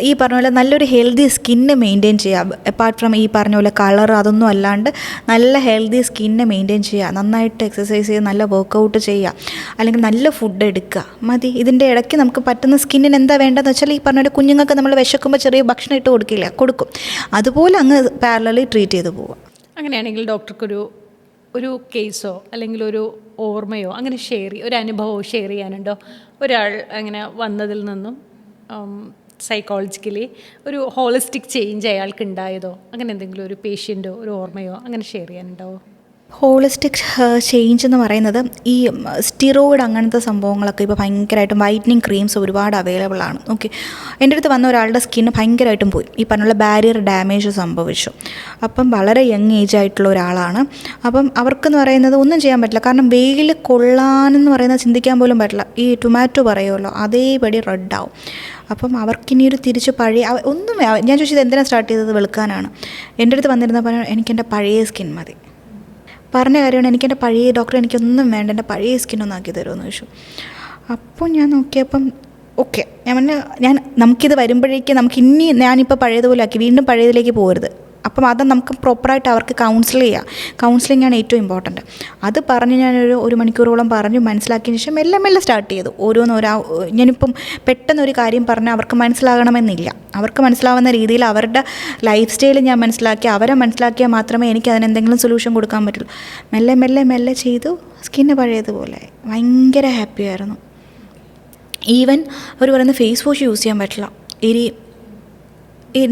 Speaker 1: ഈ പറഞ്ഞ പോലെ നല്ലൊരു ഹെൽത്തി സ്കിന്ന് മെയിൻറ്റെയിൻ ചെയ്യുക. അപ്പാർട്ട് ഫ്രം ഈ പറഞ്ഞ പോലെ കളർ അതൊന്നും അല്ലാണ്ട് നല്ല ഹെൽത്തി സ്കിന്ന് മെയിൻറ്റെയിൻ ചെയ്യുക, നന്നായിട്ട് എക്സസൈസ് ചെയ്യുക, നല്ല വർക്കൗട്ട് ചെയ്യുക, അല്ലെങ്കിൽ നല്ല ഫുഡ് എടുക്കുക, മതി. ഇതിൻ്റെ ഇടയ്ക്ക് നമുക്ക് പറ്റുന്ന സ്കിന്നിന് എന്താ വേണ്ടതെന്ന് വെച്ചാൽ ഈ പറഞ്ഞ പോലെ കുഞ്ഞുങ്ങൾക്ക് നമ്മൾ വിശക്കുമ്പോൾ ചെറിയ ഭക്ഷണം ഇട്ട് കൊടുക്കും, അതുപോലെ അങ്ങ് പാരലലി ട്രീറ്റ് ചെയ്ത് പോവുക.
Speaker 2: അങ്ങനെയാണെങ്കിൽ ഡോക്ടർക്കൊരു കേസോ അല്ലെങ്കിൽ ഒരു ഓർമ്മയോ അങ്ങനെ ഒരു അനുഭവമോ ഷെയർ ചെയ്യാനുണ്ടോ? ഒരാൾ അങ്ങനെ വന്നതിൽ നിന്നും സൈക്കോളജിക്കലി ഒരു ഹോളിസ്റ്റിക് ചേഞ്ച് അയാൾക്ക് ഉണ്ടായതോ, അങ്ങനെ എന്തെങ്കിലും ഒരു പേഷ്യൻ്റോ ഒരു ഓർമ്മയോ അങ്ങനെ ഷെയർ ചെയ്യാനുണ്ടാവോ?
Speaker 1: ഹോളിസ്റ്റിക് ചേഞ്ച് എന്ന് പറയുന്നത് ഈ സ്റ്റിറോയിഡ് അങ്ങനത്തെ സംഭവങ്ങളൊക്കെ ഇപ്പോൾ ഭയങ്കരമായിട്ടും വൈറ്റനിങ് ക്രീംസ് ഒരുപാട് അവൈലബിൾ ആണ്. ഓക്കെ, എൻ്റെ അടുത്ത് വന്ന ഒരാളുടെ സ്കിന്ന് ഭയങ്കരമായിട്ടും പോയി, ഈ പറഞ്ഞുള്ള ബാരിയർ ഡാമേജ് സംഭവിച്ചു. അപ്പം വളരെ യങ് ഏജ് ആയിട്ടുള്ള ഒരാളാണ്. അപ്പം അവർക്കെന്ന് പറയുന്നത് ഒന്നും ചെയ്യാൻ പറ്റില്ല, കാരണം വെയിൽ കൊള്ളാനെന്ന് പറയുന്നത് ചിന്തിക്കാൻ പോലും പറ്റില്ല. ഈ ടൊമാറ്റോ പറയുമല്ലോ, അതേപടി റെഡാവും. അപ്പം അവർക്കിനി ഒരു തിരിച്ച് പഴയ ഒന്നും ഞാൻ ചോദിച്ചത് എന്തിനാണ് സ്റ്റാർട്ട് ചെയ്തത്? വെളുക്കാനാണ്. എൻ്റെ അടുത്ത് വന്നിരുന്ന പറഞ്ഞു എനിക്കെൻ്റെ പഴയ സ്കിൻ മതി. പറഞ്ഞ കാര്യമാണ്, എനിക്കെൻ്റെ പഴയ ഡോക്ടർ എനിക്കൊന്നും വേണ്ട, എൻ്റെ പഴയ സ്കിന്നൊന്നും ആക്കി തരുമെന്ന് ചോദിച്ചു. അപ്പോൾ ഞാൻ നോക്കിയപ്പം ഓക്കെ, നമുക്കിത് വരുമ്പോഴേക്കും ഞാനിപ്പോൾ പഴയതുപോലെ ആക്കി വീണ്ടും പഴയതിലേക്ക് പോകരുത്. അപ്പം അത് നമുക്ക് പ്രോപ്പറായിട്ട് അവർക്ക് കൗൺസിലിംഗ് ആണ് ഏറ്റവും ഇമ്പോർട്ടൻറ്റ്. അത് പറഞ്ഞ് ഞാനൊരു 1 മണിക്കൂറോളം പറഞ്ഞു മനസ്സിലാക്കിയതിന് ശേഷം മെല്ലെ സ്റ്റാർട്ട് ചെയ്തു. ഞാനിപ്പം പെട്ടെന്നൊരു കാര്യം പറഞ്ഞാൽ അവർക്ക് മനസ്സിലാകണമെന്നില്ല. അവർക്ക് മനസ്സിലാവുന്ന രീതിയിൽ അവരുടെ ലൈഫ് സ്റ്റൈൽ ഞാൻ അവരെ മനസ്സിലാക്കിയാൽ മാത്രമേ എനിക്ക് അതിനെന്തെങ്കിലും സൊല്യൂഷൻ കൊടുക്കാൻ പറ്റുള്ളൂ. മെല്ലെ ചെയ്തു, സ്കിന്ന് പഴയതുപോലെ ഭയങ്കര ഹാപ്പിയായിരുന്നു. ഈവൻ അവർ പറയുന്ന ഫേസ് വാഷ് യൂസ് ചെയ്യാൻ പറ്റില്ല,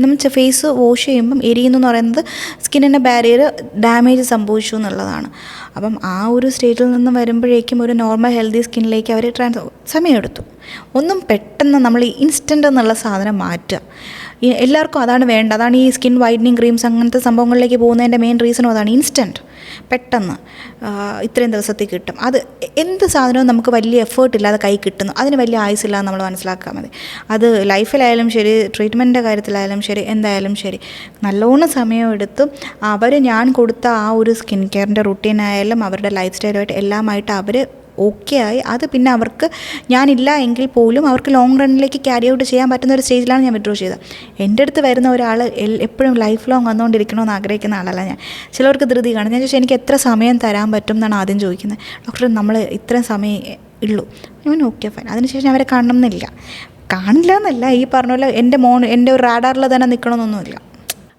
Speaker 1: നമ്മൾ ഫേസ് വാഷ് ചെയ്യുമ്പം എരിയുന്നു പറയുന്നത് സ്കിന്നിൻ്റെ ബാരിയർ ഡാമേജ് സംഭവിച്ചു എന്നുള്ളതാണ്. അപ്പം ആ ഒരു സ്റ്റേജിൽ നിന്ന് വരുമ്പോഴേക്കും ഒരു നോർമൽ ഹെൽത്തി സ്കിന്നിലേക്ക് അവർ സമയമെടുത്തു. ഒന്നും പെട്ടെന്ന് നമ്മൾ ഇൻസ്റ്റൻ്റ് എന്നുള്ള സാധനം മാറ്റുക, എല്ലാവർക്കും അതാണ് വേണ്ടത്. അതാണ് ഈ സ്കിൻ വൈറ്റനിങ് ക്രീംസ് അങ്ങനത്തെ സംഭവങ്ങളിലേക്ക് പോകുന്നതിൻ്റെ മെയിൻ റീസണും അതാണ്. ഇൻസ്റ്റൻറ്റ്, പെട്ടെന്ന് ഇത്രയും ദിവസത്തേക്ക് കിട്ടും. അത് എന്ത് സാധനവും നമുക്ക് വലിയ എഫേർട്ട് ഇല്ലാതെ കൈ കിട്ടുന്നു, അതിന് വലിയ ആയുസില്ലാതെ നമ്മൾ മനസ്സിലാക്കാൻ മതി. അത് ലൈഫിലായാലും ശരി, ട്രീറ്റ്മെൻറ്റിൻ്റെ കാര്യത്തിലായാലും ശരി, എന്തായാലും ശരി, നല്ലോണം സമയമെടുത്ത് ഞാൻ കൊടുത്ത ആ ഒരു സ്കിൻ കെയറിൻ്റെ റുട്ടീനായാലും അവരുടെ ലൈഫ് സ്റ്റൈലുമായിട്ട് എല്ലാമായിട്ട് അവർ ഓക്കെ ആയി. അത് പിന്നെ അവർക്ക് ഞാനില്ല എങ്കിൽ പോലും അവർക്ക് ലോങ് റണ്ണിലേക്ക് ക്യാരി ഔട്ട് ചെയ്യാൻ പറ്റുന്ന ഒരു സ്റ്റേജിലാണ് ഞാൻ വിഡ്രോ ചെയ്തത്. എൻ്റെ അടുത്ത് വരുന്ന ഒരാൾ എപ്പോഴും ലൈഫ് ലോങ് വന്നുകൊണ്ടിരിക്കണമെന്ന് ആഗ്രഹിക്കുന്ന ആളല്ല ഞാൻ. ചിലവർക്ക് ധൃതി കാണും. ഞാൻ ചോദിച്ചാൽ എനിക്ക് എത്ര സമയം തരാൻ പറ്റും എന്നാണ് ആദ്യം ചോദിക്കുന്നത്. ഡോക്ടർ നമ്മൾ ഇത്രയും സമയം ഉള്ളൂ. ഞാൻ ഓക്കെ ഫൈൻ. അതിനുശേഷം അവരെ കാണണമെന്നില്ല എന്നല്ല, ഈ പറഞ്ഞ പോലെ എൻ്റെ ഒരു റാഡാറിൽ തന്നെ നിൽക്കണമെന്നൊന്നുമില്ല.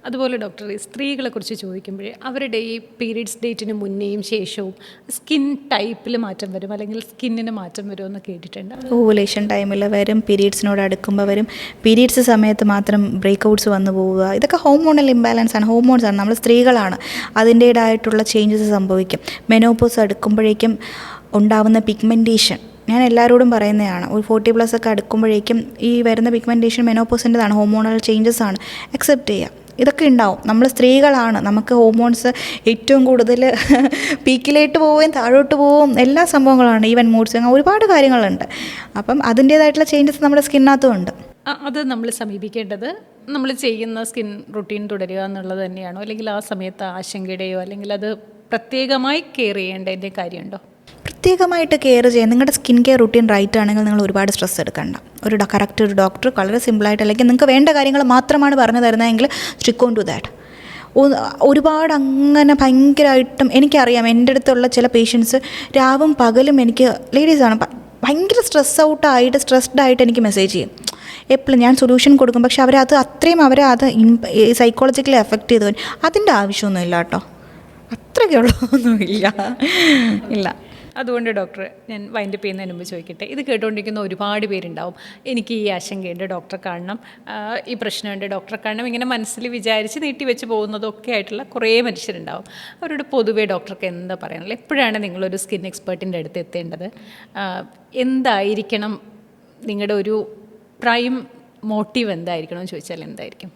Speaker 2: അതുപോലെ ഡോക്ടർ, സ്ത്രീകളെക്കുറിച്ച് ചോദിക്കുമ്പോഴേ അവരുടെ ഈ പീരീഡ്സ് ഡേറ്റിന് മുന്നേയും ശേഷവും സ്കിൻ ടൈപ്പിൽ മാറ്റം വരും, അല്ലെങ്കിൽ സ്കിന്നിന് മാറ്റം വരുമെന്ന് കേട്ടിട്ടുണ്ട്.
Speaker 1: ഓവുലേഷൻ ടൈമിൽ വരും, പീരീഡ്സിനോട് അടുക്കുമ്പോൾ വരും, പീരീഡ്സ് സമയത്ത് മാത്രം ബ്രേക്കൗട്ട്സ് വന്നു പോവുക. ഇതൊക്കെ ഹോർമോണൽ ഇംബാലൻസ് ആണ്, ഹോർമോൺസാണ്. നമ്മൾ സ്ത്രീകളാണ്, അതിൻ്റേതായിട്ടുള്ള ചേഞ്ചസ് സംഭവിക്കും. മെനോപോസ് അടുക്കുമ്പോഴേക്കും ഉണ്ടാവുന്ന പിഗ്മെൻറ്റേഷൻ ഞാൻ എല്ലാവരോടും പറയുന്നതാണ്, ഒരു 40+ ഒക്കെ അടുക്കുമ്പോഴേക്കും ഈ വരുന്ന പിഗ്മെൻറ്റേഷൻ മെനോപോസിൻ്റെതാണ്, ഹോർമോണൽ ചേഞ്ചസ് ആണ്, അക്സെപ്റ്റ് ചെയ്യുക. ഇതൊക്കെ ഉണ്ടാവും. നമ്മൾ സ്ത്രീകളാണ്, നമുക്ക് ഹോർമോൺസ് ഏറ്റവും കൂടുതൽ പീക്കിലേക്ക് പോവുകയും താഴോട്ട് പോവും, എല്ലാ സംഭവങ്ങളാണ്, ഈവൻ മൂഡ് സ്വിങ്, ഒരുപാട് കാര്യങ്ങളുണ്ട്. അപ്പം അതിൻ്റേതായിട്ടുള്ള ചേഞ്ചസ് നമ്മുടെ സ്കിന്നകത്തും ഉണ്ട്.
Speaker 2: അത് നമ്മൾ സമീപിക്കേണ്ടത് നമ്മൾ ചെയ്യുന്ന സ്കിൻ റുട്ടീൻ തുടരുക എന്നുള്ളത് തന്നെയാണോ, അല്ലെങ്കിൽ ആ സമയത്ത് ആശങ്കയുടെയോ അല്ലെങ്കിൽ അത് പ്രത്യേകമായി കെയർ ചെയ്യേണ്ടതിൻ്റെ കാര്യമുണ്ടോ?
Speaker 1: പ്രത്യേകമായിട്ട് കെയർ ചെയ്യാൻ നിങ്ങളുടെ സ്കിൻ കെയർ റുട്ടീൻ റൈറ്റ് ആണെങ്കിൽ നിങ്ങൾ ഒരുപാട് സ്ട്രെസ് എടുക്കണ്ട. കറക്റ്റ് ഒരു ഡോക്ടർ വളരെ സിമ്പിളായിട്ട്, അല്ലെങ്കിൽ നിങ്ങൾക്ക് വേണ്ട കാര്യങ്ങൾ മാത്രമാണ് പറഞ്ഞു തരുന്നതെങ്കിൽ സ്റ്റിക്ക് ഓൺ ടു ദാറ്റ്. ഒരുപാട് അങ്ങനെ ഭയങ്കരമായിട്ടും എനിക്കറിയാം, എൻ്റെ അടുത്തുള്ള ചില പേഷ്യൻസ് രാവും പകലും എനിക്ക് ലേഡീസാണ് ഭയങ്കര സ്ട്രെസ്ഡ് ആയിട്ട് എനിക്ക് മെസ്സേജ് ചെയ്യും. എപ്പോഴും ഞാൻ സൊല്യൂഷൻ കൊടുക്കും, പക്ഷെ അവരത് അത്രയും സൈക്കോളജിക്കലി എഫക്റ്റ് ചെയ്തു. അതിൻ്റെ ആവശ്യമൊന്നുമില്ല കേട്ടോ, അത്രയ്ക്കുള്ളതൊന്നുമില്ല ഇല്ല.
Speaker 2: അതുകൊണ്ട് ഡോക്ടർ, ഞാൻ വൈൻഡപ്പ് ചെയ്യുന്നതിന് മുമ്പ് ചോദിക്കട്ടെ, ഇത് കേട്ടുകൊണ്ടിരിക്കുന്ന ഒരുപാട് പേരുണ്ടാവും, എനിക്ക് ഈ ആശങ്കയുണ്ട്, ഡോക്ടറെ കാണണം, ഈ പ്രശ്നമുണ്ട്, ഡോക്ടറെ കാണണം, ഇങ്ങനെ മനസ്സിൽ വിചാരിച്ച് നീട്ടിവെച്ച് പോകുന്നതൊക്കെ ആയിട്ടുള്ള കുറേ മനുഷ്യരുണ്ടാവും. അവരോട് പൊതുവേ ഡോക്ടർക്ക് എന്താ പറയാനുള്ളത്? എപ്പോഴാണ് നിങ്ങളൊരു സ്കിൻ എക്സ്പേർട്ടിൻ്റെ അടുത്ത് എത്തേണ്ടത്? എന്തായിരിക്കണം നിങ്ങളുടെ ഒരു പ്രൈം മോട്ടീവ്, എന്തായിരിക്കണം എന്ന് ചോദിച്ചാൽ എന്തായിരിക്കും?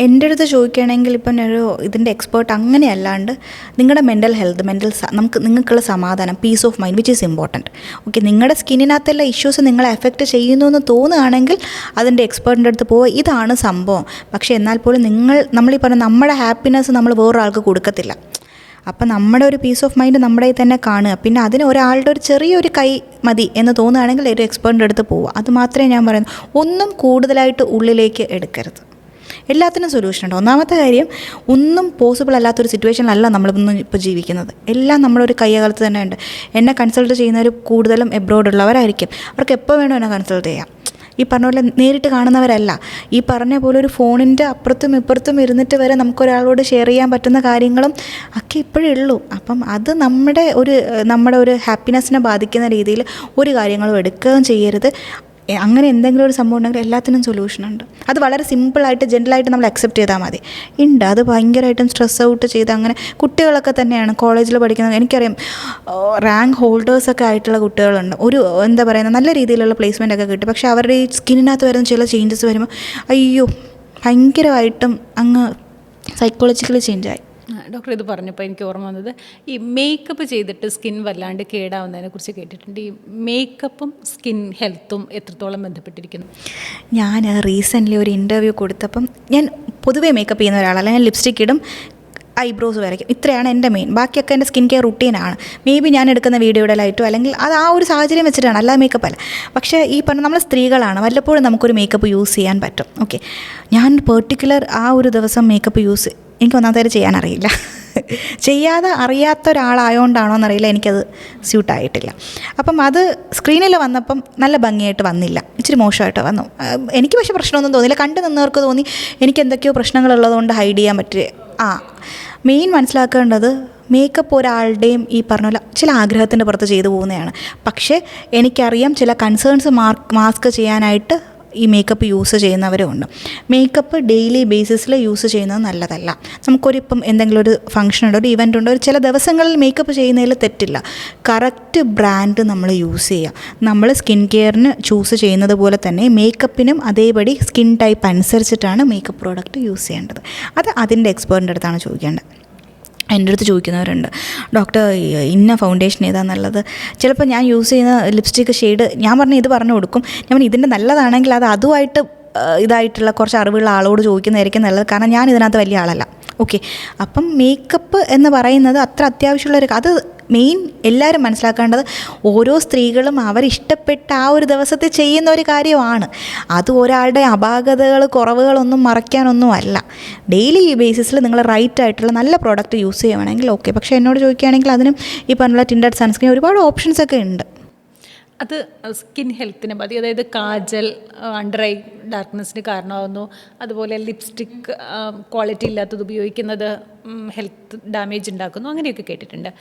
Speaker 1: എൻ്റെ അടുത്ത് ചോദിക്കുകയാണെങ്കിൽ ഇപ്പം ഇതിൻ്റെ എക്സ്പേർട്ട് അങ്ങനെയല്ലാണ്ട് നിങ്ങളുടെ മെൻ്റൽ ഹെൽത്ത്, നിങ്ങൾക്കുള്ള സമാധാനം, peace of mind which is important. Okay, നിങ്ങളുടെ സ്കിന്നിനകത്തുള്ള ഇഷ്യൂസ് നിങ്ങളെ എഫക്റ്റ് ചെയ്യുന്നു എന്ന് തോന്നുകയാണെങ്കിൽ അതിൻ്റെ എക്സ്പേർട്ടിൻ്റെ അടുത്ത് പോവുക, ഇതാണ് സംഭവം. പക്ഷേ എന്നാൽ പോലും നമ്മളീ പറഞ്ഞ നമ്മുടെ ഹാപ്പിനെസ് നമ്മൾ വേറൊരാൾക്ക് കൊടുക്കത്തില്ല. അപ്പം നമ്മുടെ ഒരു പീസ് ഓഫ് മൈൻഡ് നമ്മുടെ തന്നെ കാണുക. പിന്നെ അതിന് ഒരാളുടെ ഒരു ചെറിയൊരു കൈ മതി എന്ന് തോന്നുകയാണെങ്കിൽ ഒരു എക്സ്പേർട്ടിൻ്റെ അടുത്ത് പോവുക. അത് മാത്രമേ ഞാൻ പറയുന്നു. ഒന്നും കൂടുതലായിട്ട് ഉള്ളിലേക്ക് എടുക്കരുത്. എല്ലാത്തിനും സൊല്യൂഷൻ ഉണ്ട്. ഒന്നാമത്തെ കാര്യം, ഒന്നും പോസിബിൾ അല്ലാത്തൊരു സിറ്റുവേഷനിലല്ല നമ്മളിന്ന് ഇപ്പോൾ ജീവിക്കുന്നത്. എല്ലാം നമ്മളൊരു കയ്യകലത്ത് തന്നെ ഉണ്ട്. എന്നെ കൺസൾട്ട് ചെയ്യുന്നവർ കൂടുതലും എബ്രോഡുള്ളവരായിരിക്കും. അവർക്ക് എപ്പോൾ വേണോ എന്നെ കൺസൾട്ട് ചെയ്യാം. ഈ പറഞ്ഞ പോലെ നേരിട്ട് കാണുന്നവരല്ല. ഈ പറഞ്ഞ പോലെ ഒരു ഫോണിൻ്റെ അപ്പുറത്തും ഇപ്പുറത്തും ഇരുന്നിട്ട് വരെ നമുക്കൊരാളോട് ഷെയർ ചെയ്യാൻ പറ്റുന്ന കാര്യങ്ങളും ഒക്കെ ഇപ്പോഴേ ഉള്ളൂ. അപ്പം അത് നമ്മുടെ ഒരു ഹാപ്പിനെസ്സിനെ ബാധിക്കുന്ന രീതിയിൽ ഒരു കാര്യങ്ങളും എടുക്കുകയും ചെയ്യരുത്. അങ്ങനെ എന്തെങ്കിലും ഒരു സംഭവം ഉണ്ടെങ്കിൽ എല്ലാത്തിനും സൊല്യൂഷനുണ്ട്. അത് വളരെ സിമ്പിളായിട്ട് ജെൻറലായിട്ട് നമ്മൾ അക്സെപ്റ്റ് ചെയ്താൽ മതി. അത് ഭയങ്കരമായിട്ടും സ്ട്രെസ് ഔട്ട് ചെയ്ത് അങ്ങനെ കുട്ടികളൊക്കെ തന്നെയാണ് കോളേജിൽ പഠിക്കുന്നത്. എനിക്കറിയാം, റാങ്ക് ഹോൾഡേഴ്സൊക്കെ ആയിട്ടുള്ള കുട്ടികളുണ്ട്. എന്താ പറയുക, നല്ല രീതിയിലുള്ള പ്ലേസ്മെൻ്റ് ഒക്കെ കിട്ടും. പക്ഷേ അവരുടെ ഈ സ്കിന്നിനകത്ത് വരുന്ന ചില ചേഞ്ചസ് വരുമ്പോൾ അയ്യോ ഭയങ്കരമായിട്ടും അങ്ങ് സൈക്കോളജിക്കലി ചേഞ്ചായി.
Speaker 2: ഡോക്ടർ ഇത് പറഞ്ഞപ്പോൾ എനിക്ക് ഓർമ്മ വന്നത്, ഈ മേക്കപ്പ് ചെയ്തിട്ട് സ്കിൻ വല്ലാണ്ട് കേടാവുന്നതിനെ കുറിച്ച് കേട്ടിട്ടുണ്ട്. ഈ മേക്കപ്പും സ്കിൻ ഹെൽത്തും എത്രത്തോളം ബന്ധപ്പെട്ടിരിക്കുന്നു?
Speaker 1: ഞാൻ റീസെൻ്റ്ലി ഒരു ഇൻ്റർവ്യൂ കൊടുത്തപ്പം, ഞാൻ പൊതുവേ മേക്കപ്പ് ചെയ്യുന്ന ഒരാളല്ല. ഞാൻ ലിപ്സ്റ്റിക് ഇടും, ഐബ്രോസ് വരയ്ക്കും, ഇത്രയാണ് എൻ്റെ മെയിൻ. ബാക്കിയൊക്കെ എൻ്റെ സ്കിൻ കെയർ റുട്ടീനാണ്. മേ ബി ഞാൻ എടുക്കുന്ന വീഡിയോയുടെ ലൈറ്റോ അല്ലെങ്കിൽ അത് ആ ഒരു സാഹചര്യം വെച്ചിട്ടാണ്, അല്ലാതെ മേക്കപ്പ് അല്ല. പക്ഷേ ഈ പറഞ്ഞ നമ്മൾ സ്ത്രീകളാണ്, വല്ലപ്പോഴും നമുക്കൊരു മേക്കപ്പ് യൂസ് ചെയ്യാൻ പറ്റും. ഓക്കെ, ഞാൻ പെർട്ടിക്കുലർ ആ ഒരു ദിവസം മേക്കപ്പ് എനിക്ക് ഒന്നാമത്തെ ചെയ്യാനറിയില്ല. ചെയ്യാതെ അറിയാത്ത ഒരാളായതുകൊണ്ടാണോ എന്നറിയില്ല, എനിക്കത് സ്യൂട്ടായിട്ടില്ല. അപ്പം അത് സ്ക്രീനിൽ വന്നപ്പം നല്ല ഭംഗിയായിട്ട് വന്നില്ല, ഇച്ചിരി മോശമായിട്ട് വന്നു. എനിക്ക് പക്ഷേ പ്രശ്നമൊന്നും തോന്നിയില്ല. കണ്ടു നിന്നവർക്ക് തോന്നി എനിക്ക് എന്തൊക്കെയോ പ്രശ്നങ്ങളുള്ളതുകൊണ്ട് ഹൈഡ് ചെയ്യാൻ പറ്റുക. മെയിൻ മനസ്സിലാക്കേണ്ടത്, മേക്കപ്പ് ഒരാളുടെയും ഈ പറഞ്ഞ പോലെ ചില ആഗ്രഹത്തിൻ്റെ പുറത്ത് ചെയ്തു പോകുന്നതാണ്. പക്ഷേ എനിക്കറിയാം ചില കൺസേൺസ് മാസ്ക് ചെയ്യാനായിട്ട് ഈ മേക്കപ്പ് യൂസ് ചെയ്യുന്നവരും ഉണ്ട്. മേക്കപ്പ് ഡെയിലി ബേസിസിൽ യൂസ് ചെയ്യുന്നത് നല്ലതല്ല. നമുക്കൊരിപ്പം എന്തെങ്കിലും ഒരു ഫംഗ്ഷനുണ്ടോ, ഒരു ഇവൻ്റ് ഉണ്ടോ, ചില ദിവസങ്ങളിൽ മേക്കപ്പ് ചെയ്യുന്നതിൽ തെറ്റില്ല. കറക്റ്റ് ബ്രാൻഡ് നമ്മൾ യൂസ് ചെയ്യുക. നമ്മൾ സ്കിൻ കെയറിന് ചൂസ് ചെയ്യുന്നത് പോലെ തന്നെ മേക്കപ്പിനും അതേപടി സ്കിൻ ടൈപ്പ് അനുസരിച്ചിട്ടാണ് മേക്കപ്പ് പ്രോഡക്റ്റ് യൂസ് ചെയ്യേണ്ടത്. അത് അതിൻ്റെ എക്സ്പേർട്ടിൻ്റെ അടുത്താണ് ചോദിക്കേണ്ടത്. എൻ്റെ അടുത്ത് ചോദിക്കുന്നവരുണ്ട്, ഡോക്ടർ ഇന്ന ഫൗണ്ടേഷൻ ഏതാ നല്ലത്. ചിലപ്പോൾ ഞാൻ യൂസ് ചെയ്യുന്ന ലിപ്സ്റ്റിക് ഷെയ്ഡ് ഇത് പറഞ്ഞു കൊടുക്കും. ഞാൻ ഇതിൻ്റെ നല്ലതാണെങ്കിൽ അത് അതുമായിട്ട് ഇതായിട്ടുള്ള കുറച്ച് അറിവുള്ള ആളോട് ചോദിക്കുന്നതായിരിക്കും നല്ലത്. കാരണം ഞാൻ ഇതിനകത്ത് വലിയ ആളല്ല. ഓക്കെ, അപ്പം മേക്കപ്പ് എന്ന് പറയുന്നത് അത്ര അത്യാവശ്യമുള്ളൊരു, അത് മെയിൻ എല്ലാവരും മനസ്സിലാക്കേണ്ടത്, ഓരോ സ്ത്രീകളും അവരിഷ്ടപ്പെട്ട ആ ഒരു ദിവസത്തെ ചെയ്യുന്ന ഒരു കാര്യമാണ്. അത് ഒരാളുടെ അപാകതകൾ കുറവുകളൊന്നും മറയ്ക്കാനൊന്നും അല്ല. ഡെയിലി ഈ ബേസിസിൽ നിങ്ങൾ റൈറ്റ് ആയിട്ടുള്ള നല്ല പ്രോഡക്റ്റ് യൂസ് ചെയ്യുകയാണെങ്കിൽ ഓക്കെ. പക്ഷേ എന്നോട് ചോദിക്കുകയാണെങ്കിൽ അതിനും ഈ പറഞ്ഞ ടിൻഡഡ് സൺസ്ക്രീൻ ഒരുപാട് ഓപ്ഷൻസൊക്കെ ഉണ്ട്.
Speaker 2: അത് സ്കിൻ ഹെൽത്തിനെ ബാധി, അതായത് കാജൽ അണ്ടർ ഐ ഡാർക്ക്നെസ്സിന് കാരണമാകുന്നു. അതുപോലെ ലിപ്സ്റ്റിക് ക്വാളിറ്റി ഇല്ലാത്തത് ഉപയോഗിക്കുന്നത് ഹെൽത്ത് ഡാമേജ് ഉണ്ടാക്കുന്നു, അങ്ങനെയൊക്കെ കേട്ടിട്ടുണ്ട്.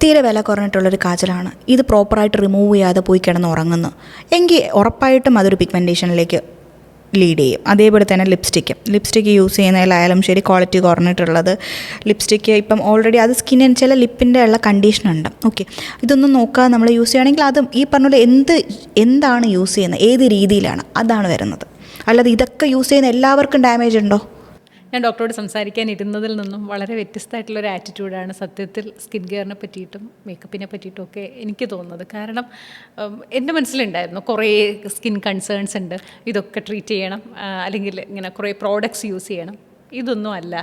Speaker 1: തീരെ വില കുറഞ്ഞിട്ടുള്ളൊരു കാജലാണ്. ഇത് പ്രോപ്പറായിട്ട് റിമൂവ് ചെയ്യാതെ പോയി കിടന്ന് ഉറങ്ങുന്നു എങ്കിൽ ഉറപ്പായിട്ടും അതൊരു പിഗ്മെൻറ്റേഷനിലേക്ക് ലീഡ് ചെയ്യും. അതേപോലെ തന്നെ ലിപ്സ്റ്റിക്ക് യൂസ് ചെയ്യുന്നതിലായാലും ശരി, ക്വാളിറ്റി കുറഞ്ഞിട്ടുള്ളത് ലിപ്സ്റ്റിക്ക് ഇപ്പം ഓൾറെഡി അത് സ്കിന്നിന് ചില ലിപ്പിൻ്റെ ഉള്ള കണ്ടീഷനുണ്ട്. ഓക്കെ, ഇതൊന്നും നോക്കാതെ നമ്മൾ യൂസ് ചെയ്യുകയാണെങ്കിൽ അതും ഈ പറഞ്ഞ പോലെ എന്താണ് യൂസ് ചെയ്യുന്നത്, ഏത് രീതിയിലാണ്, അതാണ് വരുന്നത്. അല്ലാതെ ഇതൊക്കെ യൂസ് ചെയ്യുന്ന എല്ലാവർക്കും ഡാമേജ് ഉണ്ടോ?
Speaker 2: ഞാൻ ഡോക്ടറോട് സംസാരിക്കാൻ ഇരുന്നതിൽ നിന്നും വളരെ വ്യത്യസ്തമായിട്ടുള്ളൊരു ആറ്റിറ്റ്യൂഡാണ് സത്യത്തിൽ സ്കിൻ കെയറിനെ പറ്റിയിട്ടും മേക്കപ്പിനെ പറ്റിയിട്ടും ഒക്കെ എനിക്ക് തോന്നുന്നത്. കാരണം എൻ്റെ മനസ്സിലുണ്ടായിരുന്നു കുറേ സ്കിൻ കൺസേൺസ് ഉണ്ട്, ഇതൊക്കെ ട്രീറ്റ് ചെയ്യണം, അല്ലെങ്കിൽ ഇങ്ങനെ കുറേ പ്രോഡക്ട്സ് യൂസ് ചെയ്യണം. ഇതൊന്നും അല്ല.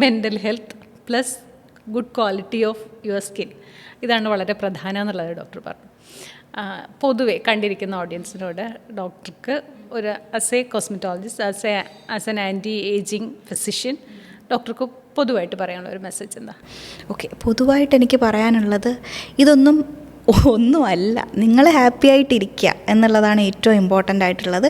Speaker 2: Mental health plus good quality of your skin, ഇതാണ് വളരെ പ്രധാനം എന്നുള്ളത് ഡോക്ടർ പറഞ്ഞു. പൊതുവെ കണ്ടിരിക്കുന്ന ഓഡിയൻസിനോട് ഡോക്ടർക്ക് ഒരു as a cosmetologist, as an anti ageing physician, ഡോക്ടർക്ക് പൊതുവായിട്ട് പറയാനുള്ള ഒരു മെസ്സേജ് എന്താ?
Speaker 1: ഓക്കെ, പൊതുവായിട്ട് എനിക്ക് പറയാനുള്ളത് ഒന്നുമല്ല, നിങ്ങൾ ഹാപ്പി ആയിട്ടിരിക്കുക എന്നുള്ളതാണ് ഏറ്റവും ഇമ്പോർട്ടൻ്റ് ആയിട്ടുള്ളത്.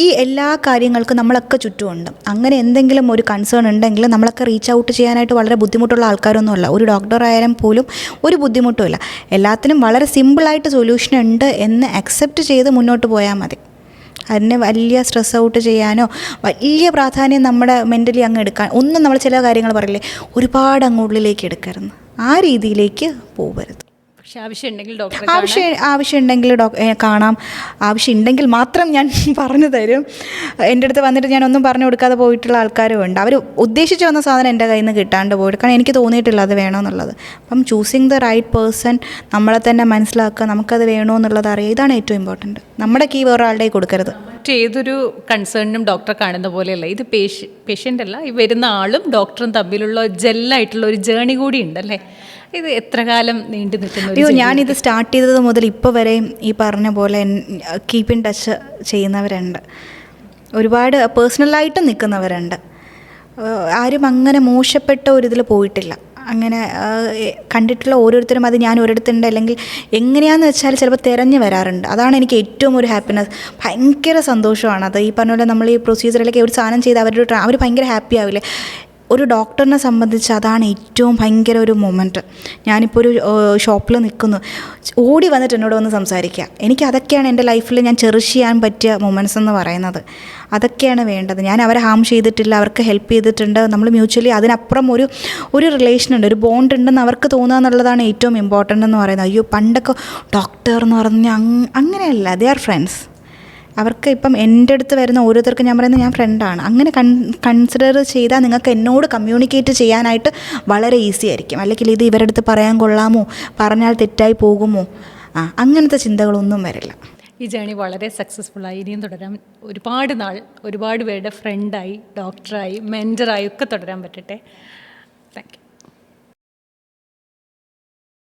Speaker 1: ഈ എല്ലാ കാര്യങ്ങൾക്കും നമ്മളൊക്കെ ചുറ്റുമുണ്ട്. അങ്ങനെ എന്തെങ്കിലും ഒരു കൺസേൺ ഉണ്ടെങ്കിൽ നമ്മളൊക്കെ റീച്ച് ഔട്ട് ചെയ്യാനായിട്ട് വളരെ ബുദ്ധിമുട്ടുള്ള ആൾക്കാരൊന്നുമല്ല. ഒരു ഡോക്ടർ ആയാലും പോലും ഒരു ബുദ്ധിമുട്ടുമില്ല. എല്ലാത്തിനും വളരെ സിമ്പിളായിട്ട് സൊല്യൂഷൻ ഉണ്ട് എന്ന് അക്സെപ്റ്റ് ചെയ്ത് മുന്നോട്ട് പോയാൽ മതി. അതിനെ വലിയ സ്ട്രെസ് ഔട്ട് ചെയ്യാനോ വലിയ പ്രാധാന്യം നമ്മുടെ മെൻ്റലി അങ്ങ് എടുക്കാൻ ഒന്നും, നമ്മൾ ചില കാര്യങ്ങൾ പറയില്ലേ, ഒരുപാട് അങ്ങുള്ളിലേക്ക് എടുക്കരുത്, ആ രീതിയിലേക്ക് പോകരുത്.
Speaker 2: പക്ഷേ ആവശ്യമുണ്ടെങ്കിൽ ഡോക്ടറെ
Speaker 1: ആവശ്യമുണ്ടെങ്കിൽ കാണാം. ആവശ്യമുണ്ടെങ്കിൽ മാത്രം ഞാൻ പറഞ്ഞു തരും. എൻ്റെ അടുത്ത് വന്നിട്ട് ഞാനൊന്നും പറഞ്ഞു കൊടുക്കാതെ പോയിട്ടുള്ള ആൾക്കാരും ഉണ്ട്. അവർ ഉദ്ദേശിച്ച് വന്ന സാധനം എൻ്റെ കയ്യിൽ നിന്ന് കിട്ടാണ്ട് പോയിട്ട്, കാരണം എനിക്ക് തോന്നിയിട്ടില്ല അത് വേണമെന്നുള്ളത്. അപ്പം ചൂസിങ് ദ റൈറ്റ് പേഴ്സൺ, നമ്മളെ തന്നെ മനസ്സിലാക്കുക, നമുക്കത് വേണമെന്നുള്ളത് അറിയുക, ഇതാണ് ഏറ്റവും ഇമ്പോർട്ടൻറ്റ്. നമ്മുടെ കീ വേറെ ആളുടെ കൊടുക്കരുത്.
Speaker 2: ഏതൊരു കൺസേണിനും ഡോക്ടറെ കാണുന്ന പോലെയല്ല ഇത്. പേഷ്യൻ്റ് അല്ല, ഈ വരുന്ന ആളും ഡോക്ടറും തമ്മിലുള്ള ജെല്ലായിട്ടുള്ള ഒരു ജേണി കൂടി ഉണ്ടല്ലേ. ഇത് എത്ര കാലം നീണ്ടു നിൽക്കുന്നു?
Speaker 1: അയ്യോ, ഞാനിത് സ്റ്റാർട്ട് ചെയ്തത് മുതൽ ഇപ്പോൾ വരെയും ഈ പറഞ്ഞ പോലെ കീപ്പ് ഇൻ ടച്ച് ചെയ്യുന്നവരുണ്ട്, ഒരുപാട് പേഴ്സണലായിട്ടും നിൽക്കുന്നവരുണ്ട്. ആരും അങ്ങനെ മോശപ്പെട്ട ഒരിതിൽ പോയിട്ടില്ല. അങ്ങനെ കണ്ടിട്ടുള്ള ഓരോരുത്തരും, അത് ഞാൻ ഒരിടത്തുണ്ട് അല്ലെങ്കിൽ എങ്ങനെയാണെന്ന് വെച്ചാൽ ചിലപ്പോൾ തിരഞ്ഞു വരാറുണ്ട്. അതാണ് എനിക്ക് ഏറ്റവും ഒരു ഹാപ്പിനെസ്, ഭയങ്കര സന്തോഷമാണ് അത്. ഈ പറഞ്ഞ പോലെ നമ്മൾ ഈ പ്രൊസീജിയറിലേക്ക് ഒരു സാധനം ചെയ്ത് അവർ ഭയങ്കര ഹാപ്പി ആവില്ലേ. ഒരു ഡോക്ടറിനെ സംബന്ധിച്ച് അതാണ് ഏറ്റവും ഭയങ്കര ഒരു മൊമെൻറ്റ്. ഞാനിപ്പോൾ ഒരു ഷോപ്പിൽ നിൽക്കുന്നു, ഓടി വന്നിട്ട് എന്നോട് വന്ന് സംസാരിക്കുക, എനിക്ക് അതൊക്കെയാണ് എൻ്റെ ലൈഫിൽ ഞാൻ ചെറിഷ് ചെയ്യാൻ പറ്റിയ മൊമെൻറ്റ്സ് എന്ന് പറയുന്നത്. അതൊക്കെയാണ് വേണ്ടത്. ഞാൻ അവരെ ഹാം ചെയ്തിട്ടില്ല, അവർക്ക് ഹെൽപ്പ് ചെയ്തിട്ടുണ്ട്. നമ്മൾ മ്യൂച്വലി അതിനപ്പുറം ഒരു റിലേഷൻ ഉണ്ട്, ഒരു ബോണ്ട് ഉണ്ടെന്ന് അവർക്ക് തോന്നുക എന്നുള്ളതാണ് ഏറ്റവും ഇമ്പോർട്ടൻ്റ് എന്ന് പറയുന്നത്. അയ്യോ, പണ്ടൊക്കെ ഡോക്ടർ എന്ന് പറഞ്ഞാൽ അങ്ങനെയല്ല, ദേ ആർ ഫ്രണ്ട്സ്. അവർക്ക് ഇപ്പം എൻ്റെ അടുത്ത് വരുന്ന ഓരോരുത്തർക്കും ഞാൻ പറയുന്നത് ഞാൻ ഫ്രണ്ടാണ്. അങ്ങനെ കൺസിഡർ ചെയ്താൽ നിങ്ങൾക്ക് എന്നോട് കമ്മ്യൂണിക്കേറ്റ് ചെയ്യാനായിട്ട് വളരെ ഈസി ആയിരിക്കും. അല്ലെങ്കിൽ ഇത് ഇവരുടെ അടുത്ത് പറയാൻ കൊള്ളാമോ, പറഞ്ഞാൽ തെറ്റായി പോകുമോ, അങ്ങനത്തെ ചിന്തകളൊന്നും വരില്ല.
Speaker 2: ഈ ജേണി വളരെ സക്സസ്ഫുള്ളായി ഇനിയും തുടരാൻ ഒരുപാട് നാൾ ഒരുപാട് പേരുടെ ഫ്രണ്ടായി, ഡോക്ടറായി, മെൻറ്ററായി ഒക്കെ തുടരാൻ പറ്റട്ടെ.